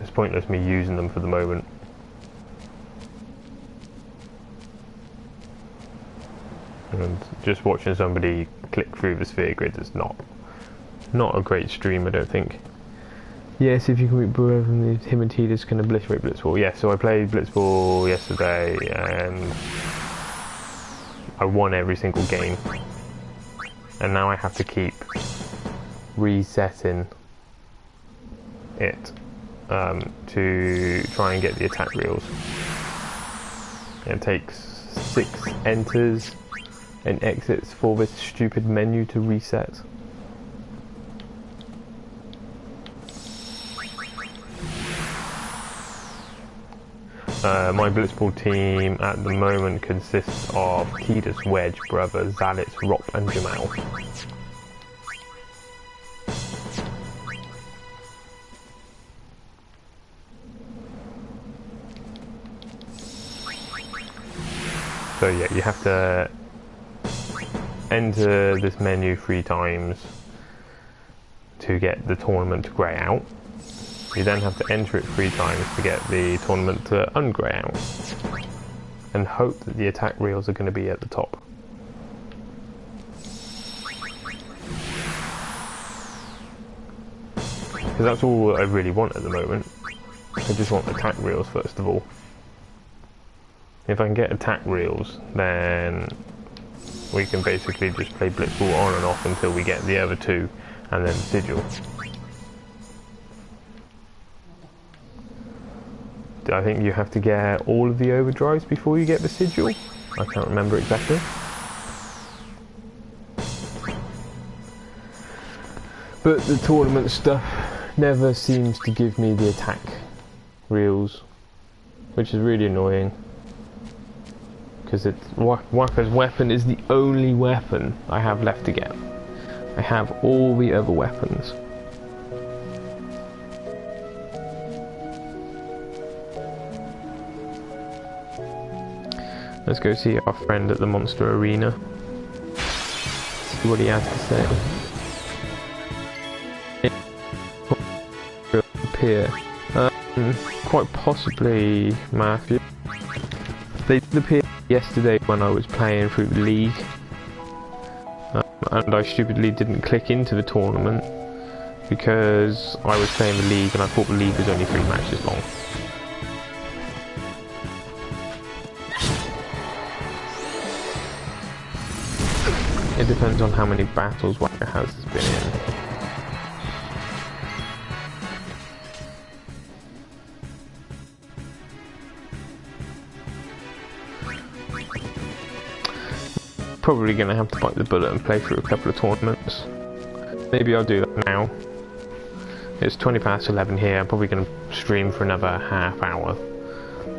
it's pointless me using them for the moment. And just watching somebody click through the sphere grid is not a great stream, I don't think. Yes, if you can beat him and Tidus can obliterate Blitzball. Yes, so I played Blitzball yesterday and I won every single game. And now I have to keep resetting it to try and get the attack reels. It takes 6 enters and exits for this stupid menu to reset. My Blitzball team at the moment consists of Tidus, Wedge, Brother, Zalitz, Rop and Jamal. So yeah, you have to enter this menu 3 times to get the tournament to grey out. You then have to enter it 3 times to get the tournament to ungrey out. And hope that the attack reels are going to be at the top. Because that's all I really want at the moment. I just want attack reels first of all. If I can get attack reels, then we can basically just play Blitzball on and off until we get the other 2 and then Sigil. I think you have to get all of the overdrives before you get the Sigil. I can't remember exactly. But the tournament stuff never seems to give me the attack reels, which is really annoying. Because Waka's weapon is the only weapon I have left to get. I have all the other weapons. Let's go see our friend at the monster arena. See what he has to say. Appear. Quite possibly Matthew. They did appear yesterday when I was playing through the league. And I stupidly didn't click into the tournament because I was playing the league and I thought the league was only 3 matches long. It depends on how many battles Waka has been in. probably going to have to bite the bullet and play through a couple of tournaments. Maybe I'll do that now. It's 20 past 11 here. I'm probably going to stream for another half hour.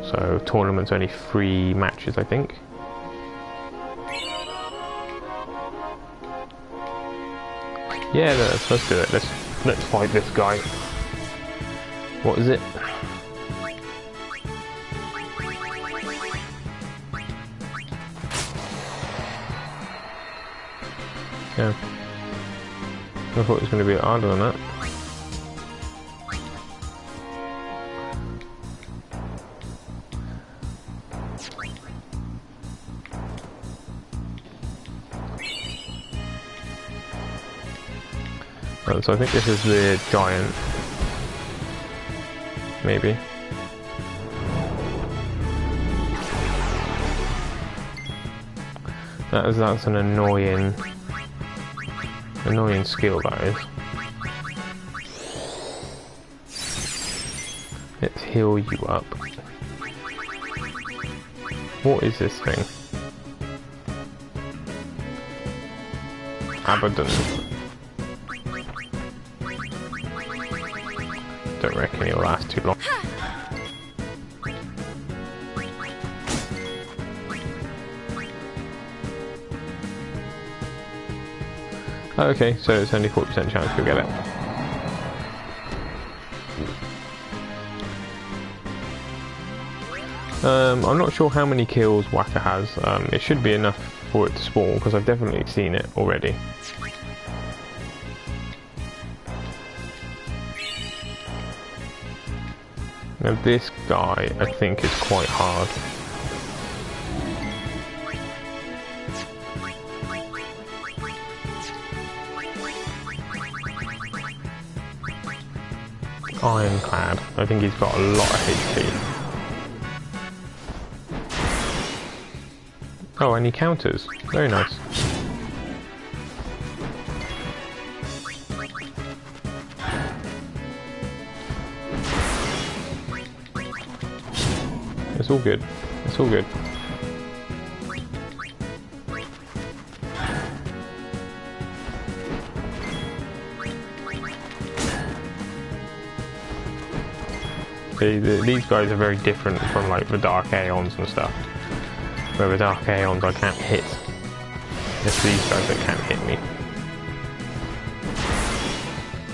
So tournament's only 3 matches, I think. Yeah, let's do it. Let's fight this guy. What is it? Yeah. I thought it was going to be harder than that. So I think this is the giant. Maybe. That's an annoying skill, that is. Let's heal you up. What is this thing? Abaddon. Don't reckon it'll last too long. Okay, so it's only 40% chance you'll get it. I'm not sure how many kills Waka has. It should be enough for it to spawn, because I've definitely seen it already. Now this guy, I think, is quite hard. Ironclad. I think he's got a lot of HP. Oh, and he counters. Very nice. It's all good. It's all good. See, these guys are very different from like the Dark Aeons and stuff. Where the Dark Aeons I can't hit. It's these guys that can't hit me.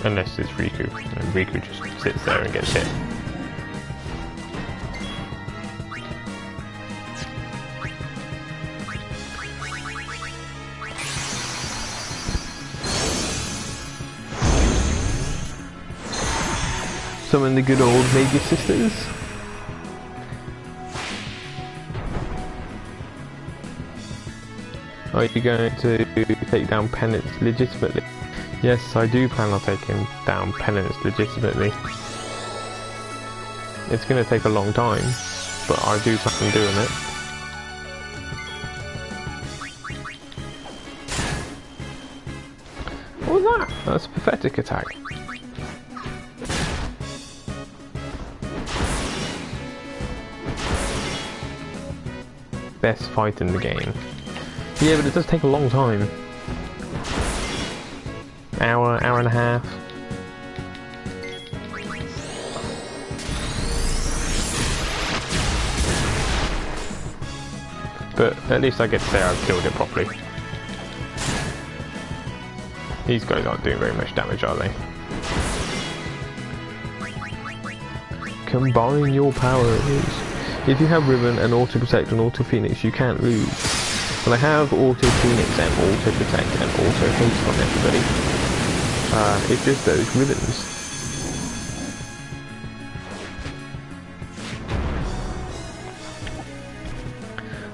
Unless it's Riku. And Riku just sits there and gets hit. Summon the good old Magus Sisters. Are you going to take down Penance legitimately? Yes, I do plan on taking down Penance legitimately. It's going to take a long time, but I do plan on doing it. What was that? That's a pathetic attack. Best fight in the game. Yeah, but it does take a long time. Hour and a half. But at least I get to say I've killed it properly. These guys aren't doing very much damage, are they? Combine your powers. If you have Ribbon and Auto Protect and Auto Phoenix, you can't lose. Well, I have Auto Phoenix and Auto Protect and Auto Haste on everybody. It's just those ribbons.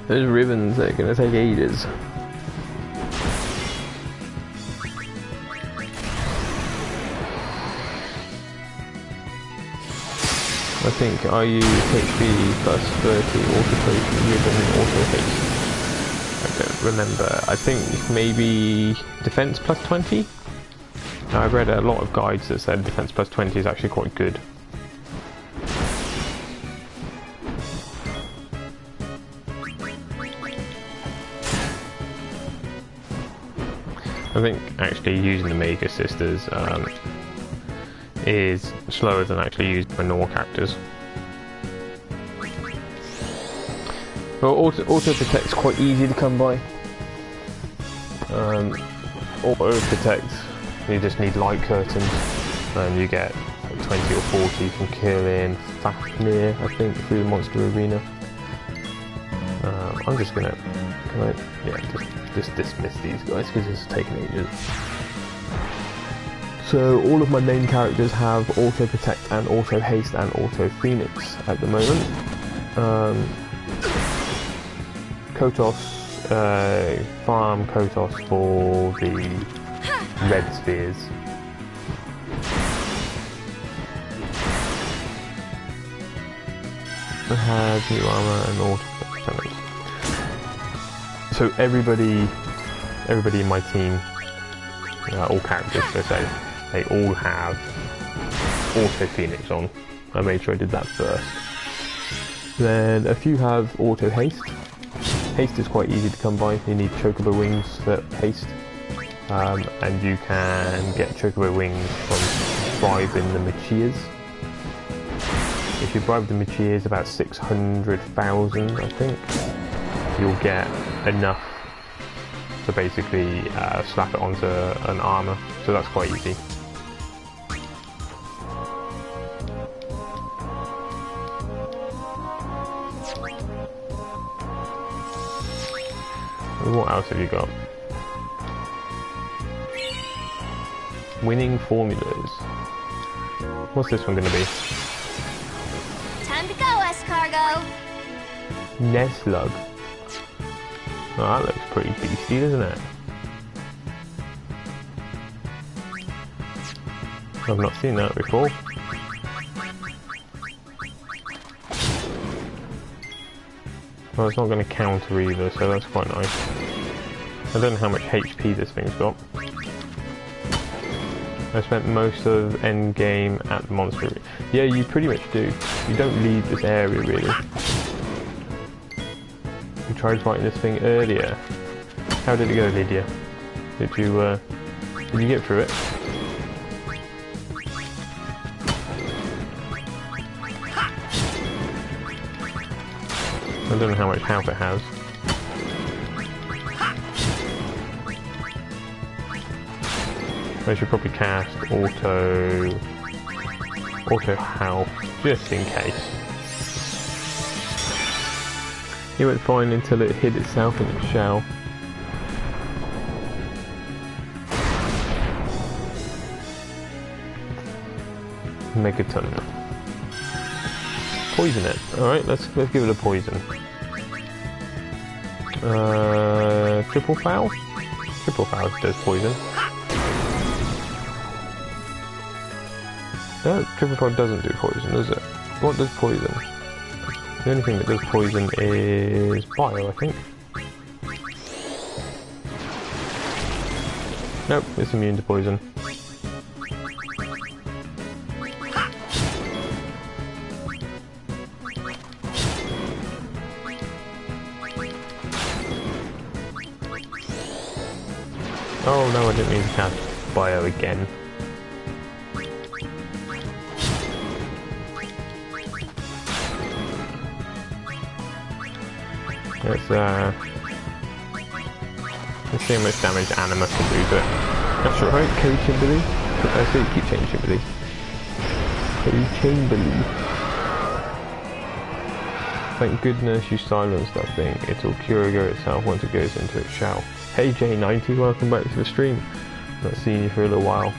Those ribbons are going to take ages. I think I use HP plus 30, auto potion, ribbon, auto haste. I don't remember. I think maybe defense plus 20? I've read a lot of guides that said defense plus 20 is actually quite good. I think actually using the Magus Sisters is slower than actually using my normal characters. Well, auto protect's quite easy to come by. Auto protect, you just need light curtains, and you get like 20 or 40 from killing Fafnir, I think, through the monster arena. I'm just gonna, just dismiss these guys because it's taking ages. So all of my main characters have auto protect and auto haste and auto phoenix at the moment. Kotos, farm Kotos for the red spheres. I have new armor and auto protect. So everybody in my team, all characters, so say, they all have auto phoenix on. I made sure I did that first. Then a few have auto haste. Haste is quite easy to come by. You need Chocobo wings for haste, and you can get Chocobo wings from bribing the Machias. If you bribe the Machias about 600,000, I think, you'll get enough to basically slap it onto an armor, so that's quite easy. What else have you got? Winning formulas. What's this one going to be? Time to go, escargot. Neslug. Oh, that looks pretty beastly, doesn't it? I've not seen that before. Well, it's not going to counter either, so that's quite nice. I don't know how much HP this thing's got. I spent most of endgame at the monster. Yeah, you pretty much do. You don't leave this area, really. You tried fighting this thing earlier. How did it go, Lydia? Did you get through it? I don't know how much health it has. I should probably cast auto health just in case. It went fine until it hid itself in its shell. Megaton. Poison it. Alright, let's give it a poison. Triple foul? Triple foul does poison. No, triple foul doesn't do poison, does it? What does poison? The only thing that does poison is bio, I think. Nope, it's immune to poison. Oh no, I didn't mean to cast bio again. Let's see how much damage Anima can do to it. That's right, Cody Kimberly. I say keep saying Kimberly. Cody Chamberlain. Thank goodness you silenced that thing. It'll Curigo itself once it goes into its shell. Hey J90, welcome back to the stream. Not seen you for a little while.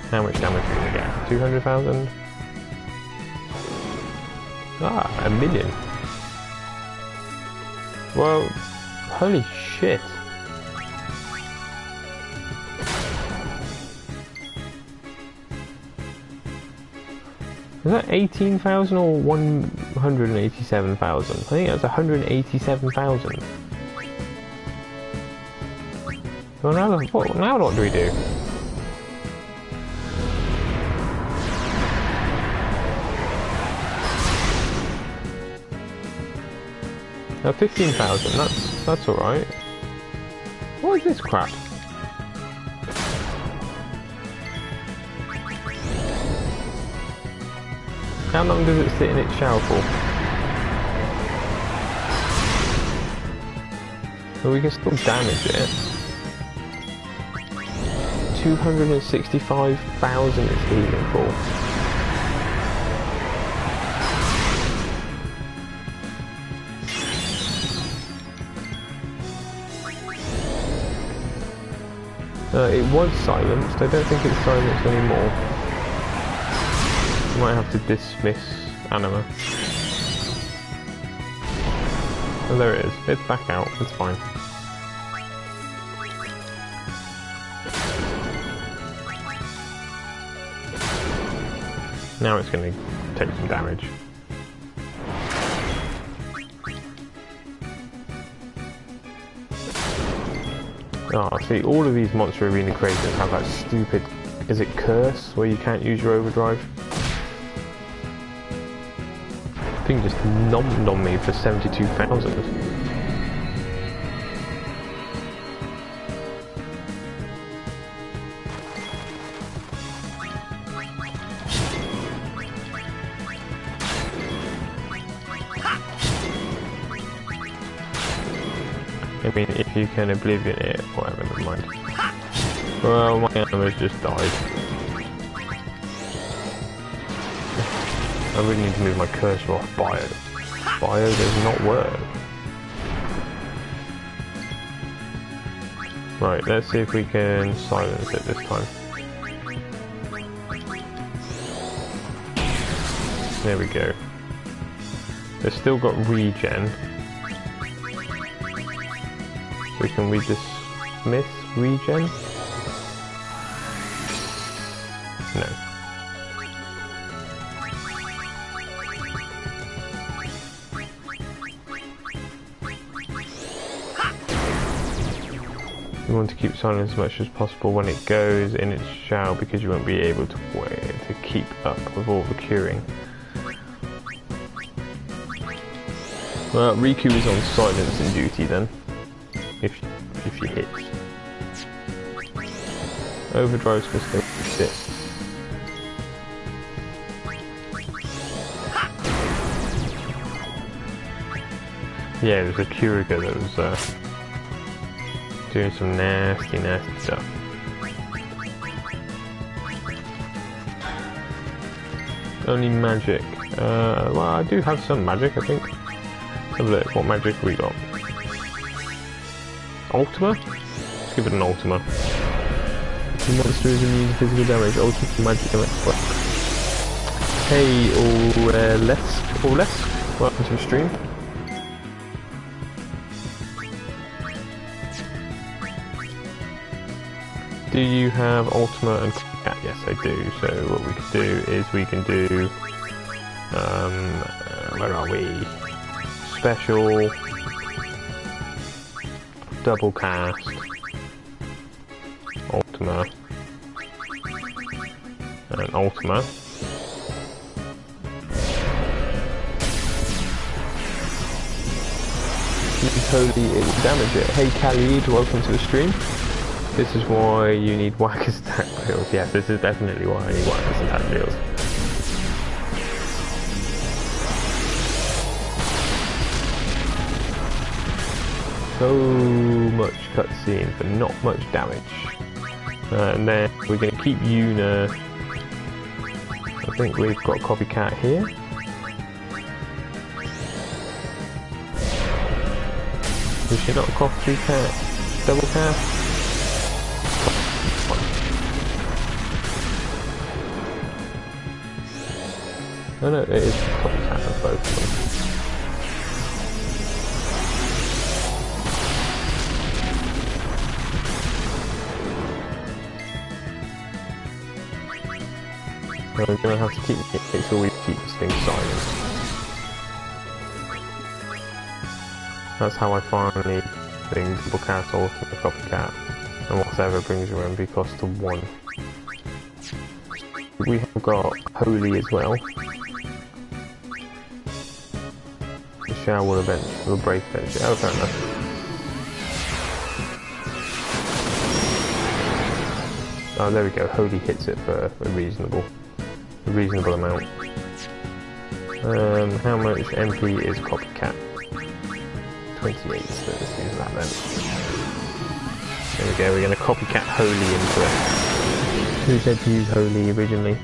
How much damage are we going to get? 200,000? Ah, 1 million. Well, holy shit. Is that 18,000 or 187,000? I think that's 187,000. Well, now what do we do? 15,000, that's alright. What is this crap? How long does it sit in its shell for? Well, we can still damage it. 265,000 it's healing for. It was silenced. I don't think it's silenced anymore. Might have to dismiss anima. Oh, there it is. It's back out. It's fine. Now it's going to take some damage. Ah, see, all of these Monster Arena creators have that stupid, is it curse, where you can't use your overdrive? The thing just nommed on me for 72,000. I mean, if you can oblivion it, whatever, never mind. Well, my anima's just died. I really need to move my cursor off bio. Bio does not work. Right, let's see if we can silence it this time. There we go. They've still got regen. So can we dismiss regen? No. You want to keep silent as much as possible when it goes in its shell because you won't be able to keep up with all the curing. Well, Riku is on silence and duty then. If you hit. Overdrives can still sit. Yeah, there's a Kuriga that was doing some nasty stuff. Only magic. Well, I do have some magic, I think. Have a look, what magic we got? Ultima? Let's give it an Ultima. The monster is immune to physical damage. Ultima magic damage. Hey, or less, welcome to the stream. Do you have Ultima and Cat? Yes, I do. So what we can do is we can do, where are we? Special. Double cast, Ultima, and Ultima. Totally it will damage it. Hey Khalid, welcome to the stream. This is why you need Whackers attack wheels. Yes, this is definitely why I need Whackers attack wheels. So much cutscene for not much damage. And then we're going to keep Yuna. I think we've got Copycat here. Is she not a Copycat? Double cast? Oh no, it is Copycat of both of them. We're going to have to keep make sure we keep this thing silent. That's how I finally bring double cast or Copycat, and whatever brings your MV cost to 1. We have got Holy as well. shell will break eventually. Oh, fair enough. Oh, there we go. Holy hits it for a reasonable amount. How much MP is Copycat? 28. So let's use that then. There we go. We're going to Copycat Holy into it. Who said to use Holy originally?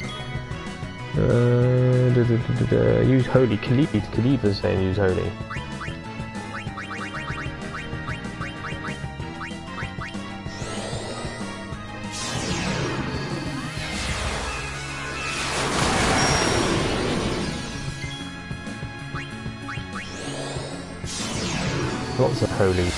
Use Holy. Khalid was saying use Holy. Lots of Holies.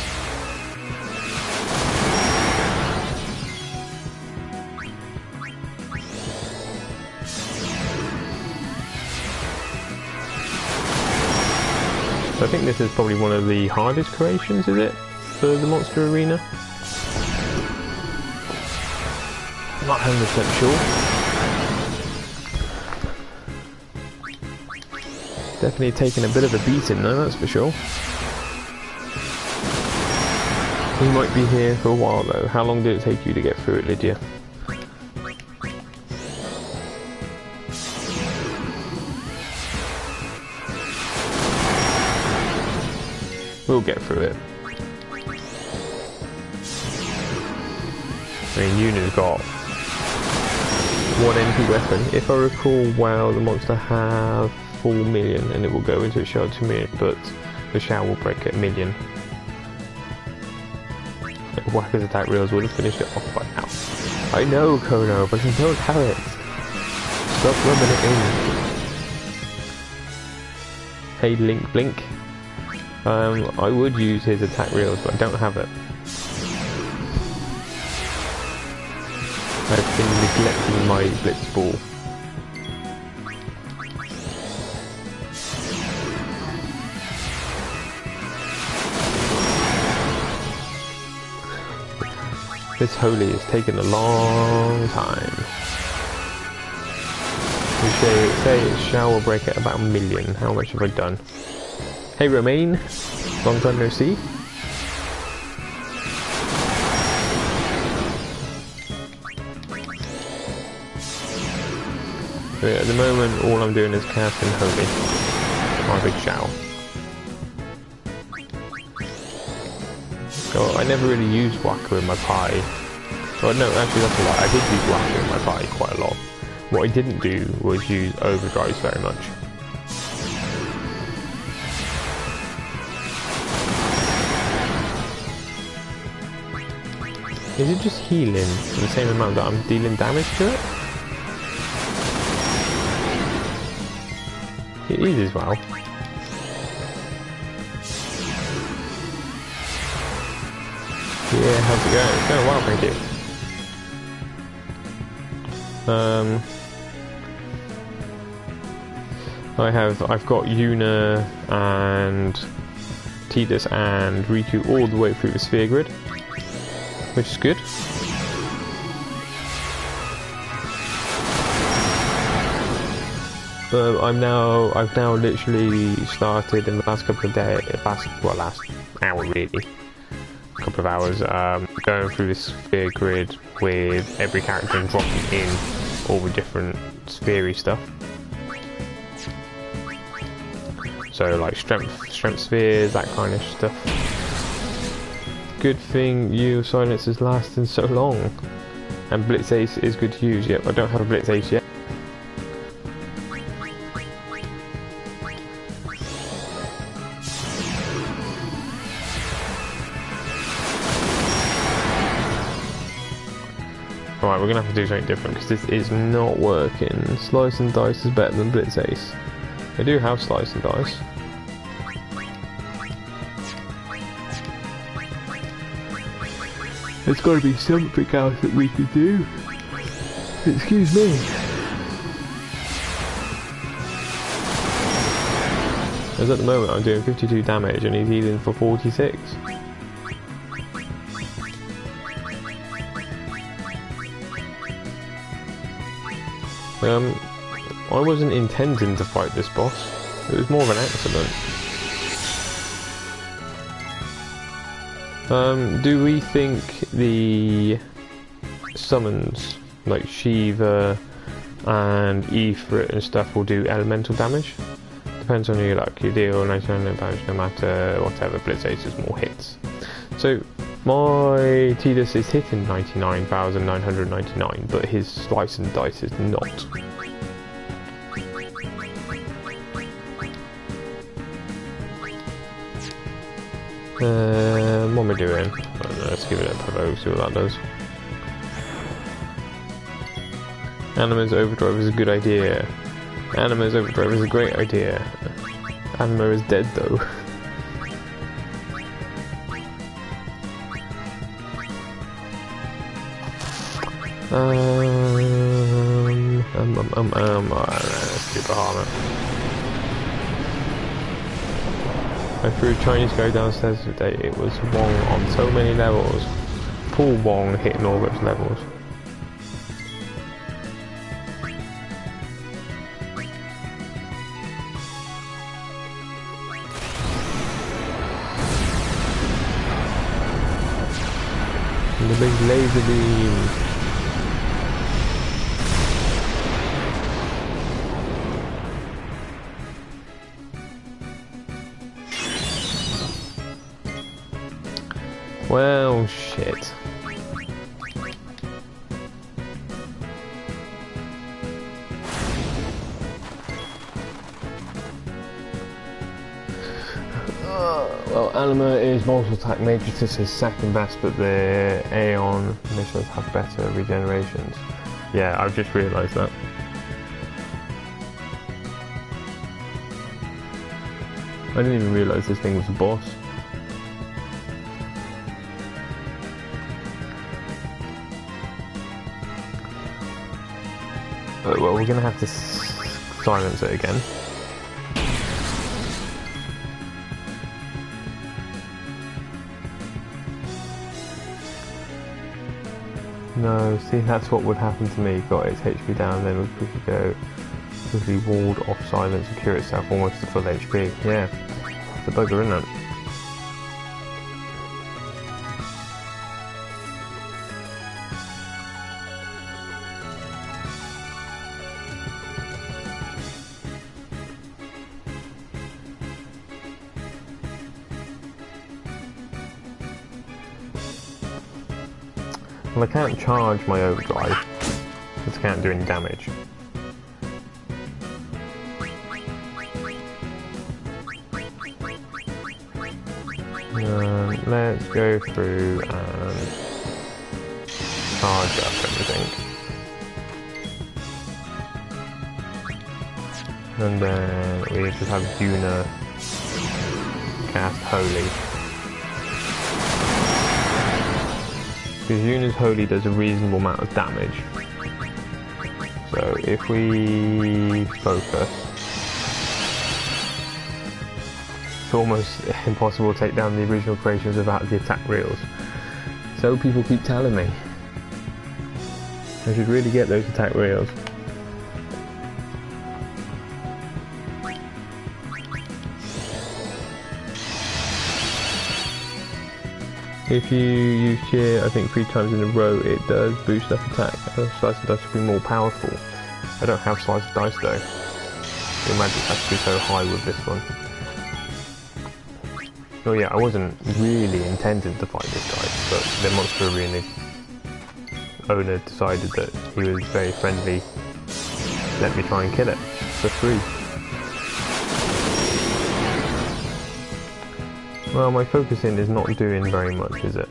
So I think this is probably one of the hardest creations, is it? For the monster arena? Not 100% sure. Definitely taking a bit of a beating though, that's for sure. We might be here for a while though. How long did it take you to get through it, Lydia? We'll get through it. I mean, Yuna's got 1 MP weapon. If I recall well, the monster have 4 million and it will go into a shell 2 million, but the shell will break at 1 million. Whacker's attack reels would have finished it off by now. I know, Kono, but I don't have it. Stop rubbing it in. Hey, Link Blink. I would use his attack reels, but I don't have it. I've been neglecting my Blitzball. This Holy has taken a long time. We say its shell will break at about 1 million. How much have I done? Hey Romaine, long time no see. So yeah, at the moment all I'm doing is casting Holy. My big shell. So I never really used Whacker in my party. Oh no, actually that's a lie. I did use Whacker in my party quite a lot. What I didn't do was use overdrives very much. Is it just healing for the same amount that I'm dealing damage to it? It is as well. Yeah, how's it going? It's going well, thank you. I've got Yuna and Tidus and Riku all the way through the sphere grid, which is good. I've now literally started in the last couple of days, last hour really, couple of hours, going through this sphere grid with every character and dropping in all the different sphere-y stuff. So like strength spheres, that kind of stuff. Good thing you Silence is lasting so long. And Blitz Ace is good to use. Yep, I don't have a Blitz Ace yet. Alright, we're gonna have to do something different because this is not working. Slice and Dice is better than Blitz Ace. I do have Slice and Dice. There's got to be something else that we could do. Excuse me. Because at the moment I'm doing 52 damage and he's healing for 46. I wasn't intending to fight this boss. It was more of an accident. Do we think the summons, like Shiva and Ifrit and stuff, will do elemental damage? Depends on your luck. You deal 99 damage no matter whatever. Blitz Ace is more hits. So my Tidus is hitting 99,999, but his slice and dice is not. What am I doing? I don't know, let's give it a provoke, see what that does. Anima's overdrive is a good idea. Anima's overdrive is a great idea. Anima is dead though. Let's keep a harmony. I threw a Chinese guy downstairs today. It was Wong on so many levels. Poor Wong hitting all those levels. And the big laser beam. Well, shit. Well, Anima is multiple attack, Magus is second best, but the Aeon missiles have better regenerations. Yeah, I've just realised that. I didn't even realise this thing was a boss. Well, we're going to have to silence it again. No, see, that's what would happen to me. Got its HP down, then would quickly go, quickly walled off silence and cure itself almost to full HP. Yeah, it's a bugger, isn't it? Well, I can't charge my overdrive, because I can't do any damage. Let's go through and charge up everything. And then we just have Yuna cast Holy. Because Yuna's Holy does a reasonable amount of damage. So if we focus, it's almost impossible to take down the original creations without the attack reels. So people keep telling me. I should really get those attack reels. If you use cheer, I think 3 times in a row, it does boost up attack. Slice of dice will be more powerful. I don't have slice of dice though. The magic has to be so high with this one. Oh yeah, I wasn't really intending to fight this guy, but the Monster Arena owner decided that he was very friendly. Let me try and kill it for free. Well, my focusing is not doing very much, is it?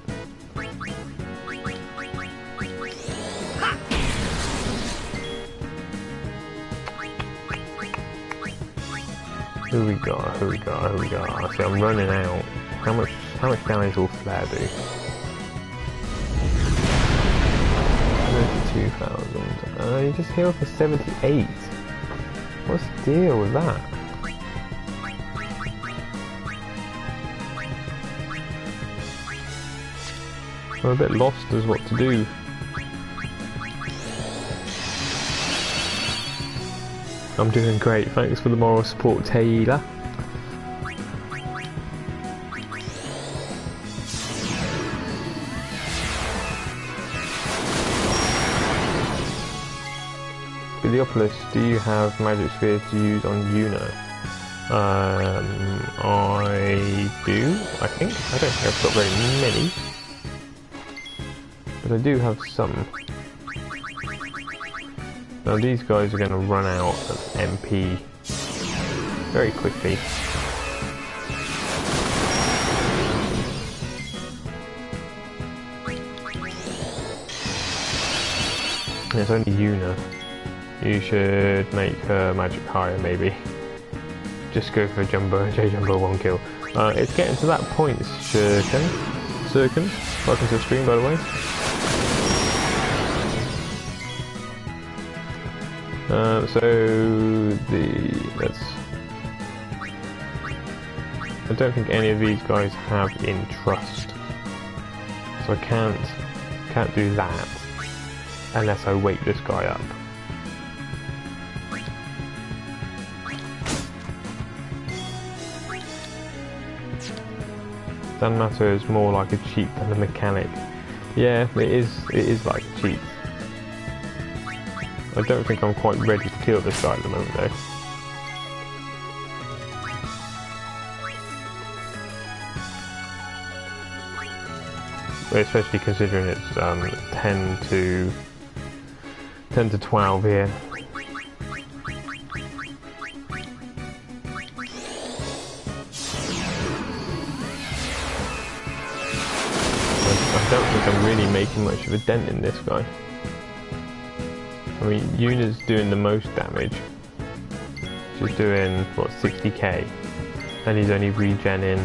Who we got? Who we got? Who we got? See, I'm running out. How much damage will Flare do? 32,000. You just heal for 78. What's the deal with that? I'm a bit lost as what to do. I'm doing great, thanks for the moral support, Taylor. Biliopolis, do you have magic spheres to use on Una? I do, I think. I don't think I've got very many, but I do have some. Now these guys are going to run out of MP very quickly. And it's only Una. You should make her magic higher, maybe. Just go for Jumbo. J-Jumbo 1 kill. It's getting to that point, Shurken. Welcome to the stream, by the way. I don't think any of these guys have in trust, so I can't do that unless I wake this guy up. Stand Matter is more like a cheat than a mechanic. Yeah, it is like a cheat. I don't think I'm quite ready to kill this guy at the moment though. Especially considering it's 10 to 12 here. I don't think I'm really making much of a dent in this guy. I mean, Una's doing the most damage. She's doing, what, 60k? And he's only regenning.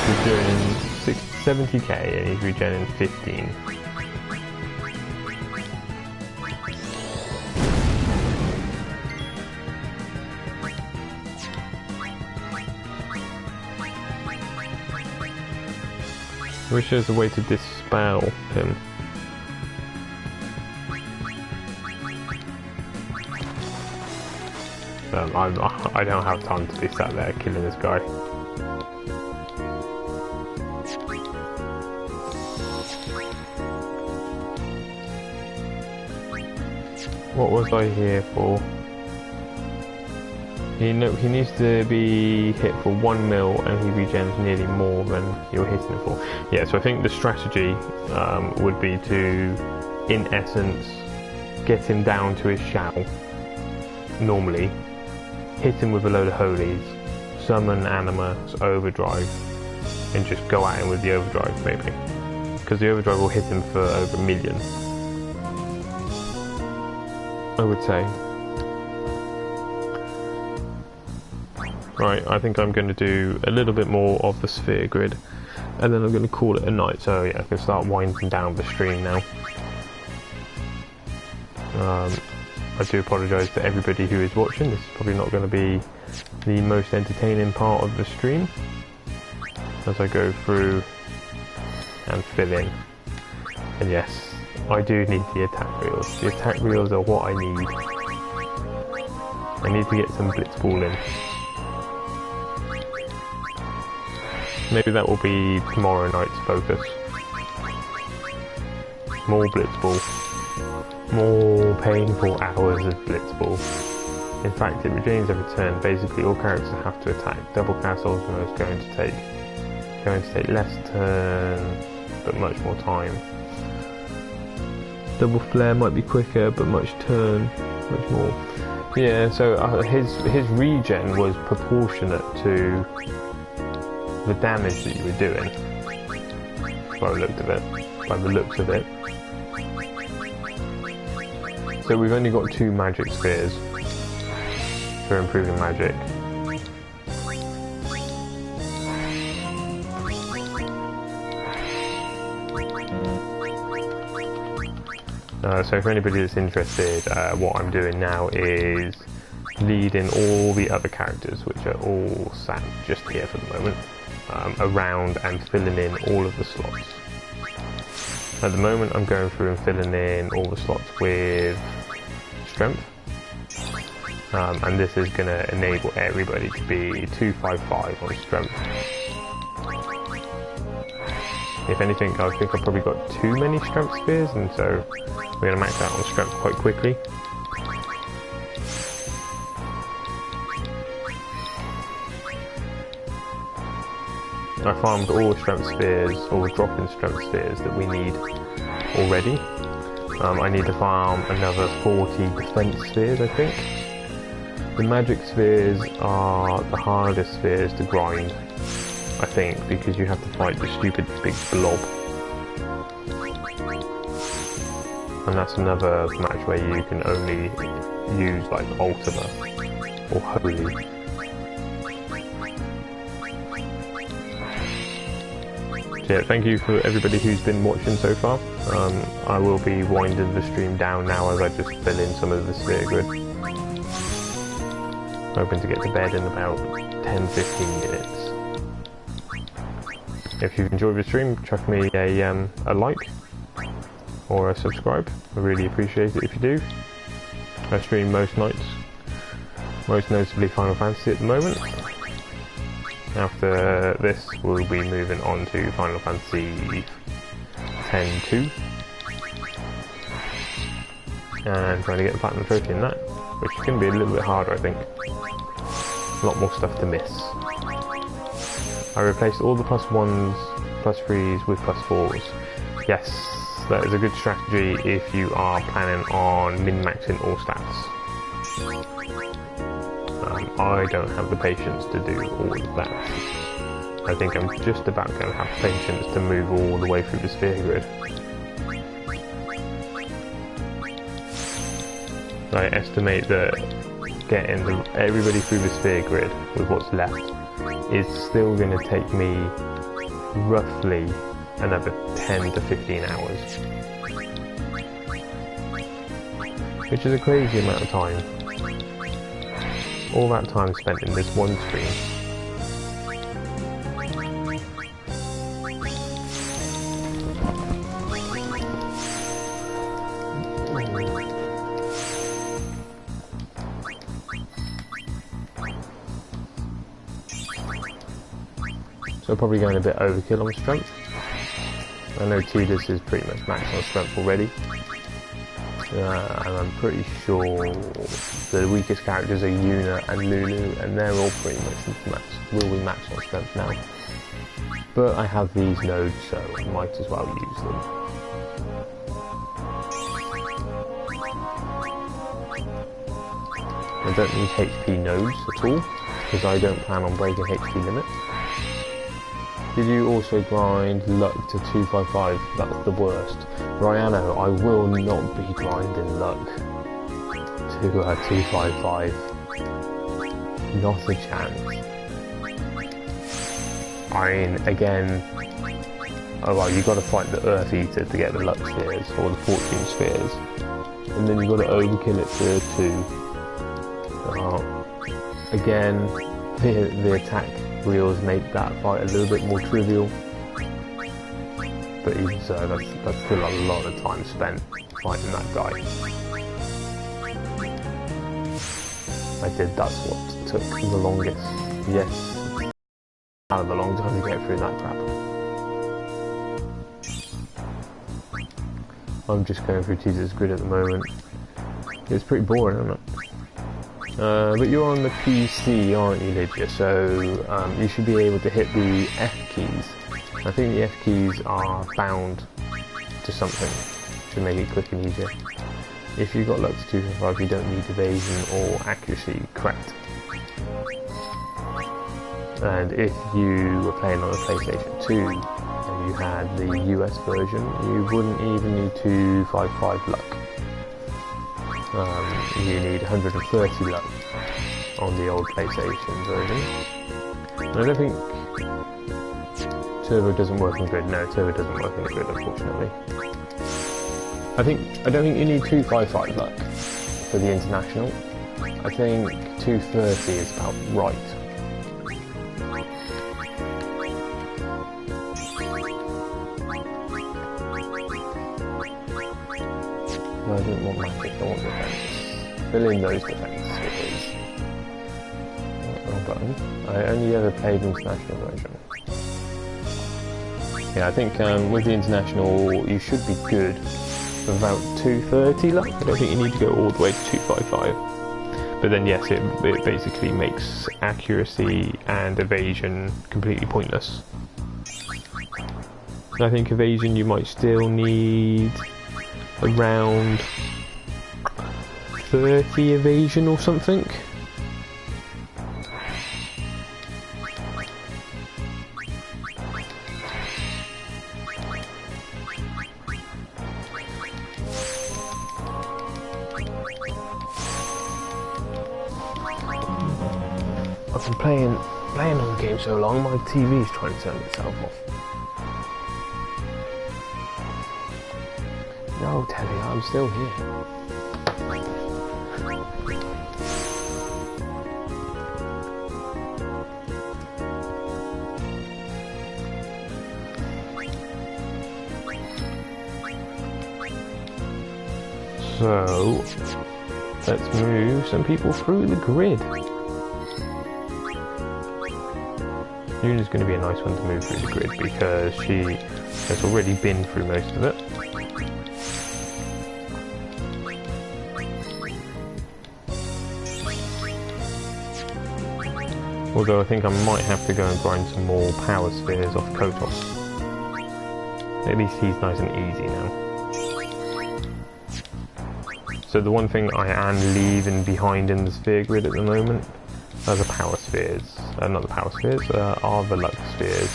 He's doing 70k and he's regenning 15. I wish there was a way to dispel him. I don't have time to be sat there killing this guy. What was I here for? He needs to be hit for 1 mil and he regens nearly more than you're hitting him for. Yeah, so I think the strategy would be to, in essence, get him down to his shell, normally, hit him with a load of holies, summon Anima's overdrive, and just go at him with the overdrive, maybe. Because the overdrive will hit him for over 1 million. I would say. Right, I think I'm going to do a little bit more of the sphere grid, and then I'm going to call it a night. So yeah, I can start winding down the stream now. I do apologise to everybody who is watching. This is probably not going to be the most entertaining part of the stream, as I go through and fill in. And yes, I do need the attack reels. The attack reels are what I need. I need to get some Blitzball in. Maybe that will be tomorrow night's focus. More Blitzball. More painful hours of Blitzball. In fact, it regains every turn. Basically, all characters have to attack. Double Cast Ultimo is going to take less turn, but much more time. Double Flare might be quicker, but much more. Yeah, so his regen was proportionate to the damage that you were doing. By the looks of it. So we've only got 2 magic spheres for improving magic. So for anybody that's interested, what I'm doing now is leading all the other characters, which are all sat just here for the moment, around and filling in all of the slots. At the moment I'm going through and filling in all the slots with strength, and this is going to enable everybody to be 255 on strength. If anything, I think I've probably got too many strength spheres, and so we're going to max out on strength quite quickly. I farmed all strength spheres, or drop-in strength spheres that we need already. I need to farm another 40 defense spheres, I think. The magic spheres are the hardest spheres to grind, I think, because you have to fight the stupid big blob. And that's another match where you can only use like Ultima or Holy. So yeah, thank you for everybody who's been watching so far. I will be winding the stream down now as I just fill in some of the sphere grid. Hoping to get to bed in about 10-15 minutes. If you've enjoyed the stream, chuck me a like or a subscribe. I really appreciate it if you do. I stream most nights, most notably Final Fantasy at the moment. After this, we'll be moving on to Final Fantasy X-2 and trying to get the Platinum Trophy in that, which is going to be a little bit harder, I think. A lot more stuff to miss. I replaced all the +1s, +3s with +4s. Yes, that is a good strategy if you are planning on min-maxing all stats. I don't have the patience to do all of that. I think I'm just about going to have patience to move all the way through the sphere grid. I estimate that getting everybody through the sphere grid with what's left is still going to take me roughly another 10 to 15 hours. Which is a crazy amount of time. All that time spent in this one stream. So probably going a bit overkill on strength. I know Tidus is pretty much maxed on strength already. And I'm pretty sure the weakest characters are Yuna and Lulu, and they're all pretty much will be maxed on strength now. But I have these nodes, so I might as well use them. I don't need HP nodes at all, because I don't plan on breaking HP limit. Did you also grind luck to 255? That's the worst. Ryano, I will not be grinding luck to 255. Not a chance. I mean, again, oh well, you've got to fight the Earth Eater to get the luck spheres, or the fortune spheres. And then you've got to overkill it to 2. Again, the attack wheels make that fight a little bit more trivial, but even so, that's still a lot of time spent fighting that guy. That's what took the longest. Yes, out of a long time to get through that crap. I'm just going through Tidus Grid at the moment. It's pretty boring, isn't it? But you're on the PC, aren't you, Lydia? So you should be able to hit the F keys. I think the F keys are bound to something to make it quick and easier. If you've got luck to 255, you don't need evasion or accuracy, correct. And if you were playing on a PlayStation 2 and you had the US version, you wouldn't even need 255 luck. You need 130 luck on the old PlayStation version. And I don't think Turbo doesn't work in grid. No, Turbo doesn't work in grid, unfortunately. I don't think you need 255 luck for the international. I think 230 is about right. No, I don't want magic, I want defense. Fill in those defense stickers. Wrong button. I only ever played international version. Yeah, I think with the international you should be good for about 230 luck. I don't think you need to go all the way to 255. But then yes, it basically makes accuracy and evasion completely pointless. I think evasion you might still need around 30 evasion or something. I've been playing on the game so long, my TV's trying to turn itself off. No, Telly, I'm still here. So, let's move some people through the grid. Luna's going to be a nice one to move through the grid because she has already been through most of it. Although I think I might have to go and grind some more power spheres off Kotos. At least he's nice and easy now. So the one thing I am leaving behind in the sphere grid at the moment are the power spheres. Not the power spheres, are the luck spheres.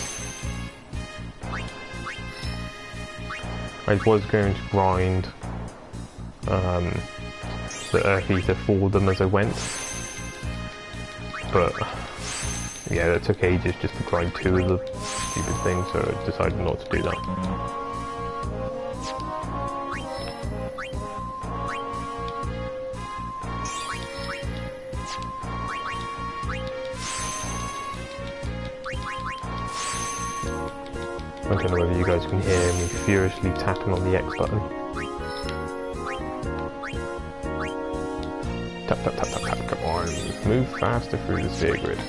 I was going to grind the Earth Ether for them as I went, but yeah, that took ages just to grind 2 of the stupid things, so I decided not to do that. I don't know whether you guys can hear me furiously tapping on the X button. Tap, tap, tap, tap, tap, come on, move faster through the sphere grid.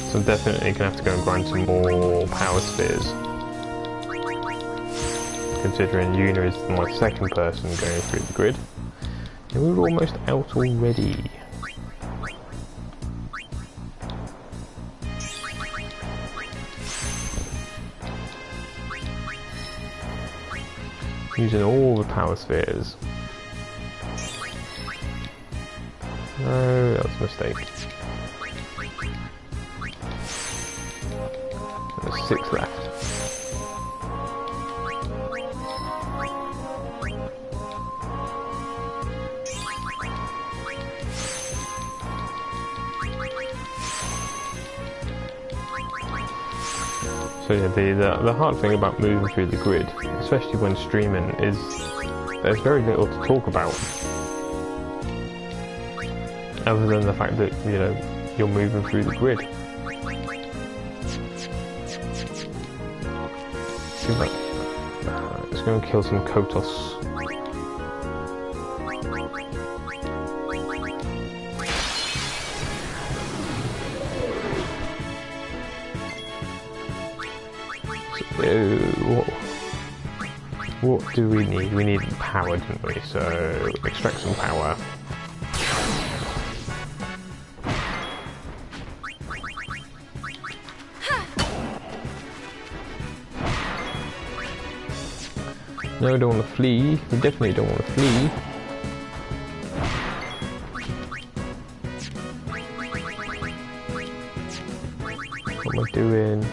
So I'm definitely going to have to go and grind some more power spheres. Considering Yuna is my second person going through the grid. And we're almost out already. Using all the power spheres. No, that was a mistake. There's 6 left. So yeah, the hard thing about moving through the grid, especially when streaming, is there's very little to talk about. Other than the fact that, you know, you're moving through the grid. Let's go and kill some Kotos. So, what do we need? We need power, didn't we? So, extract some power. No, I don't want to flee. We definitely don't want to flee. What am I doing?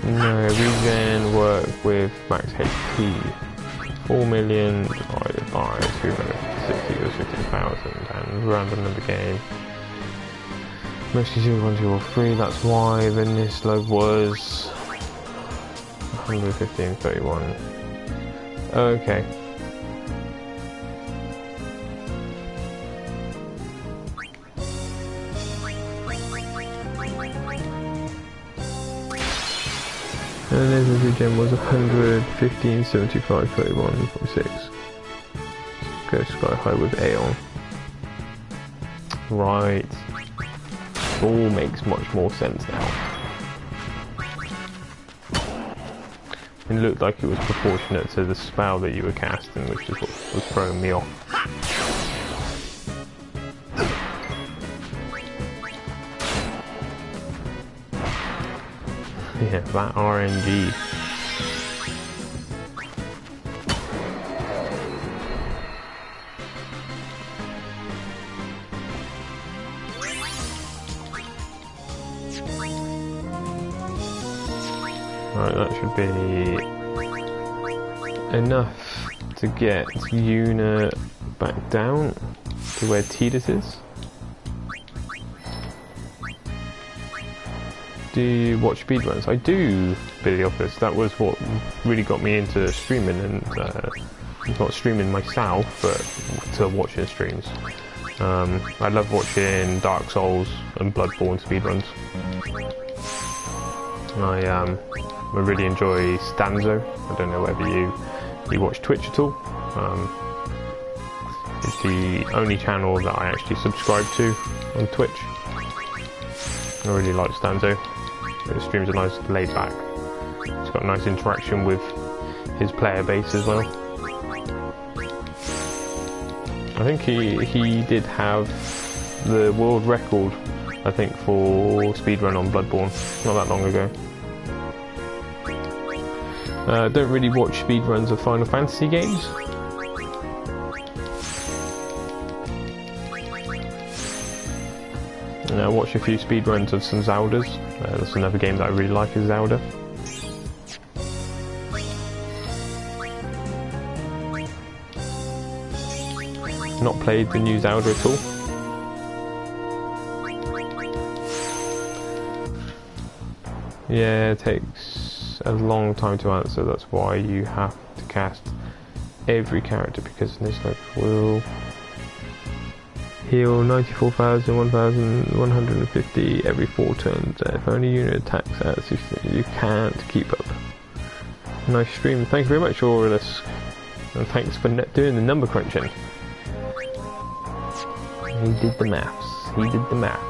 No, we then work with max HP. 4 million divided by 260 equals 15,000 and random number game. Mostly 0, 1, 2 or 3, that's why the Nislo was 115.31. Okay. And his regen was 115.75.31.6. Go sky high with Aeon. Right. All makes much more sense now. It looked like it was proportionate to the spell that you were casting, which is what was throwing me off. Yeah, that RNG. Right, that should be enough to get Yuna back down to where Tidus is. Do you watch speedruns? I do, bit of the office. That was what really got me into streaming, and not streaming myself, but to watching streams. I love watching Dark Souls and Bloodborne speedruns. I really enjoy Stanzo. I don't know whether you watch Twitch at all. It's the only channel that I actually subscribe to on Twitch. I really like Stanzo. The streams are nice, laid back. It's got a nice interaction with his player base as well. I think he did have the world record, I think, for speedrun on Bloodborne not that long ago. Don't really watch speedruns of Final Fantasy games. I watch a few speedruns of some Zeldas. That's another game that I really like, is Zelda. Not played the new Zelda at all. Yeah, it takes a long time to answer. That's why you have to cast every character, because Nuzlocke will heal 94,000, 1,150 every 4 turns. If only unit attacks at 60, you can't keep up. Nice stream. Thank you very much, Aurelius. And thanks for doing the number crunching. He did the maths. He did the maths.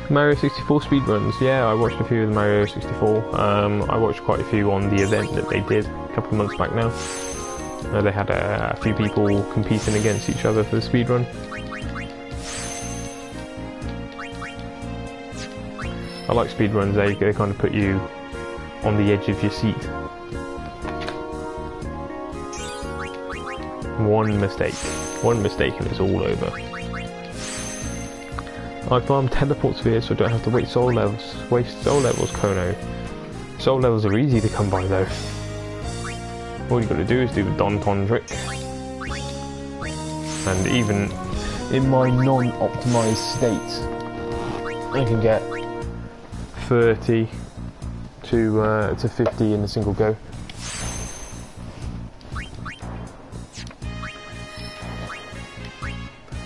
Mario 64 speedruns, yeah, I watched a few of the Mario 64. I watched quite a few on the event that they did a couple of months back now. They had a few people competing against each other for the speedrun. I like speedruns, they kind of put you on the edge of your seat. One mistake and it's all over. I farm teleport spheres so I don't have to waste soul levels, Kono. Soul levels are easy to come by though. All you got to do is do the Don-Ton trick. And even in my non-optimized state, I can get 30 to 50 in a single go.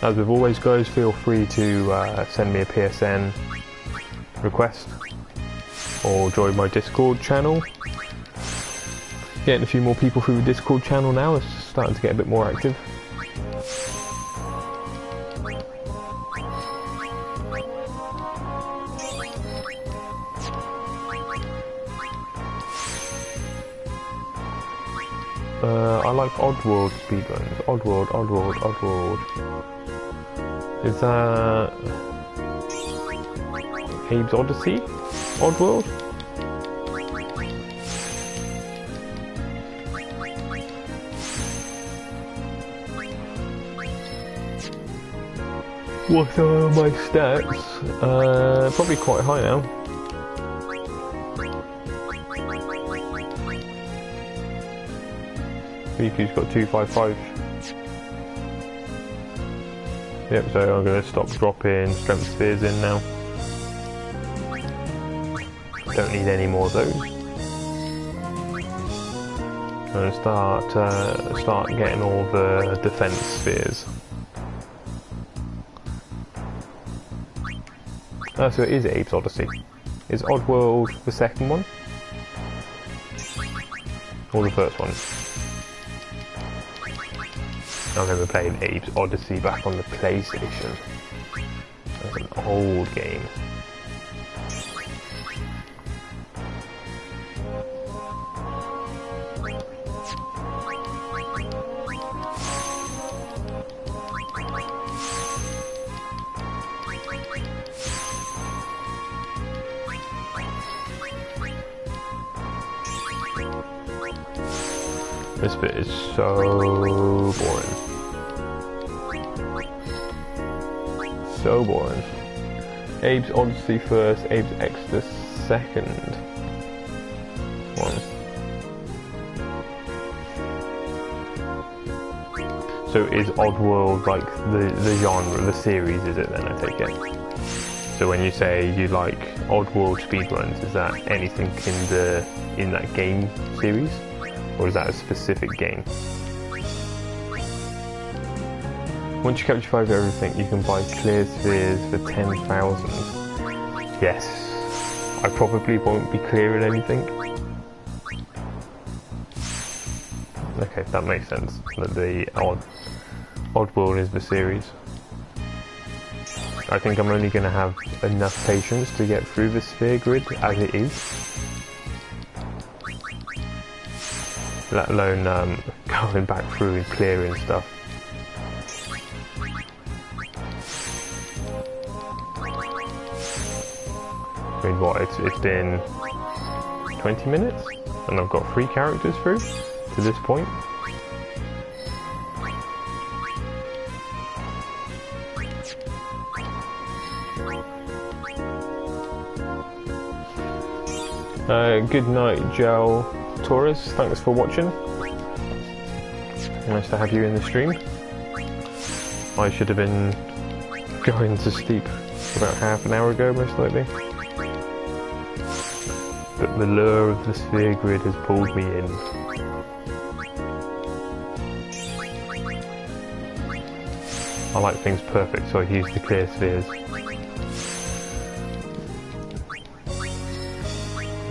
As with always, guys, feel free to send me a PSN request or join my Discord channel. Getting a few more people through the Discord channel now, it's starting to get a bit more active. I like Oddworld speedruns. Oddworld. Is that Abe's Odyssey? Oddworld? What are my stats? Probably quite high now. BQ's got 255. Yep, so I'm going to stop dropping strength spheres in now. Don't need any more of those. I'm going to start getting all the defense spheres. Oh, so it is Abe's Odyssey. Is Oddworld the second one? Or the first one? I remember playing Abe's Odyssey back on the PlayStation. That's an old game. This bit is so boring. So boring. Abe's Odyssey first, Abe's Extra second. One. So is Oddworld like the genre, the series, is it then, I take it? So when you say you like Oddworld speedruns, is that anything in that game series? Or is that a specific game? Once you capture 5 of everything, you can buy clear spheres for 10,000. Yes, I probably won't be clearing anything. Okay, that makes sense. That the Oddworld is the series. I think I'm only going to have enough patience to get through the sphere grid as it is. Let alone going back through and clearing stuff. I mean, what, it's been 20 minutes and I've got 3 characters through to this point. Good night, Joe Torres, thanks for watching. Nice to have you in the stream. I should have been going to sleep about half an hour ago, most likely. But the lure of the sphere grid has pulled me in. I like things perfect, so I use the clear spheres.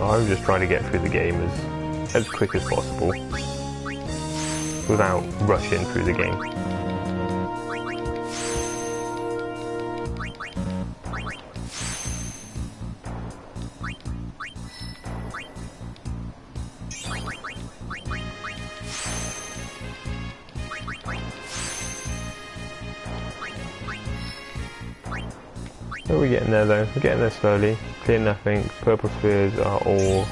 I'm just trying to get through the game as quick as possible without rushing through the game. Oh, we're getting there though, we're getting there slowly. Clear nothing, purple spheres are all...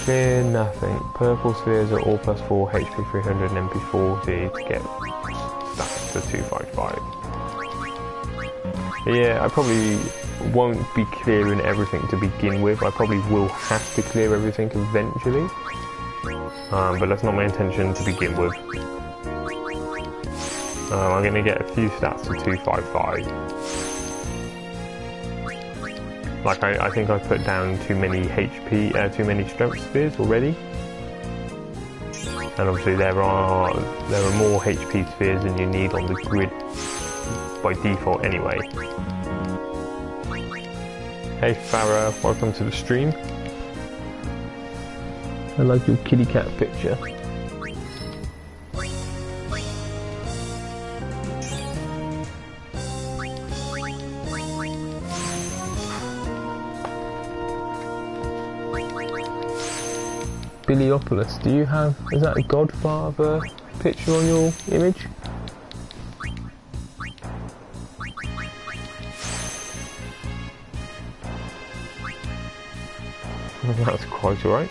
Clear nothing, purple spheres are all plus 4, HP 300 and MP 40 to get stats to 255. Yeah, I probably won't be clearing everything to begin with. I probably will have to clear everything eventually. But that's not my intention to begin with. I'm going to get a few stats to 255. Like, I think I've put down too many HP, too many strength spheres already. And obviously there are more HP spheres than you need on the grid by default anyway. Hey Farah, welcome to the stream. I like your kitty cat picture. Billiopolis, do you have, is that a Godfather picture on your image? That's quite alright.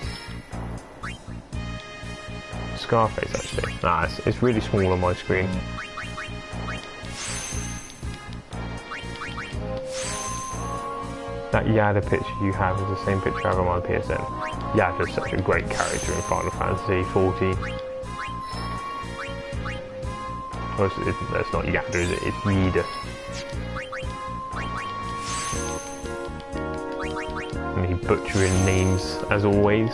Scarface actually. Nah, it's really small on my screen. That Yada picture you have is the same picture I have on my PSN. Yada's such a great character in Final Fantasy XIV. Or that's not Yada, is it? It's Yida. Me butchering names as always.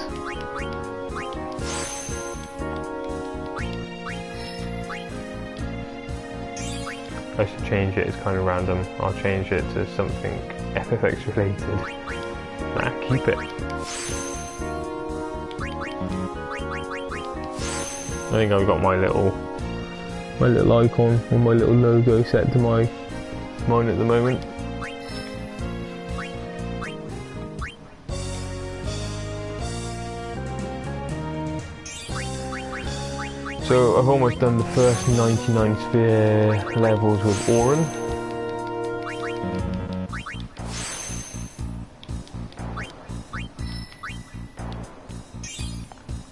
I should change it, it's kind of random. I'll change it to something FFX related. Nah, keep it. I think I've got my little icon or my little logo set to mine at the moment. So I've almost done the first 99 sphere levels with Orin.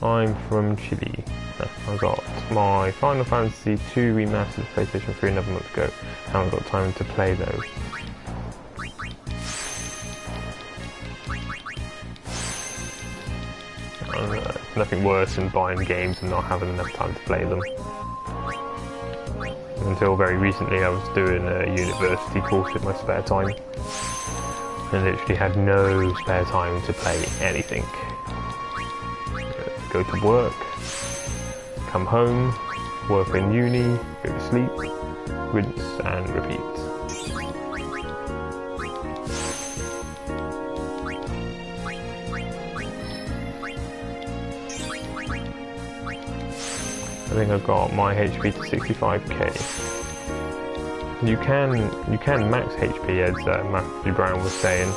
I'm from Chile. I got my Final Fantasy II Remastered PlayStation 3 another month ago. Haven't got time to play those. Nothing worse than buying games and not having enough time to play them. Until very recently I was doing a university course in my spare time and literally had no spare time to play anything. Go to work, come home, work in uni, go to sleep, rinse and repeat. I think I've got my HP to 65k. You can max HP, as Matthew Brown was saying.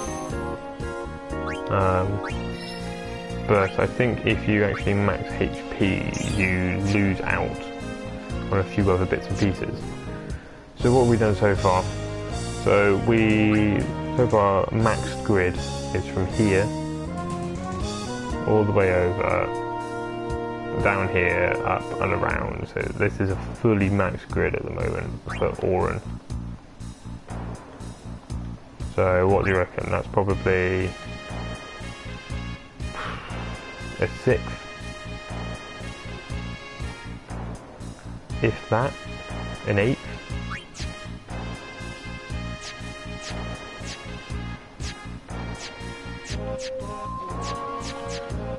But I think if you actually max HP, you lose out on a few other bits and pieces. So what have we done so far? So far maxed grid is from here all the way over, down here, up and around. So this is a fully maxed grid at the moment for Orin. So what do you reckon? That's probably a sixth, if that, an eighth.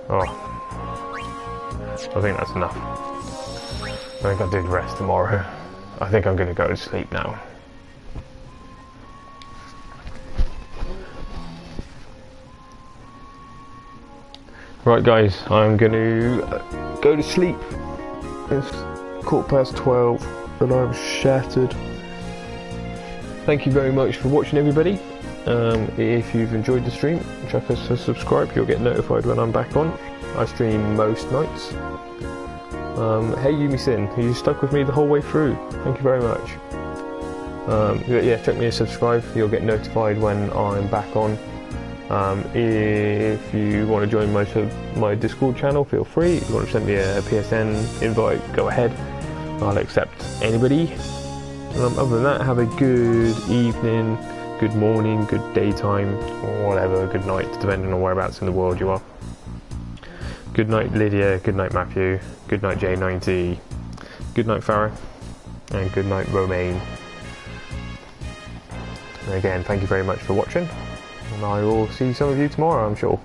Oh, I think that's enough. I think I did rest tomorrow. I think I'm going to go to sleep now. Right guys, I'm going to go to sleep. It's 12:15 and I'm shattered. Thank you very much for watching, everybody. If you've enjoyed the stream, chuck us a subscribe, you'll get notified when I'm back on. I stream most nights. Hey Yumi Sin, you stuck with me the whole way through. Thank you very much. Yeah, check me a subscribe, you'll get notified when I'm back on. If you want to join my Discord channel, feel free. If you want to send me a PSN invite, go ahead. I'll accept anybody. Other than that, have a good evening, good morning, good daytime, or whatever, good night, depending on whereabouts in the world you are. Good night Lydia, good night Matthew, good night J90, good night Farah, and good night Romaine. And again, thank you very much for watching, and I will see some of you tomorrow, I'm sure.